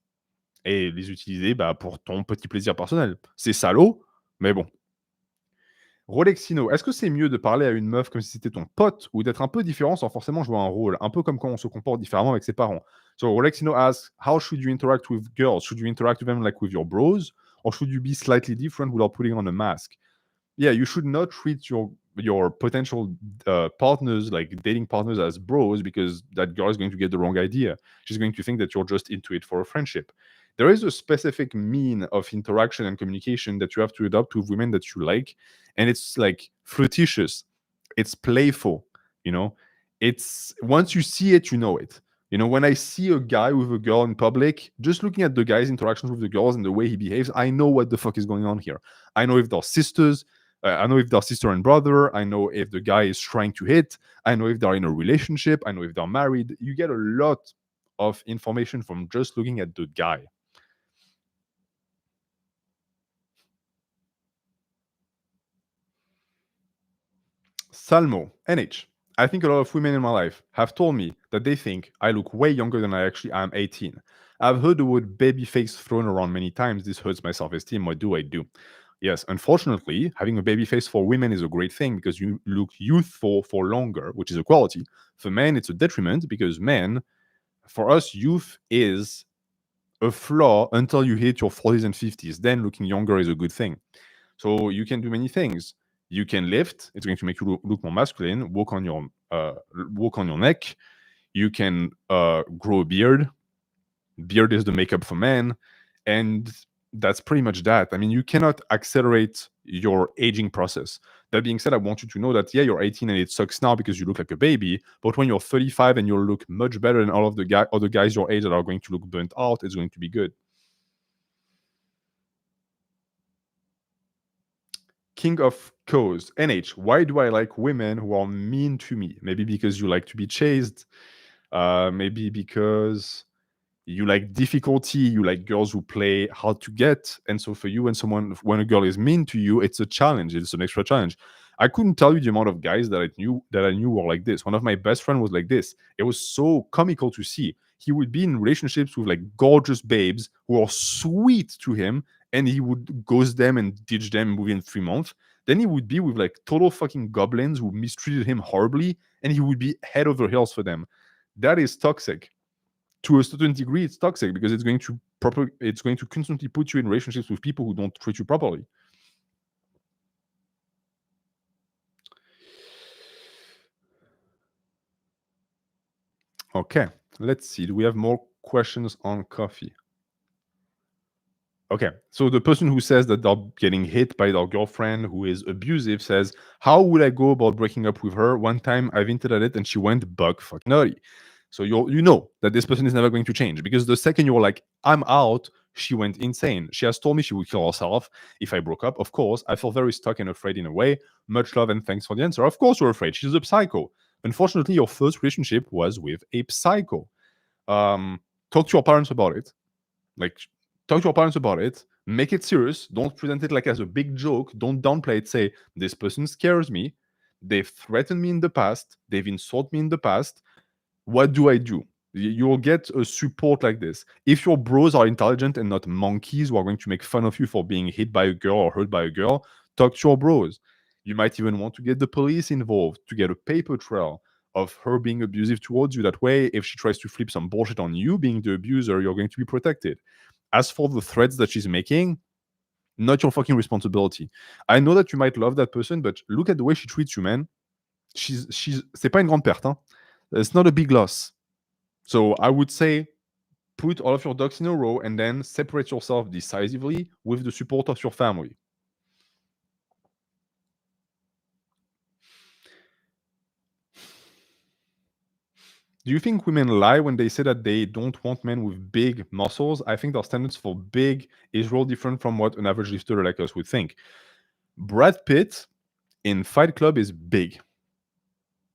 et les utiliser bah, pour ton petit plaisir personnel. C'est salaud, mais bon. Rolexino, est-ce que c'est mieux de parler à une meuf comme si c'était ton pote ou d'être un peu différent sans forcément jouer un rôle, un peu comme quand on se comporte différemment avec ses parents? So Rolexino asks, how should you interact with girls? Should you interact with them like with your bros, or should you be slightly different without putting on a mask? Yeah, you should not treat your your potential partners, like dating partners, as bros, because that girl is going to get the wrong idea. She's going to think that you're just into it for a friendship. There is a specific mean of interaction and communication that you have to adopt with women that you like, and it's like flirtatious, it's playful, you know. It's once you see it, you know it. You know, when I see a guy with a girl in public, just looking at the guy's interactions with the girls and the way he behaves, I know what the fuck is going on here. I know if they're sisters. I know if they're sister and brother. I know if the guy is trying to hit. I know if they're in a relationship. I know if they're married. You get a lot of information from just looking at the guy. Salmo, NH. I think a lot of women in my life have told me that they think I look way younger than I actually am 18. I've heard the word baby face thrown around many times. This hurts my self esteem. What do I do? Yes, unfortunately, having a baby face for women is a great thing because you look youthful for longer, which is a quality. For men, it's a detriment because men, for us, youth is a flaw until you hit your 40s and 50s. Then looking younger is a good thing. So you can do many things. You can lift; it's going to make you look more masculine. Walk on your neck. You can grow a beard. Beard is the makeup for men, and that's pretty much that. I mean, you cannot accelerate your aging process. That being said, I want you to know that yeah, you're 18 and it sucks now because you look like a baby. But when you're 35 and you'll look much better than all of the other guys your age that are going to look burnt out, it's going to be good. King of Coes, NH. Why do I like women who are mean to me? Maybe because you like to be chased. Maybe because you like difficulty, you like girls who play hard to get, and so for you, when a girl is mean to you, it's a challenge, it's an extra challenge. I couldn't tell you the amount of guys that I knew were like this. One of my best friends was like this. It was so comical to see. He would be in relationships with like gorgeous babes who are sweet to him, and he would ghost them and ditch them within 3 months. Then he would be with like total fucking goblins who mistreated him horribly, and he would be head over heels for them. That is toxic. To a certain degree, it's toxic because it's going to constantly put you in relationships with people who don't treat you properly. Okay, let's see. Do we have more questions on coffee? Okay, so the person who says that they're getting hit by their girlfriend who is abusive says, "How would I go about breaking up with her? One time I've hinted at it and she went bug fucking nutty." So you know that this person is never going to change because the second you're like, "I'm out," she went insane. She has told me she would kill herself if I broke up. Of course, I feel very stuck and afraid in a way. Much love and thanks for the answer. Of course, you're afraid. She's a psycho. Unfortunately, your first relationship was with a psycho. Talk to your parents about it. Like, talk to your parents about it. Make it serious. Don't present it like as a big joke. Don't downplay it. Say, this person scares me. They've threatened me in the past. They've insulted me in the past. What do I do? You'll get a support like this. If your bros are intelligent and not monkeys who are going to make fun of you for being hit by a girl or hurt by a girl, talk to your bros. You might even want to get the police involved to get a paper trail of her being abusive towards you. That way, if she tries to flip some bullshit on you being the abuser, you're going to be protected. As for the threats that she's making, not your fucking responsibility. I know that you might love that person, but look at the way she treats you, man. C'est pas une grande perte, hein? It's not a big loss. So I would say put all of your ducks in a row and then separate yourself decisively with the support of your family. Do you think women lie when they say that they don't want men with big muscles? I think their standards for big is real different from what an average lifter like us would think. Brad Pitt in Fight Club is big.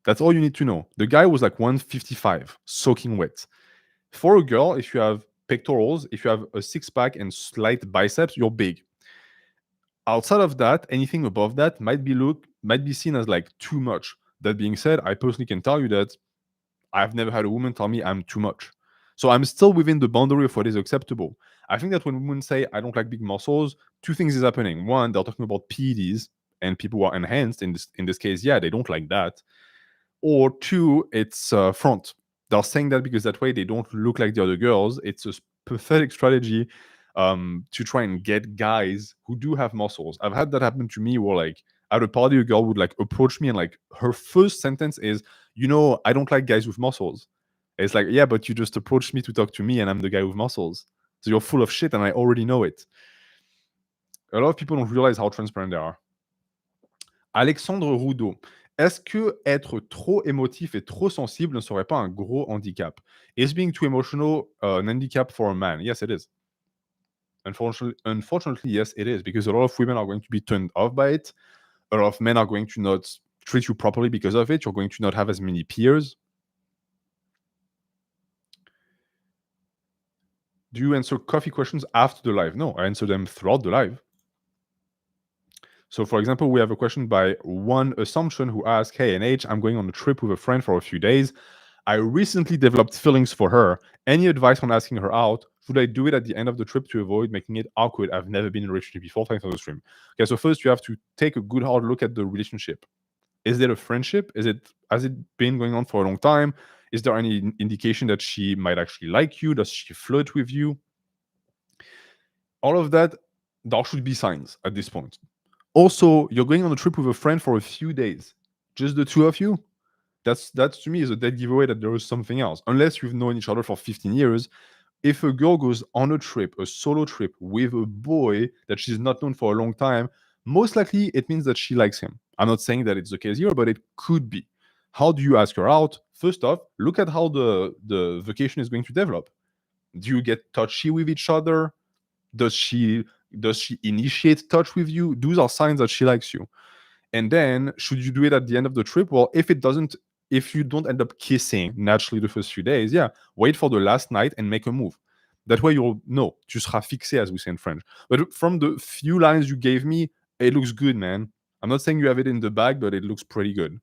That's all you need to know. The guy was like 155, soaking wet. For a girl, if you have pectorals, if you have a six pack and slight biceps, you're big. Outside of that, anything above that might be seen as like too much. That being said, I personally can tell you that I've never had a woman tell me I'm too much. So I'm still within the boundary of what is acceptable. I think that when women say I don't like big muscles, two things is happening. One, they're talking about PEDs and people who are enhanced. In this case, yeah, they don't like that. Or two, it's front. They're saying that because that way they don't look like the other girls. It's a pathetic strategy to try and get guys who do have muscles. I've had that happen to me where like at a party, a girl would like approach me and like her first sentence is, I don't like guys with muscles. And it's like, yeah, but you just approached me to talk to me and I'm the guy with muscles. So you're full of shit and I already know it. A lot of people don't realize how transparent they are. Alexandre Roudot. Est-ce que être trop émotif et trop sensible ne serait pas un gros handicap? Is being too emotional an handicap for a man? Yes, it is. Unfortunately, yes, it is, because a lot of women are going to be turned off by it. A lot of men are going to not treat you properly because of it. You're going to not have as many peers. Do you answer coffee questions after the live? No, I answer them throughout the live. So, for example, we have a question by One Assumption who asks, hey, NH, I'm going on a trip with a friend for a few days. I recently developed feelings for her. Any advice on asking her out? Should I do it at the end of the trip to avoid making it awkward? I've never been in a relationship before. Thanks for the stream. Okay, so first you have to take a good hard look at the relationship. Is it a friendship? Has it been going on for a long time? Is there any indication that she might actually like you? Does she flirt with you? All of that, there should be signs at this point. Also, you're going on a trip with a friend for a few days. Just the two of you? That to me is a dead giveaway that there is something else. Unless you've known each other for 15 years. If a girl goes on a trip, a solo trip, with a boy that she's not known for a long time, most likely it means that she likes him. I'm not saying that it's the case here, but it could be. How do you ask her out? First off, look at how the vacation is going to develop. Do you get touchy with each other? Does she initiate touch with you? Those are signs that she likes you. And then, should you do it at the end of the trip? Well, if you don't end up kissing naturally the first few days, yeah, wait for the last night and make a move. That way you'll know. Tu seras fixé, as we say in French. But from the few lines you gave me, it looks good, man. I'm not saying you have it in the bag, but it looks pretty good.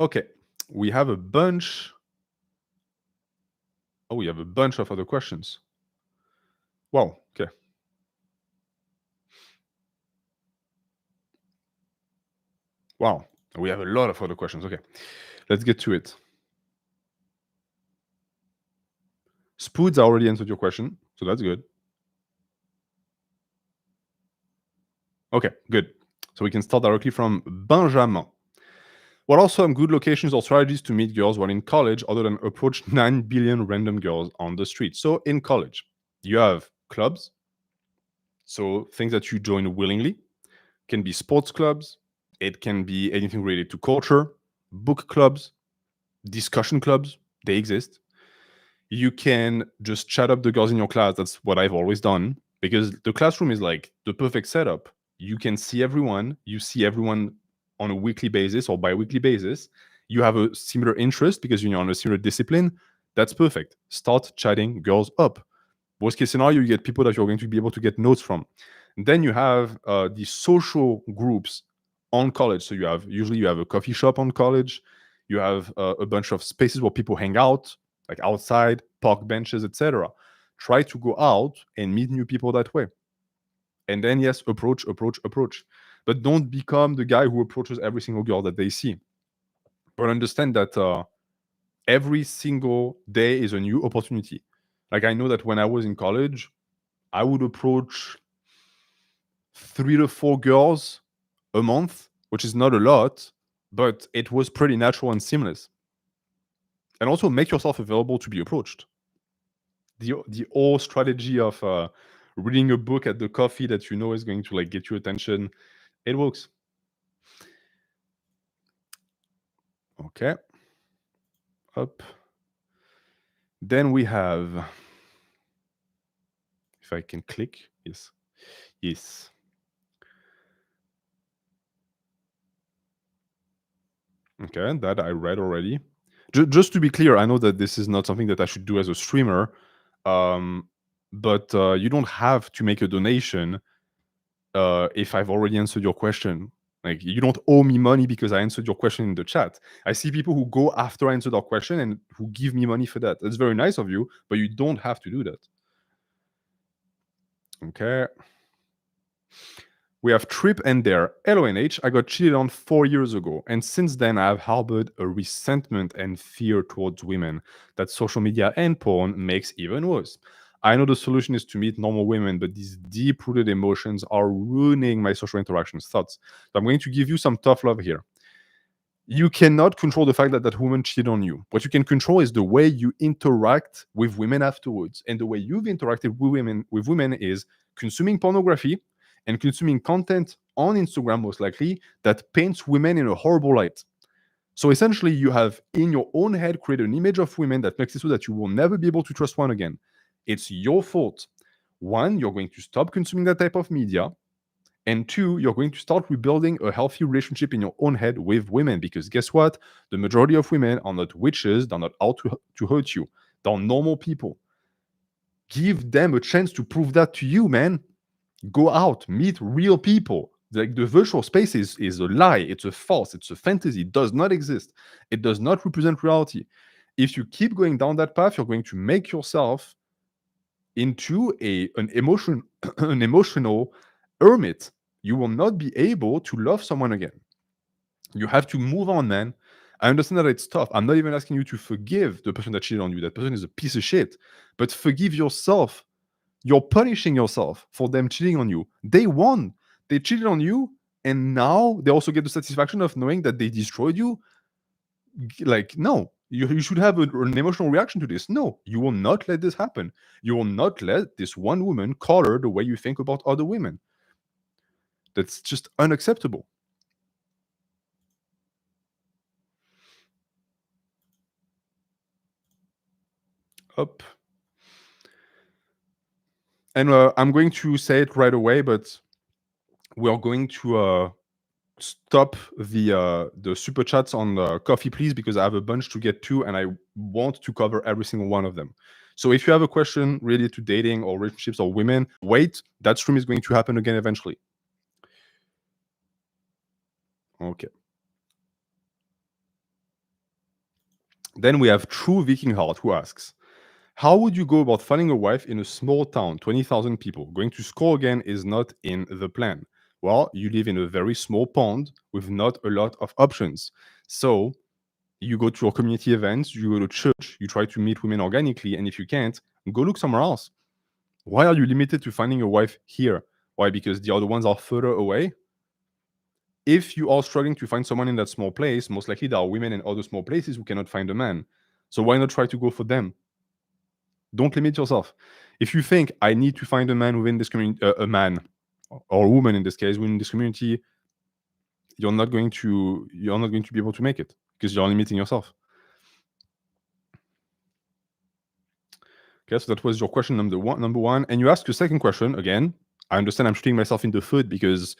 Okay, we have a bunch. Oh, we have a bunch of other questions. Wow, okay. Wow, we have a lot of other questions. Okay, let's get to it. Spoods, I already answered your question, so that's good. Okay, good. So we can start directly from Benjamin. What are some good locations or strategies to meet girls while in college other than approach 9 billion random girls on the street? So in college, you have clubs. So things that you join willingly. Can be sports clubs. It can be anything related to culture, book clubs, discussion clubs. They exist. You can just chat up the girls in your class. That's what I've always done, because the classroom is like the perfect setup. You can see everyone. You see everyone on a weekly basis or bi-weekly basis. You have a similar interest because you're on a similar discipline. That's perfect. Start chatting girls up. Worst case scenario, you get people that you're going to be able to get notes from. And then you have the social groups on college. So usually you have a coffee shop on college. You have a bunch of spaces where people hang out, like outside, park benches, etc. Try to go out and meet new people that way. And then, yes, approach. But don't become the guy who approaches every single girl that they see. But understand that every single day is a new opportunity. Like, I know that when I was in college, I would approach 3 to 4 girls a month, which is not a lot, but it was pretty natural and seamless. And also make yourself available to be approached. The whole strategy of reading a book at the coffee that you know is going to like get your attention, it works. Okay. Up. Then we have, if I can click, yes. Okay, that I read already. Just to be clear, I know that this is not something that I should do as a streamer, but you don't have to make a donation if I've already answered your question. Like, you don't owe me money because I answered your question in the chat. I see people who go after I answered our question and who give me money for that. That's very nice of you, but you don't have to do that. Okay. We have Trip and Dare. LONH, I got cheated on 4 years ago, and since then I've harbored a resentment and fear towards women that social media and porn makes even worse. I know the solution is to meet normal women, but these deep-rooted emotions are ruining my social interactions, thoughts. So I'm going to give you some tough love here. You cannot control the fact that that woman cheated on you. What you can control is the way you interact with women afterwards. And the way you've interacted with women is consuming pornography and consuming content on Instagram, most likely, that paints women in a horrible light. So essentially, you have in your own head created an image of women that makes it so that you will never be able to trust one again. It's your fault. One, you're going to stop consuming that type of media. And two, you're going to start rebuilding a healthy relationship in your own head with women. Because guess what? The majority of women are not witches, they're not out to hurt you. They're normal people. Give them a chance to prove that to you, man. Go out, meet real people. Like the virtual space is a lie, it's a false, it's a fantasy, it does not exist. It does not represent reality. If you keep going down that path, you're going to make yourself into an emotional hermit. You will not be able to love someone again. You have to move on, man. I understand that it's tough. I'm not even asking you to forgive the person that cheated on you. That person is a piece of shit. But forgive yourself. You're punishing yourself for them cheating on you. They won. They cheated on you, and now they also get the satisfaction of knowing that they destroyed you. Like, no, you should have an emotional reaction to this. No, you will not let this happen. You will not let this one woman color the way you think about other women. That's just unacceptable. Up. And I'm going to say it right away, but we are going to stop the super chats on coffee, please, because I have a bunch to get to, and I want to cover every single one of them. So if you have a question related to dating or relationships or women, wait. That stream is going to happen again eventually. Okay. Then we have True Viking Heart, who asks, how would you go about finding a wife in a small town, 20,000 people? Going to school again is not in the plan. Well, you live in a very small pond with not a lot of options. So you go to your community events, you go to church, you try to meet women organically, and if you can't, go look somewhere else. Why are you limited to finding a wife here? Why? Because the other ones are further away? If you are struggling to find someone in that small place, most likely there are women in other small places who cannot find a man. So why not try to go for them? Don't limit yourself. If you think I need to find a man within this community, a man or a woman in this case within this community, you're not going to be able to make it because you're limiting yourself. Okay, so that was your question number one. And you asked a second question again. I understand I'm shooting myself in the foot because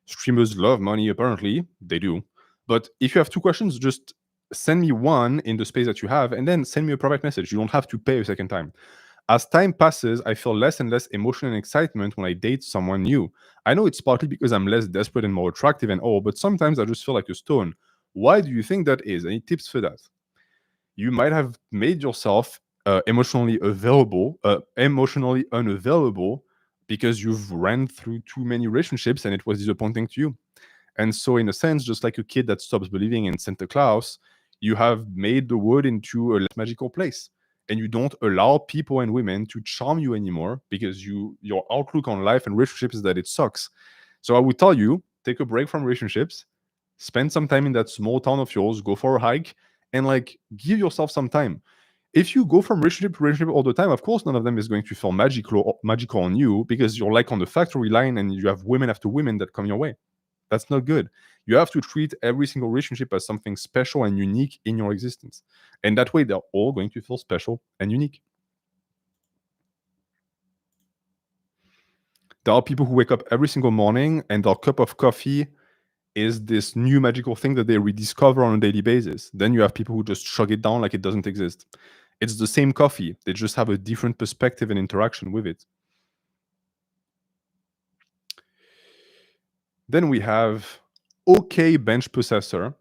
streamers love money, apparently. They do. But if you have two questions, just send me one in the space that you have, and then send me a private message. You don't have to pay a second time. As time passes, I feel less and less emotion and excitement when I date someone new. I know it's partly because I'm less desperate and more attractive and all, but sometimes I just feel like a stone. Why do you think that is? Any tips for that? You might have made yourself emotionally unavailable because you've ran through too many relationships and it was disappointing to you. And so, in a sense, just like a kid that stops believing in Santa Claus, you have made the world into a less magical place. And you don't allow people and women to charm you anymore because your outlook on life and relationships is that it sucks. So I would tell you, take a break from relationships, spend some time in that small town of yours, go for a hike, and like give yourself some time. If you go from relationship to relationship all the time, of course, none of them is going to feel magical on you because you're like on the factory line and you have women after women that come your way. That's not good. You have to treat every single relationship as something special and unique in your existence. And that way, they're all going to feel special and unique. There are people who wake up every single morning and their cup of coffee is this new magical thing that they rediscover on a daily basis. Then you have people who just chug it down like it doesn't exist. It's the same coffee. They just have a different perspective and interaction with it. Then we have OK Bench Possessor,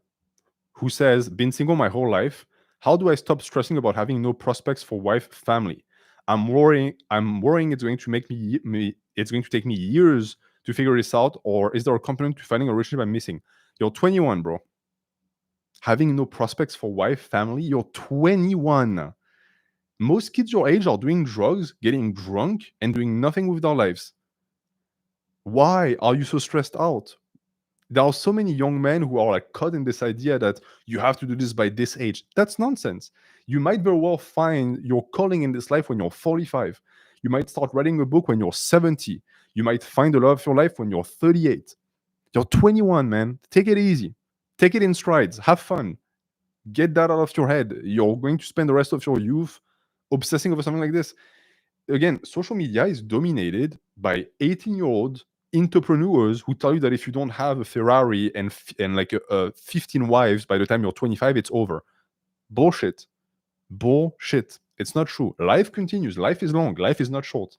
who says, been single my whole life. How do I stop stressing about having no prospects for wife, family? I'm worrying it's going to it's going to take me years to figure this out, or is there a component to finding a relationship I'm missing? You're 21, bro. Having no prospects for wife, family, you're 21. Most kids your age are doing drugs, getting drunk, and doing nothing with their lives. Why are you so stressed out? There are so many young men who are like caught in this idea that you have to do this by this age. That's nonsense. You might very well find your calling in this life when you're 45. You might start writing a book when you're 70. You might find the love of your life when you're 38. You're 21, man. Take it easy. Take it in strides. Have fun. Get that out of your head. You're going to spend the rest of your youth obsessing over something like this. Again, social media is dominated by 18-year-old entrepreneurs who tell you that if you don't have a Ferrari and like 15 wives by the time you're 25, it's over. Bullshit. Bullshit. It's not true. Life continues. Life is long. Life is not short.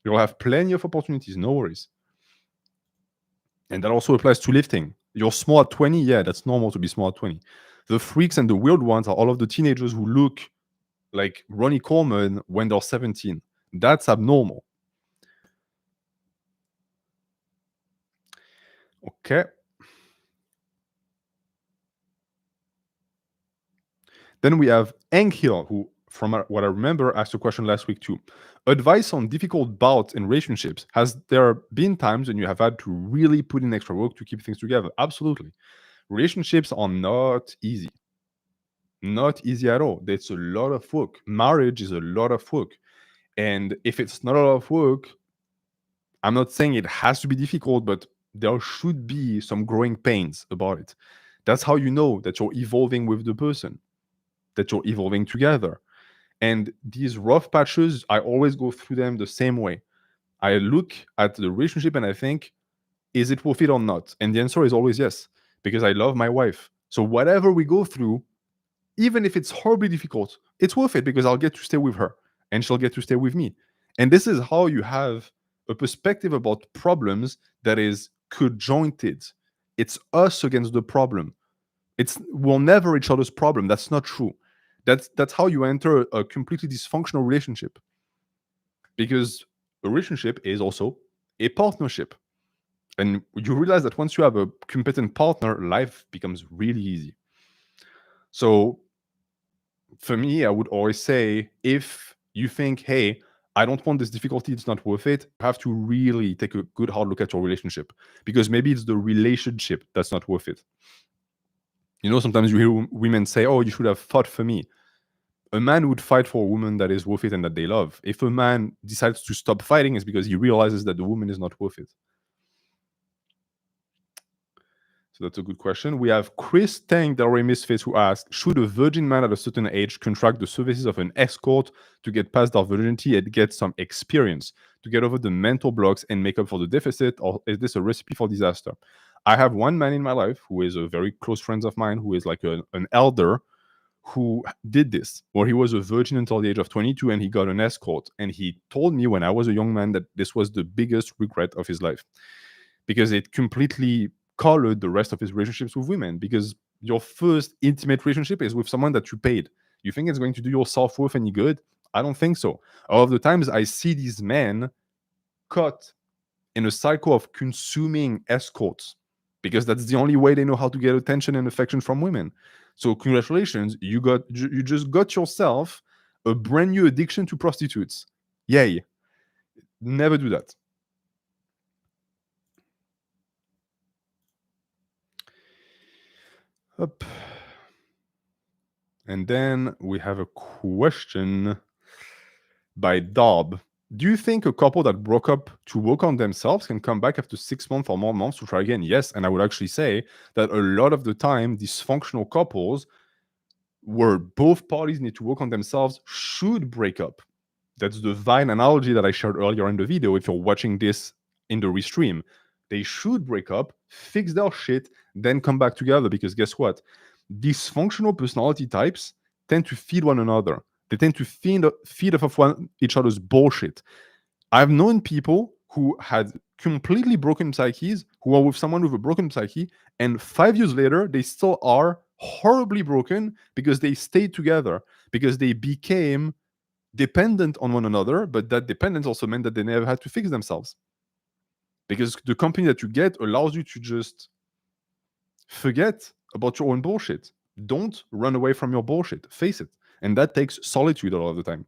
You'll have plenty of opportunities. No worries. And that also applies to lifting. You're small at 20. Yeah, that's normal to be small at 20. The freaks and the weird ones are all of the teenagers who look like Ronnie Coleman when they're 17. That's abnormal. Okay. Then we have Hank Hill, who, from what I remember, asked a question last week too. Advice on difficult bouts in relationships. Has there been times when you have had to really put in extra work to keep things together? Absolutely. Relationships are not easy. Not easy at all. It's a lot of work. Marriage is a lot of work. And if it's not a lot of work, I'm not saying it has to be difficult, but there should be some growing pains about it. That's how you know that you're evolving with the person, that you're evolving together. And these rough patches, I always go through them the same way. I look at the relationship and I think, is it worth it or not? And the answer is always yes, because I love my wife. So whatever we go through, even if it's horribly difficult, it's worth it because I'll get to stay with her and she'll get to stay with me. And this is how you have a perspective about problems that is conjointed. It's us against the problem. We'll never each other's problem. That's not true. That's how you enter a completely dysfunctional relationship. Because a relationship is also a partnership. And you realize that once you have a competent partner, life becomes really easy. So for me, I would always say, if you think, hey, I don't want this difficulty, it's not worth it, you have to really take a good hard look at your relationship, because maybe it's the relationship that's not worth it. You know, sometimes you hear women say, oh, you should have fought for me. A man would fight for a woman that is worth it and that they love. If a man decides to stop fighting, it's because he realizes that the woman is not worth it. So that's a good question. We have Chris Tang, Delray Misfits, who asked, should a virgin man at a certain age contract the services of an escort to get past their virginity and get some experience, to get over the mental blocks and make up for the deficit, or is this a recipe for disaster? I have one man in my life who is a very close friend of mine, who is like an elder, who did this, where he was a virgin until the age of 22 and he got an escort. And he told me when I was a young man that this was the biggest regret of his life, because it completely colored the rest of his relationships with women. Because your first intimate relationship is with someone that you paid. You think it's going to do your self-worth any good? I don't think so. All of the times I see these men caught in a cycle of consuming escorts, because that's the only way they know how to get attention and affection from women. So congratulations, you just got yourself a brand new addiction to prostitutes. Yay. Never do that. Up. And then we have a question by Dob. Do you think a couple that broke up to work on themselves can come back after 6 months or more months to try again? Yes. And I would actually say that a lot of the time, dysfunctional couples where both parties need to work on themselves should break up. That's the Vine analogy that I shared earlier in the video. If you're watching this in the restream, they should break up, fix their shit, then come back together. Because guess what? Dysfunctional personality types tend to feed one another. They tend to feed off of each other's bullshit. I've known people who had completely broken psyches, who are with someone with a broken psyche, and 5 years later, they still are horribly broken because they stayed together, because they became dependent on one another, but that dependence also meant that they never had to fix themselves. Because the company that you get allows you to just forget about your own bullshit. Don't run away from your bullshit. Face it. And that takes solitude a lot of the time.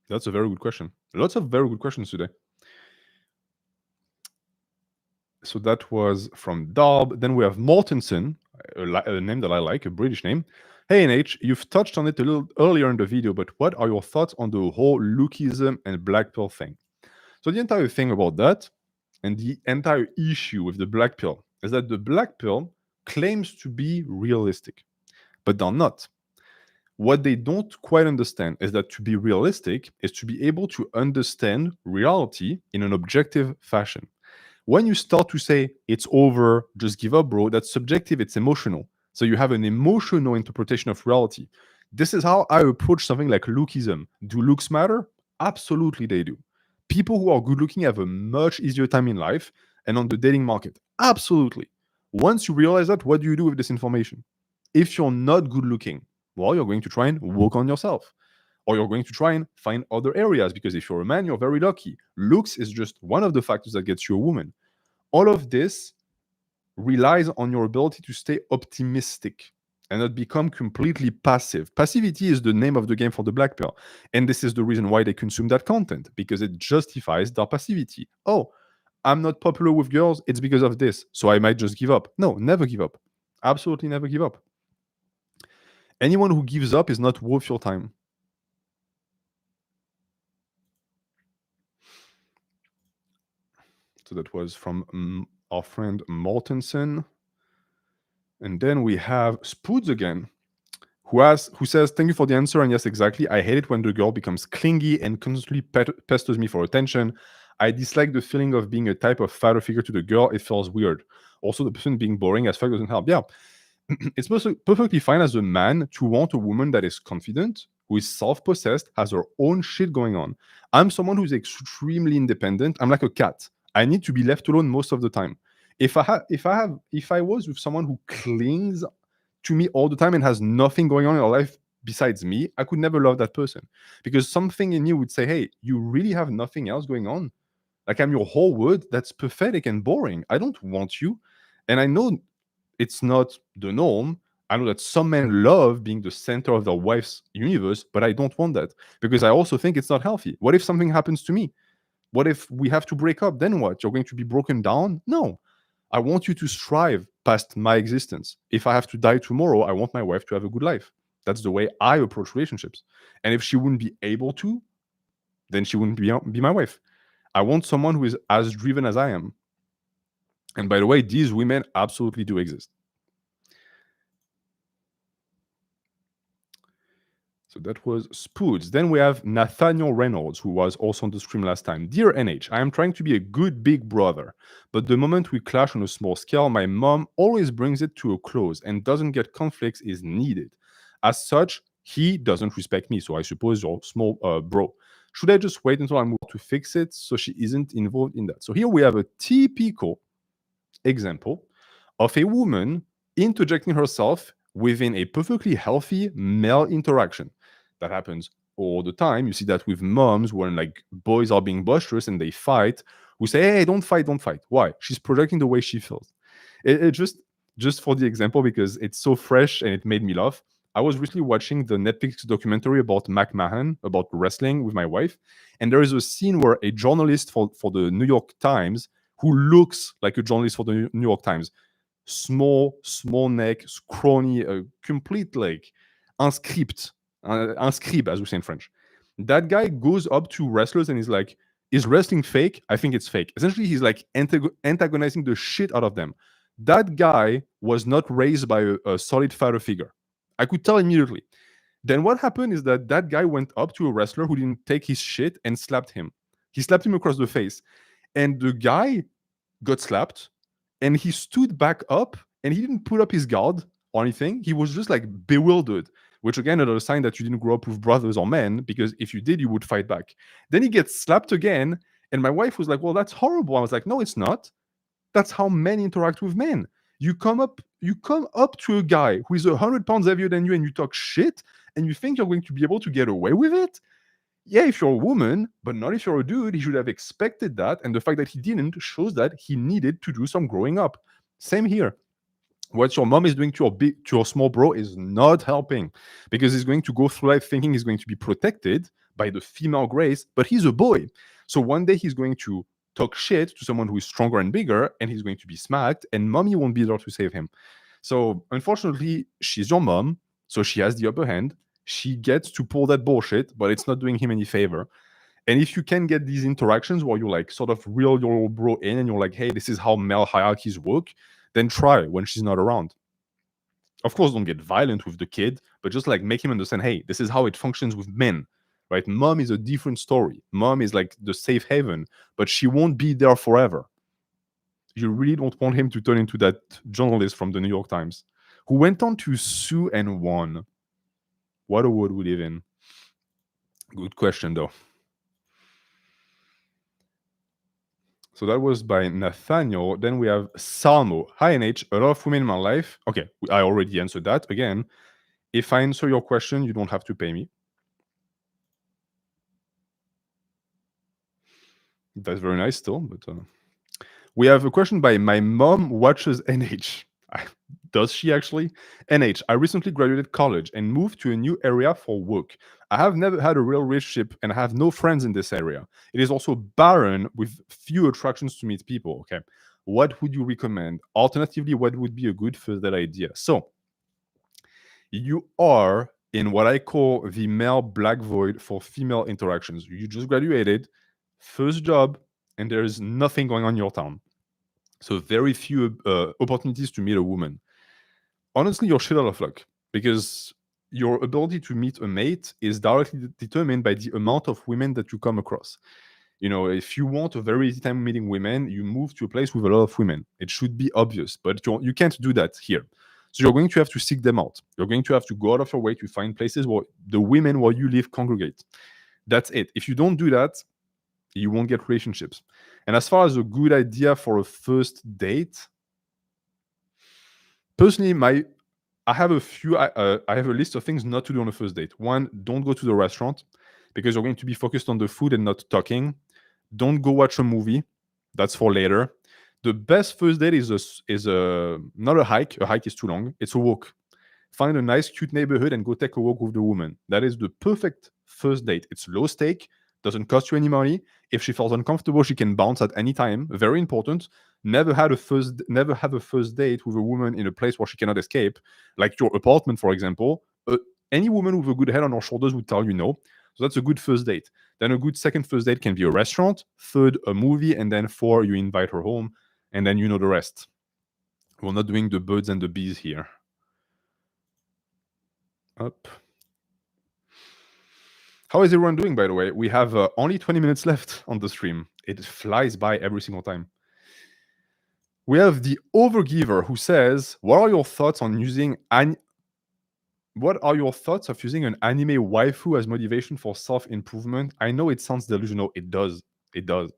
That's a very good question. Lots of very good questions today. So that was from Darb. Then we have Mortensen, a name that I like, a British name. Hey NH, you've touched on it a little earlier in the video, but what are your thoughts on the whole lookism and black pill thing? So the entire thing about that and the entire issue with the black pill is that the black pill claims to be realistic, but they're not. What they don't quite understand is that to be realistic is to be able to understand reality in an objective fashion. When you start to say it's over, just give up, bro, that's subjective, it's emotional. So you have an emotional interpretation of reality. This is how I approach something like lookism. Do looks matter? Absolutely, they do. People who are good looking have a much easier time in life and on the dating market. Absolutely. Once you realize that, what do you do with this information? If you're not good looking, well, you're going to try and work on yourself. Or you're going to try and find other areas because if you're a man, you're very lucky. Looks is just one of the factors that gets you a woman. All of this relies on your ability to stay optimistic and not become completely passive. Passivity is the name of the game for the black pill. And this is the reason why they consume that content, because it justifies their passivity. Oh, I'm not popular with girls, it's because of this, so I might just give up. No, never give up. Absolutely never give up. Anyone who gives up is not worth your time. So that was from our friend Mortensen. And then we have Spoods again, who says, thank you for the answer. And yes, exactly. I hate it when the girl becomes clingy and constantly pesters me for attention. I dislike the feeling of being a type of father figure to the girl. It feels weird. Also, the person being boring as fuck doesn't help. Yeah. It's perfectly fine as a man to want a woman that is confident, who is self-possessed, has her own shit going on. I'm someone who's extremely independent. I'm like a cat. I need to be left alone most of the time. If I was with someone who clings to me all the time and has nothing going on in her life besides me, I could never love that person, because something in you would say, hey, you really have nothing else going on? Like, I'm your whole world? That's pathetic and boring. I don't want you. And I know it's not the norm. I know that some men love being the center of their wife's universe, but I don't want that, because I also think it's not healthy. What if something happens to me? What if we have to break up? Then what? You're going to be broken down? No. I want you to strive past my existence. If I have to die tomorrow, I want my wife to have a good life. That's the way I approach relationships. And if she wouldn't be able to, then she wouldn't be my wife. I want someone who is as driven as I am. And by the way, these women absolutely do exist. So that was Spoods. Then we have Nathaniel Reynolds, who was also on the stream last time. Dear NH, I am trying to be a good big brother, but the moment we clash on a small scale, my mom always brings it to a close and doesn't get conflicts is needed. As such, he doesn't respect me, so I suppose you're small bro. Should I just wait until I'm to fix it so she isn't involved in that? So here we have a typical example of a woman interjecting herself within a perfectly healthy male interaction. That happens all the time. You see that with moms when like boys are being boisterous and they fight, who say, hey, don't fight, don't fight. Why? She's projecting the way she feels. It just for the example, because it's so fresh and it made me laugh. I was recently watching the Netflix documentary about McMahon, about wrestling, with my wife. And there is a scene where a journalist for the New York Times, who looks like a journalist for the New York Times, small neck, scrawny, complete like un script, un scribe, as we say in French. That guy goes up to wrestlers and he's like, is wrestling fake? I think it's fake. Essentially, he's like antagonizing the shit out of them. That guy was not raised by a solid father figure. I could tell immediately. Then what happened is that that guy went up to a wrestler who didn't take his shit and slapped him. He slapped him across the face. And the guy got slapped and he stood back up and he didn't put up his guard or anything. He was just like bewildered, which again, another sign that you didn't grow up with brothers or men, because if you did, you would fight back. Then he gets slapped again. And my wife was like, well, that's horrible. I was like, no, it's not. That's how men interact with men. You come up to a guy who is 100 pounds heavier than you and you talk shit and you think you're going to be able to get away with it? Yeah, if you're a woman, but not if you're a dude. He should have expected that. And the fact that he didn't shows that he needed to do some growing up. Same here. What your mom is doing to your small bro is not helping, because he's going to go through life thinking he's going to be protected by the female grace, but he's a boy. So one day he's going to talk shit to someone who is stronger and bigger, and he's going to be smacked, and mommy won't be there to save him. So unfortunately, she's your mom, so she has the upper hand. She gets to pull that bullshit, but it's not doing him any favor. And if you can get these interactions where you like sort of reel your bro in and you're like, hey, this is how male hierarchies work, then try when she's not around. Of course, don't get violent with the kid, but just like make him understand, hey, this is how it functions with men, right? Mom is a different story. Mom is like the safe haven, but she won't be there forever. You really don't want him to turn into that journalist from the New York Times who went on to sue and won. What a world we live in. Good question, though. So that was by Nathaniel. Then we have Salmo. Hi, NH. A lot of women in my life. Okay, I already answered that. Again, if I answer your question, you don't have to pay me. That's very nice still, but we have a question by my mom watches NH. Does she actually? NH, I recently graduated college and moved to a new area for work. I have never had a real relationship and I have no friends in this area. It is also barren with few attractions to meet people. Okay. What would you recommend? Alternatively, what would be a good first date idea? So, you are in what I call the male black void for female interactions. You just graduated, first job, and there is nothing going on in your town. So very few opportunities to meet a woman. Honestly, you're shit out of luck, because your ability to meet a mate is directly determined by the amount of women that you come across. You know, if you want a very easy time meeting women, you move to a place with a lot of women. It should be obvious, but you can't do that here. So you're going to have to seek them out. You're going to have to go out of your way to find places where the women where you live congregate. That's it. If you don't do that, you won't get relationships. And as far as a good idea for a first date, personally, I have a list of things not to do on a first date. One, don't go to the restaurant, because you're going to be focused on the food and not talking. Don't go watch a movie. That's for later. The best first date is not a hike. A hike is too long. It's a walk. Find a nice, cute neighborhood and go take a walk with the woman. That is the perfect first date. It's low stake, doesn't cost you any money. If she feels uncomfortable, she can bounce at any time. Very important. Never have a first date with a woman in a place where she cannot escape, like your apartment, for example. Any woman with a good head on her shoulders would tell you no. So that's a good first date. Then a good second first date can be a restaurant, third, a movie, and then four, you invite her home, and then you know the rest. We're not doing the birds and the bees here. Up. How is everyone doing, by the way? We have only 20 minutes left on the stream. It flies by every single time. We have the Overgiver who says, what are your thoughts of using an anime waifu as motivation for self-improvement? I know it sounds delusional. It does. It does.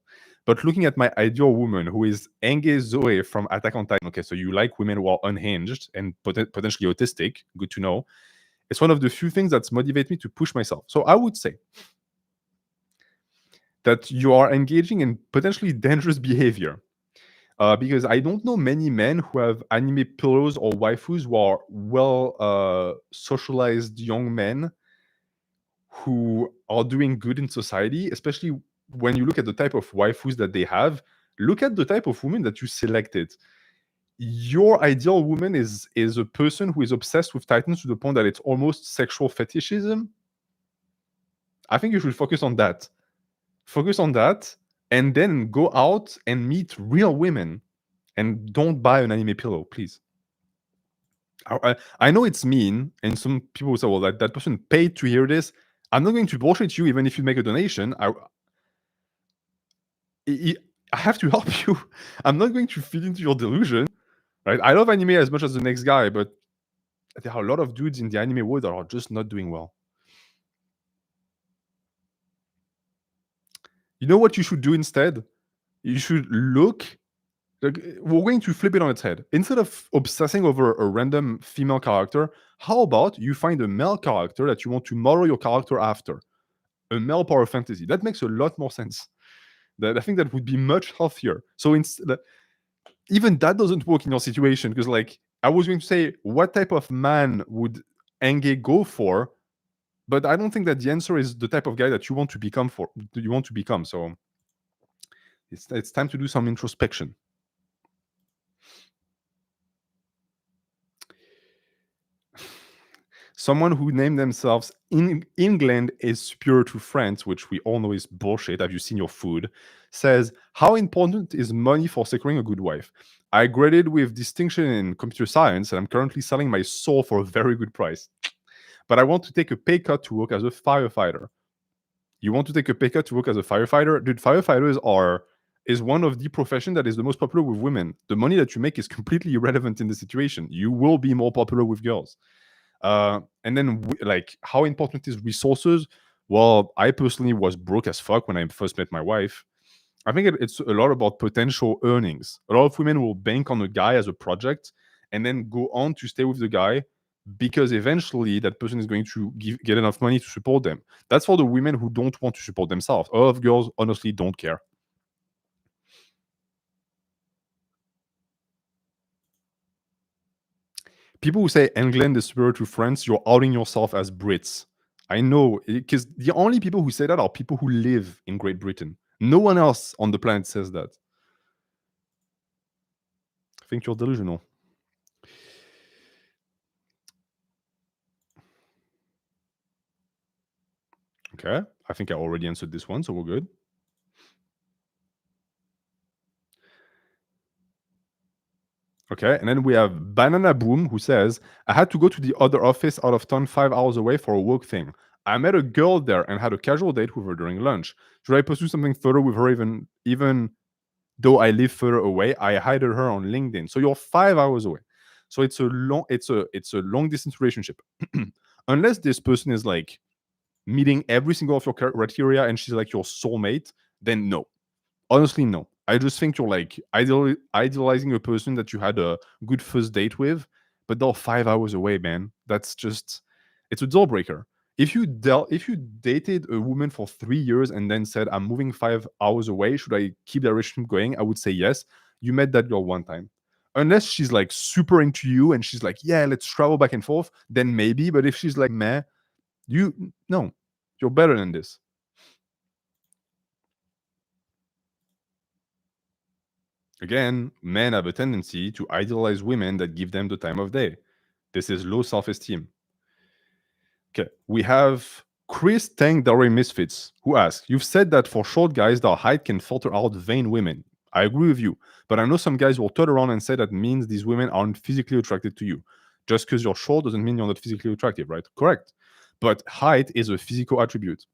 But looking at my ideal woman, who is Enge Zoe from Attack on Titan. Okay, so you like women who are unhinged and potentially autistic. Good to know. It's one of the few things that motivate me to push myself. So I would say that you are engaging in potentially dangerous behavior. Because I don't know many men who have anime pillows or waifus who are well socialized young men who are doing good in society, especially when you look at the type of waifus that they have. Look at the type of woman that you selected. Your ideal woman is a person who is obsessed with Titans to the point that it's almost sexual fetishism. I think you should focus on that. Focus on that, and then go out and meet real women. And don't buy an anime pillow, please. I know it's mean, and some people will say, well, that person paid to hear this. I'm not going to bullshit you, even if you make a donation. I have to help you. I'm not going to feed into your delusion, right? I love anime as much as the next guy, but there are a lot of dudes in the anime world that are just not doing well. You know what you should do instead? You should look. Like, we're going to flip it on its head. Instead of obsessing over a random female character, how about you find a male character that you want to model your character after? A male power fantasy. That makes a lot more sense. I think that would be much healthier. So even that doesn't work in your situation, because like I was going to say, what type of man would Enge go for? But I don't think that the answer is the type of guy that you want to become for. You want to become. So it's time to do some introspection. Someone who named themselves in England is superior to France, which we all know is bullshit. Have you seen your food? Says, how important is money for securing a good wife? I graded with distinction in computer science, and I'm currently selling my soul for a very good price. But I want to take a pay cut to work as a firefighter. You want to take a pay cut to work as a firefighter? Dude, firefighters is one of the profession that is the most popular with women. The money that you make is completely irrelevant in the situation. You will be more popular with girls. And then, like, how important is resources? Well, I personally was broke as fuck when I first met my wife. I think it's a lot about potential earnings. A lot of women will bank on a guy as a project and then go on to stay with the guy because eventually that person is going to get enough money to support them. That's for the women who don't want to support themselves. A lot of girls honestly don't care. People who say England is superior to France, you're outing yourself as Brits. I know, because the only people who say that are people who live in Great Britain. No one else on the planet says that. I think you're delusional. Okay, I think I already answered this one, so we're good. Okay, and then we have Banana Boom who says, I had to go to the other office out of town 5 hours away for a work thing. I met a girl there and had a casual date with her during lunch. Should I pursue something further with her even though I live further away? I hired her on LinkedIn. So you're 5 hours away. So it's a long distance relationship. Unless this person is like meeting every single of your criteria and she's like your soulmate, then no. Honestly, no. I just think you're like idealizing a person that you had a good first date with, but they're 5 hours away, man. That's just it's a deal breaker. If you dated a woman for 3 years and then said, I'm moving 5 hours away, should I keep the relationship going? I would say yes. You met that girl one time. Unless she's like super into you and she's like, yeah, let's travel back and forth, then maybe. But if she's like, meh, you no, you're better than this. Again, men have a tendency to idealize women that give them the time of day. This is low self esteem. Okay, we have Chris Tang Dare Misfits who asks, you've said that for short guys, their height can filter out vain women. I agree with you, but I know some guys will turn around and say that means these women aren't physically attracted to you. Just because you're short doesn't mean you're not physically attractive, right? Correct. But height is a physical attribute.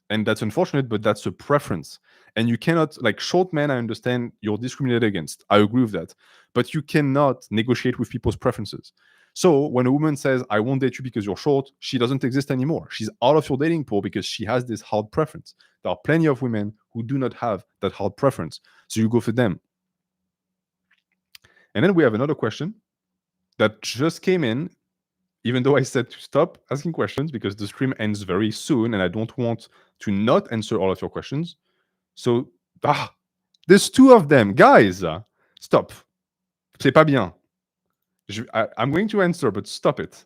And that's unfortunate, but that's a preference. And you cannot, like, short men, I understand you're discriminated against. I agree with that. But you cannot negotiate with people's preferences. So when a woman says, I won't date you because you're short, she doesn't exist anymore. She's out of your dating pool because she has this hard preference. There are plenty of women who do not have that hard preference. So you go for them. And then we have another question that just came in, even though I said to stop asking questions because the stream ends very soon and I don't want to not answer all of your questions. So, there's two of them. Guys, stop. C'est pas bien. I'm going to answer, but stop it.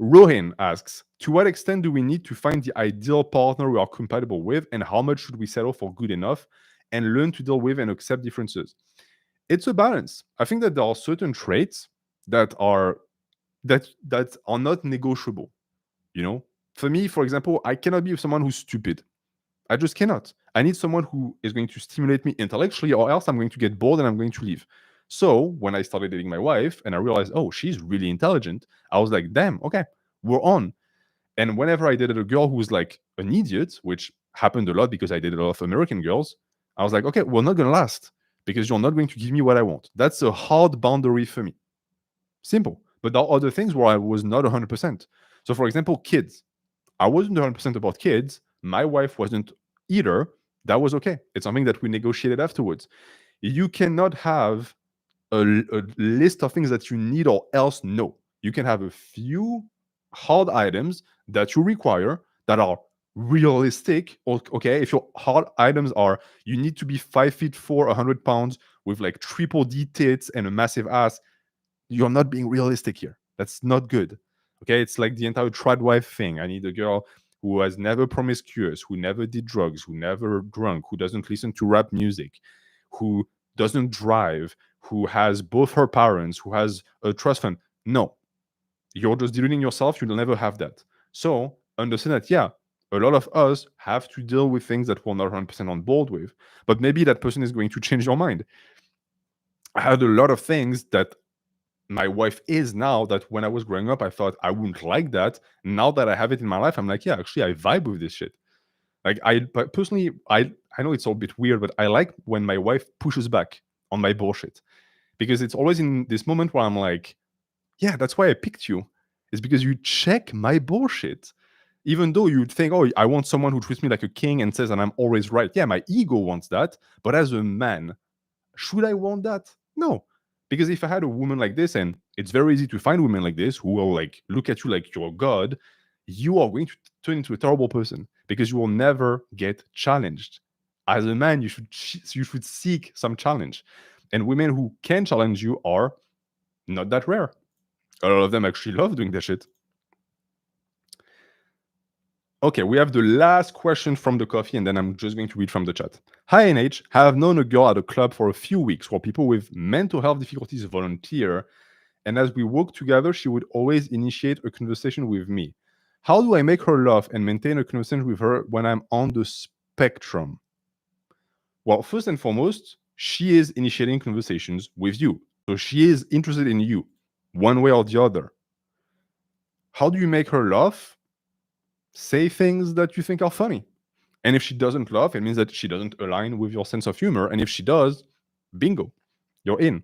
Rohin asks, to what extent do we need to find the ideal partner we are compatible with, and how much should we settle for good enough and learn to deal with and accept differences? It's a balance. I think that there are certain traits that are not negotiable. You know, for me, for example, I cannot be with someone who's stupid. I just cannot. I need someone who is going to stimulate me intellectually, or else I'm going to get bored and I'm going to leave. So when I started dating my wife and I realized, oh, she's really intelligent, I was like, damn, okay, we're on. And whenever I dated a girl who was like an idiot, which happened a lot because I dated a lot of American girls, I was like, okay, we're not going to last because you're not going to give me what I want. That's a hard boundary for me. Simple. But there are other things where I was not 100%. So, for example, kids. I wasn't 100% about kids. My wife wasn't either. That was okay. It's something that we negotiated afterwards. You cannot have a list of things that you need or else no. You can have a few hard items that you require that are realistic. Okay, if your hard items are you need to be 5'4", 100 pounds with like triple D tits and a massive ass, You're not being realistic here. That's not good. Okay, it's like the entire trad wife thing. I need a girl who has never promiscuous, who never did drugs, who never drunk, who doesn't listen to rap music, who doesn't drive, who has both her parents, who has a trust fund. No, you're just deluding yourself. You'll never have that. So understand that, yeah, a lot of us have to deal with things that we're not 100% on board with, but maybe that person is going to change your mind. I had a lot of things that my wife is now that when I was growing up, I thought I wouldn't like that. Now that I have it in my life, I'm like, yeah, actually, I vibe with this shit. Like, but personally, I know it's all a bit weird, but I like when my wife pushes back on my bullshit, because it's always in this moment where I'm like, yeah, that's why I picked you. It's because you check my bullshit. Even though you'd think, oh, I want someone who treats me like a king and says that I'm always right. Yeah, my ego wants that. But as a man, should I want that? No. Because if I had a woman like this, and it's very easy to find women like this who will like look at you like you're God, you are going to turn into a terrible person because you will never get challenged. As a man, you should seek some challenge. And women who can challenge you are not that rare. A lot of them actually love doing that shit. Okay, we have the last question from the coffee, and then I'm just going to read from the chat. Hi, NH. I have known a girl at a club for a few weeks where people with mental health difficulties volunteer, and as we work together, she would always initiate a conversation with me. How do I make her laugh and maintain a conversation with her when I'm on the spectrum? Well, first and foremost, she is initiating conversations with you. So she is interested in you, one way or the other. How do you make her laugh? Say things that you think are funny. And if she doesn't laugh, it means that she doesn't align with your sense of humor. And if she does, bingo, you're in.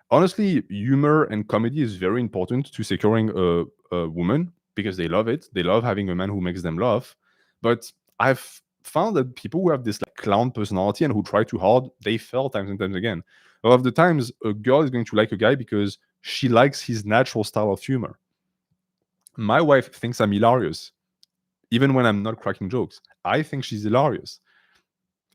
Honestly, humor and comedy is very important to securing a woman because they love it. They love having a man who makes them laugh. But I've found that people who have this like clown personality and who try too hard, they fail times and times again. A lot of the times, a girl is going to like a guy because she likes his natural style of humor. My wife thinks I'm hilarious, even when I'm not cracking jokes. I think she's hilarious,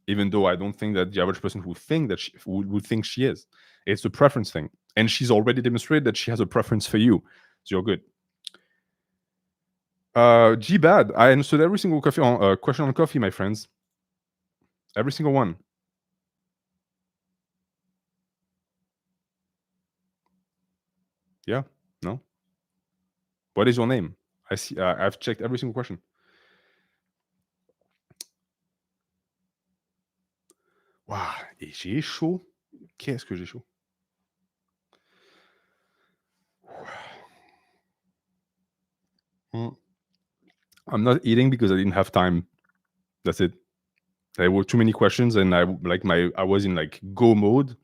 even though I don't think that the average person would think she is. It's a preference thing. And she's already demonstrated that she has a preference for you. So you're good. G bad. I answered every single question on coffee, my friends. Every single one. Yeah. No. What is your name? I see. I've checked every single question. Waouh. Et j'ai chaud. Qu'est-ce que j'ai chaud. I'm not eating because I didn't have time. That's it. There were too many questions, and I was in like go mode,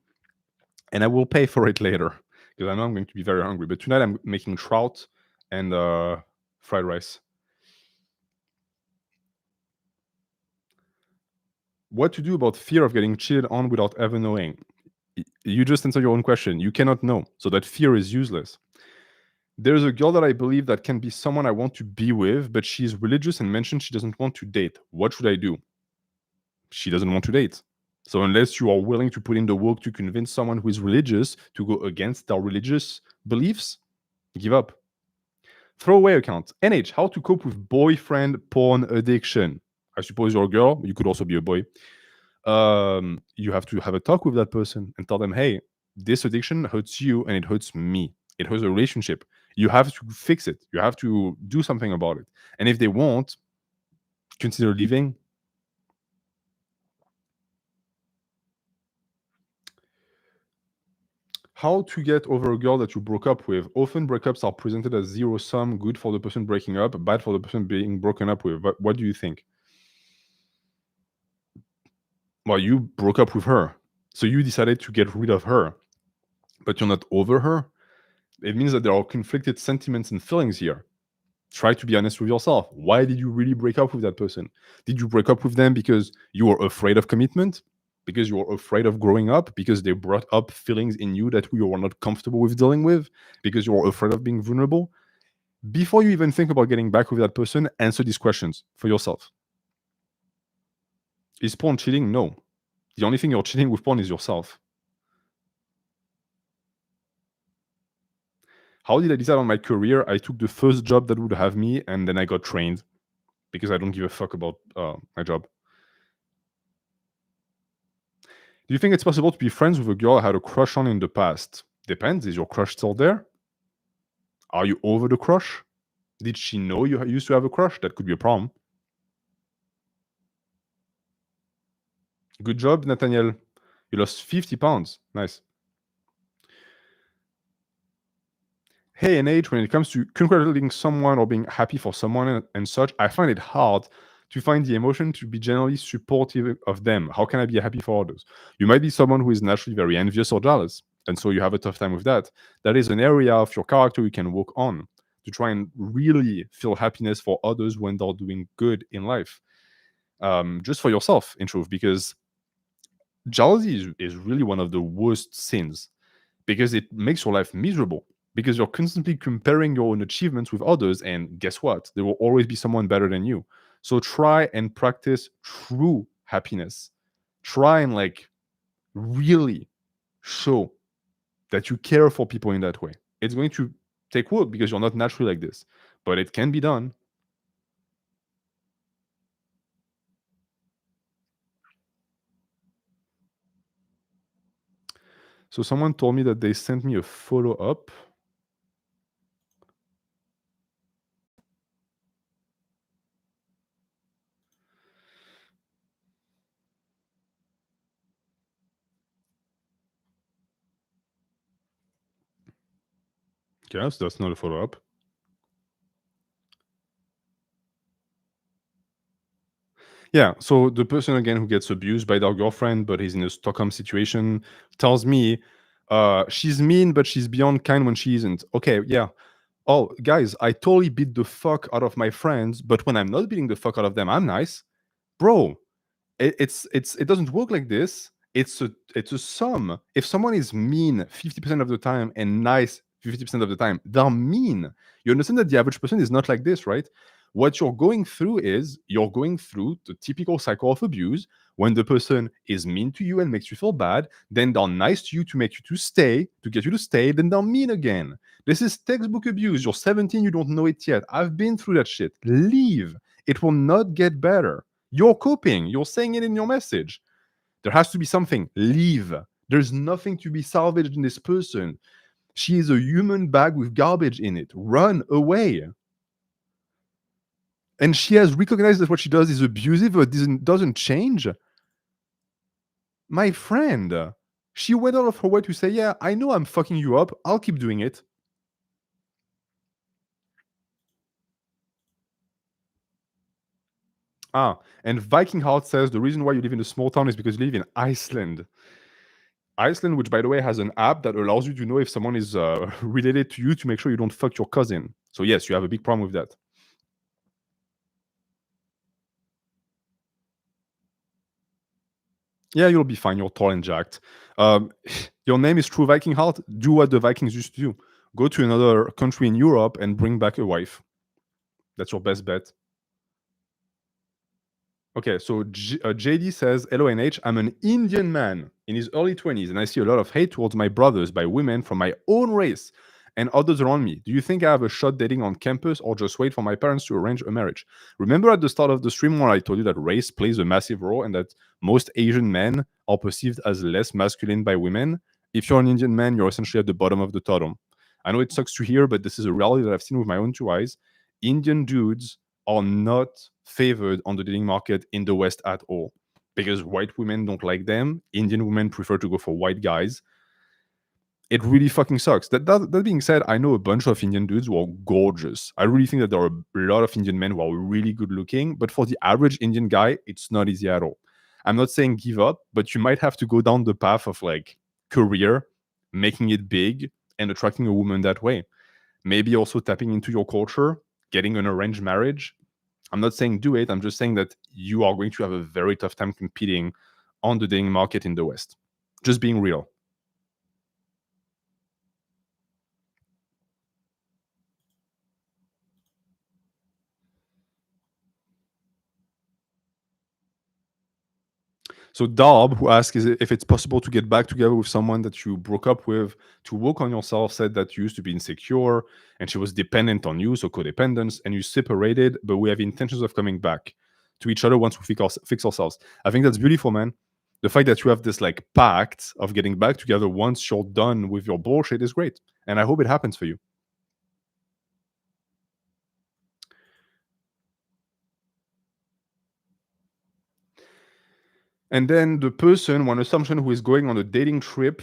and I will pay for it later because I know I'm going to be very hungry. But tonight I'm making trout and fried rice. What to do about fear of getting cheated on without ever knowing? You just answer your own question. You cannot know, so that fear is useless. There's a girl that I believe that can be someone I want to be with, but she's religious and mentioned she doesn't want to date. What should I do? She doesn't want to date. So unless you are willing to put in the work to convince someone who is religious to go against their religious beliefs, give up. Throwaway account. NH, how to cope with boyfriend porn addiction. I suppose you're a girl. You could also be a boy. You have to have a talk with that person and tell them, hey, this addiction hurts you and it hurts me. It hurts a relationship. You have to fix it. You have to do something about it. And if they won't, consider leaving. How to get over a girl that you broke up with. Often breakups are presented as zero sum, good for the person breaking up, bad for the person being broken up with. But what do you think? Well, you broke up with her. So you decided to get rid of her, but you're not over her. It means that there are conflicted sentiments and feelings here. Try to be honest with yourself. Why did you really break up with that person? Did you break up with them because you were afraid of commitment? Because you were afraid of growing up? Because they brought up feelings in you that you were not comfortable with dealing with? Because you were afraid of being vulnerable? Before you even think about getting back with that person, answer these questions for yourself. Is porn cheating? No. The only thing you're cheating with porn is yourself. How did I decide on my career? I took the first job that would have me, and then I got trained because I don't give a fuck about my job. Do you think it's possible to be friends with a girl I had a crush on in the past? Depends. Is your crush still there? Are you over the crush? Did she know you used to have a crush? That could be a problem. Good job, Nathaniel. You lost 50 pounds. Nice. Hey, and age, when it comes to congratulating someone or being happy for someone and such, I find it hard to find the emotion to be generally supportive of them. How can I be happy for others? You might be someone who is naturally very envious or jealous, and so you have a tough time with that. That is an area of your character you can work on to try and really feel happiness for others when they're doing good in life. Just for yourself, in truth, because jealousy is really one of the worst sins because it makes your life miserable because you're constantly comparing your own achievements with others, and guess what, there will always be someone better than you. So try and practice true happiness. Try and like really show that you care for people in that way. It's going to take work because you're not naturally like this, but it can be done. So someone told me that they sent me a follow up. Yes, that's not a follow up. Yeah, so the person again who gets abused by their girlfriend, but he's in a Stockholm situation, tells me, she's mean, but she's beyond kind when she isn't. Okay, yeah. Oh, guys, I totally beat the fuck out of my friends, but when I'm not beating the fuck out of them, I'm nice. Bro, it doesn't work like this. It's a sum. If someone is mean 50% of the time and nice 50% of the time, they're mean. You understand that the average person is not like this, right? What you're going through is you're going through the typical cycle of abuse. When the person is mean to you and makes you feel bad, then they're nice to you to make you to stay, to get you to stay, then they're mean again. This is textbook abuse. You're 17, you don't know it yet. I've been through that shit. Leave. It will not get better. You're coping. You're saying it in your message. There has to be something. Leave. There's nothing to be salvaged in this person. She is a human bag with garbage in it. Run away. And she has recognized that what she does is abusive, but doesn't change. My friend, she went out of her way to say, yeah, I know I'm fucking you up. I'll keep doing it. And Viking Heart says the reason why you live in a small town is because you live in Iceland. Iceland, which by the way has an app that allows you to know if someone is related to you to make sure you don't fuck your cousin. So yes, you have a big problem with that. Yeah, you'll be fine. You're tall and jacked. Um, your name is True Viking Heart. Do what the Vikings used to do. Go to another country in Europe and bring back a wife. That's your best bet. Okay, so JD says, hello NH, I'm an Indian man in his early 20s and I see a lot of hate towards my brothers by women from my own race and others around me. Do you think I have a shot dating on campus or just wait for my parents to arrange a marriage? Remember at the start of the stream when I told you that race plays a massive role and that most Asian men are perceived as less masculine by women? If you're an Indian man, you're essentially at the bottom of the totem. I know it sucks to hear, but this is a reality that I've seen with my own two eyes. Indian dudes are not favored on the dating market in the West at all because white women don't like them. Indian women prefer to go for white guys. It really fucking sucks. That being said, I know a bunch of Indian dudes who are gorgeous. I really think that there are a lot of Indian men who are really good looking, but for the average Indian guy, it's not easy at all. I'm not saying give up, but you might have to go down the path of like career, making it big, and attracting a woman that way. Maybe also tapping into your culture, getting an arranged marriage. I'm not saying do it. I'm just saying that you are going to have a very tough time competing on the dating market in the West. Just being real. So Darb, who asked if it's possible to get back together with someone that you broke up with, to work on yourself, said that you used to be insecure and she was dependent on you, so codependence, and you separated, but we have intentions of coming back to each other once we fix ourselves. I think that's beautiful, man. The fact that you have this like pact of getting back together once you're done with your bullshit is great. And I hope it happens for you. And then the person, one assumption who is going on a dating trip,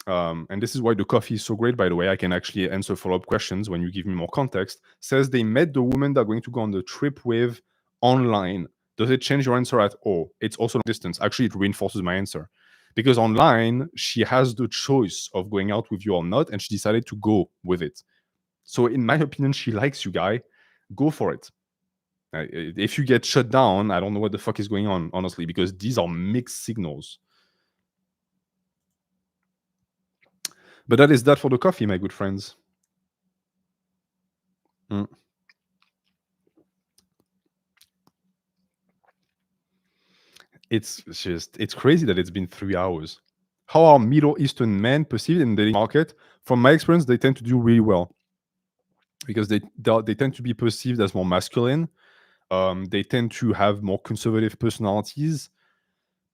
and this is why the coffee is so great, by the way, I can actually answer follow-up questions when you give me more context, says they met the woman they're going to go on the trip with online. Does it change your answer at all? It's also long distance. Actually, it reinforces my answer. Because online, she has the choice of going out with you or not, and she decided to go with it. So in my opinion, she likes you, guy. Go for it. If you get shut down, I don't know what the fuck is going on, honestly, because these are mixed signals. But that is that for the coffee, my good friends. Mm. It's crazy that it's been 3 hours. How are Middle Eastern men perceived in the dating market? From my experience, they tend to do really well because they tend to be perceived as more masculine. They tend to have more conservative personalities,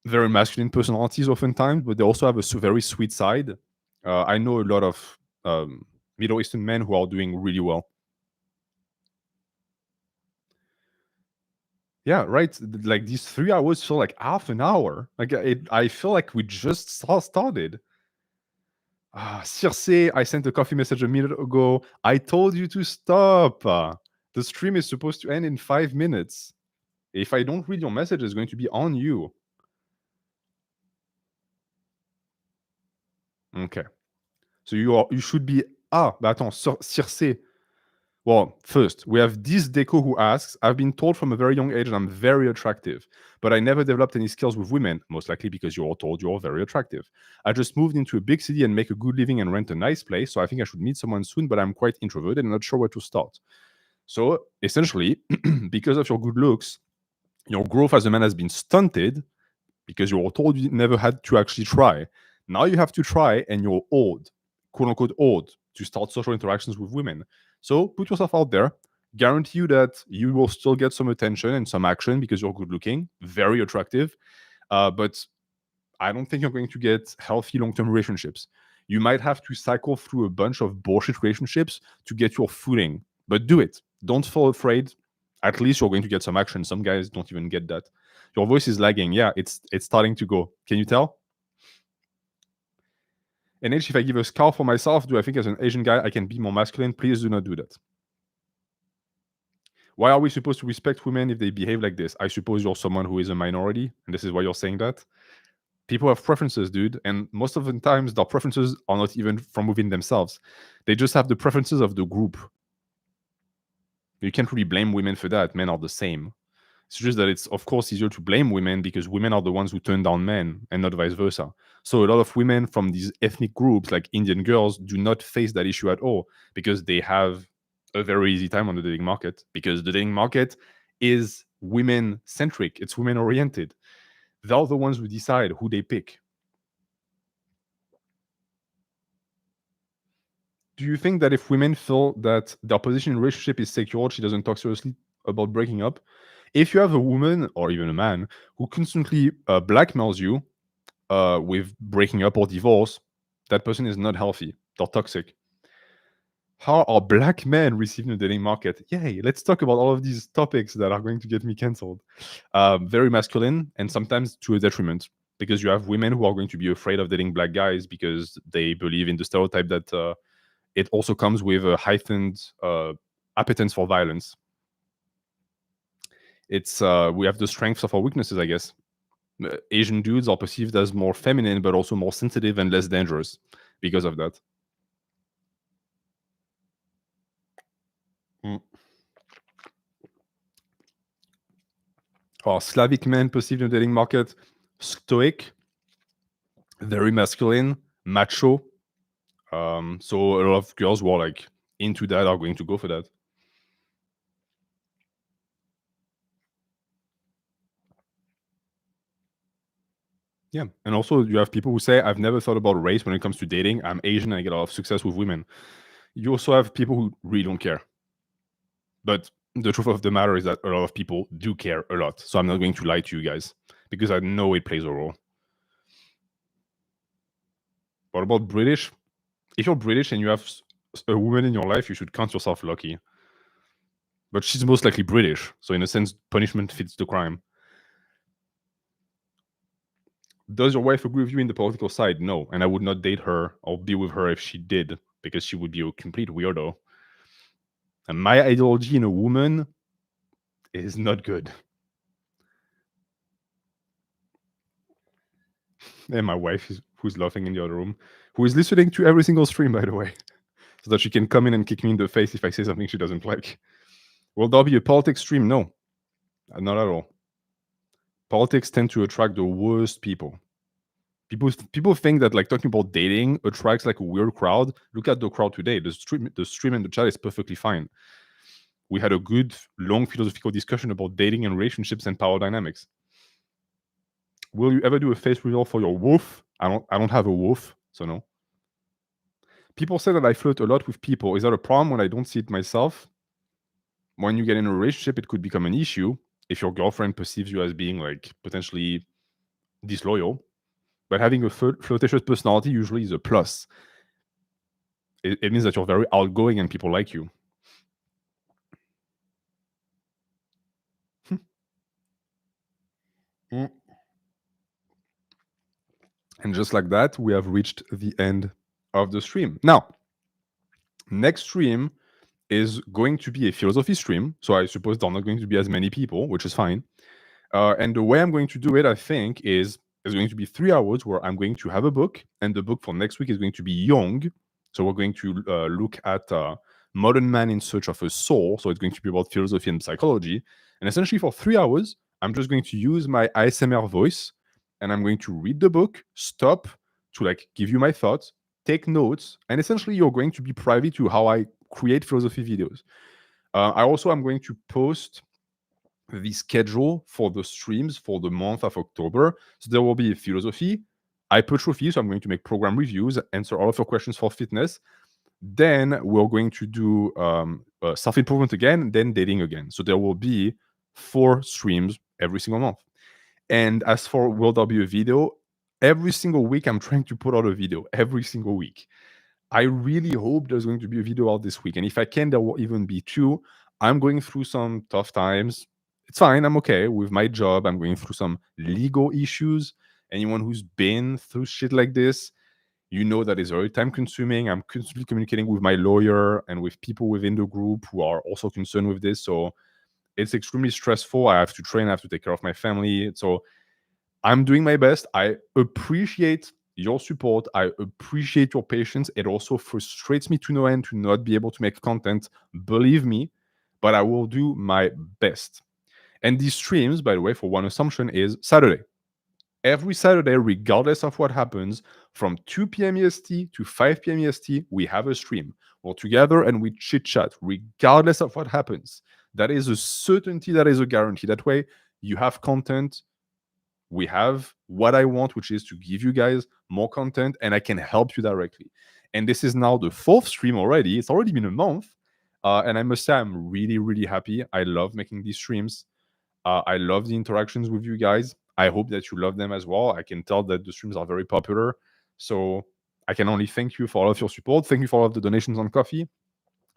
very masculine personalities oftentimes, but they also have a very sweet side. I know a lot of Middle Eastern men who are doing really well. Yeah, right. Like these 3 hours feel like half an hour. Like I feel like we just started. Circe, I sent a coffee message a minute ago. I told you to stop. The stream is supposed to end in 5 minutes. If I don't read your message, it's going to be on you. Okay. So you should be. But attends, Circe. Well, first, we have this Deco who asks, I've been told from a very young age that I'm very attractive, but I never developed any skills with women, most likely because you're all told you're very attractive. I just moved into a big city and make a good living and rent a nice place, so I think I should meet someone soon, but I'm quite introverted and not sure where to start. So essentially, because of your good looks, your growth as a man has been stunted because you were told you never had to actually try. Now you have to try, and you're old, quote unquote old, to start social interactions with women. So put yourself out there. Guarantee you that you will still get some attention and some action because you're good looking, very attractive. But I don't think you're going to get healthy long term relationships. You might have to cycle through a bunch of bullshit relationships to get your footing, but do it. Don't fall afraid. At least you're going to get some action. Some guys don't even get that. Your voice is lagging. Yeah, it's starting to go. Can you tell? And if I give a scar for myself, do I think as an Asian guy I can be more masculine? Please do not do that. Why are we supposed to respect women if they behave like this? I suppose you're someone who is a minority, and this is why you're saying that. People have preferences, dude, and most of the times their preferences are not even from within themselves. They just have the preferences of the group. You can't really blame women for that. Men are the same. It's just that it's of course easier to blame women because women are the ones who turn down men and not vice versa. So a lot of women from these ethnic groups like Indian girls do not face that issue at all because they have a very easy time on the dating market because the dating market is women centric. It's women oriented. They're the ones who decide who they pick. Do you think that if women feel that their position in a relationship is secure, she doesn't talk seriously about breaking up? If you have a woman or even a man who constantly blackmails you with breaking up or divorce, that person is not healthy. They're toxic. How are black men receiving the dating market? Yay, let's talk about all of these topics that are going to get me canceled. Very masculine and sometimes to a detriment because you have women who are going to be afraid of dating black guys because they believe in the stereotype that it also comes with a heightened appetence for violence. It's we have the strengths of our weaknesses, I guess. Asian dudes are perceived as more feminine, but also more sensitive and less dangerous because of that. Mm. Slavic men perceived in the dating market stoic, very masculine, macho. So a lot of girls who are like into that are going to go for that. Yeah. And also, you have people who say, I've never thought about race when it comes to dating. I'm Asian and I get a lot of success with women. You also have people who really don't care. But the truth of the matter is that a lot of people do care a lot. So I'm not going to lie to you guys because I know it plays a role. What about British? If you're British and you have a woman in your life, you should count yourself lucky. But she's most likely British. So, in a sense, punishment fits the crime. Does your wife agree with you in the political side? No. And I would not date her or be with her if she did, because she would be a complete weirdo. And my ideology in a woman is not good. And my wife, who's laughing in the other room, who is listening to every single stream, by the way, so that she can come in and kick me in the face if I say something she doesn't like. Will there be a politics stream? No, not at all. Politics tend to attract the worst people. People think that like talking about dating attracts like a weird crowd. Look at the crowd today. The stream and the chat is perfectly fine. We had a good long philosophical discussion about dating and relationships and power dynamics. Will you ever do a face reveal for your wolf? I don't have a wolf, so no. People say that I flirt a lot with people. Is that a problem when I don't see it myself? When you get in a relationship, it could become an issue if your girlfriend perceives you as being like potentially disloyal. But having a flirtatious personality usually is a plus. It means that you're very outgoing and people like you. Mm. And just like that, we have reached the end of the stream. Now, next stream is going to be a philosophy stream. So I suppose there are not going to be as many people, which is fine. And the way I'm going to do it, I think, is going to be 3 hours where I'm going to have a book, and the book for next week is going to be Jung. So we're going to look at Modern Man in Search of a Soul. So it's going to be about philosophy and psychology. And essentially, for 3 hours, I'm just going to use my ASMR voice, and I'm going to read the book, stop to like give you my thoughts, take notes, and essentially, you're going to be privy to how I create philosophy videos. I also am going to post the schedule for the streams for the month of October. So there will be philosophy, hypertrophy. So I'm going to make program reviews, answer all of your questions for fitness. Then we're going to do self improvement again, then dating again. So there will be 4 streams every single month. And as for will there be a video, every single week I'm trying to put out a video every single week. I really hope there's going to be a video out this week. And if I can, there will even be 2. I'm going through some tough times. It's fine. I'm okay with my job. I'm going through some legal issues. Anyone who's been through shit like this, you know that is very time consuming. I'm constantly communicating with my lawyer and with people within the group who are also concerned with this. So it's extremely stressful. I have to train, I have to take care of my family. So I'm doing my best. I appreciate your support. I appreciate your patience. It also frustrates me to no end to not be able to make content. Believe me, but I will do my best. And these streams, by the way, for one assumption, is Saturday. Every Saturday, regardless of what happens, from 2 p.m. EST to 5 p.m. EST, we have a stream. We're together and we chit chat, regardless of what happens. That is a certainty, that is a guarantee. That way, you have content. We have what I want, which is to give you guys more content, and I can help you directly. And this is now the 4th stream already. It's already been a month. And I must say, I'm really, really happy. I love making these streams. I love the interactions with you guys. I hope that you love them as well. I can tell that the streams are very popular. So I can only thank you for all of your support. Thank you for all of the donations on coffee.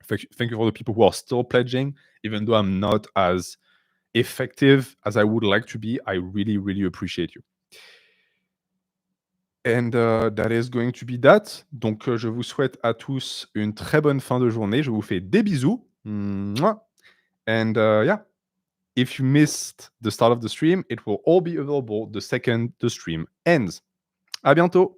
Thank you for the people who are still pledging, even though I'm not as effective as I would like to be. I really, really appreciate you. And that is going to be that. Donc, je vous souhaite à tous une très bonne fin de journée. Je vous fais des bisous. Mouah. And yeah, if you missed the start of the stream, it will all be available the second the stream ends. À bientôt.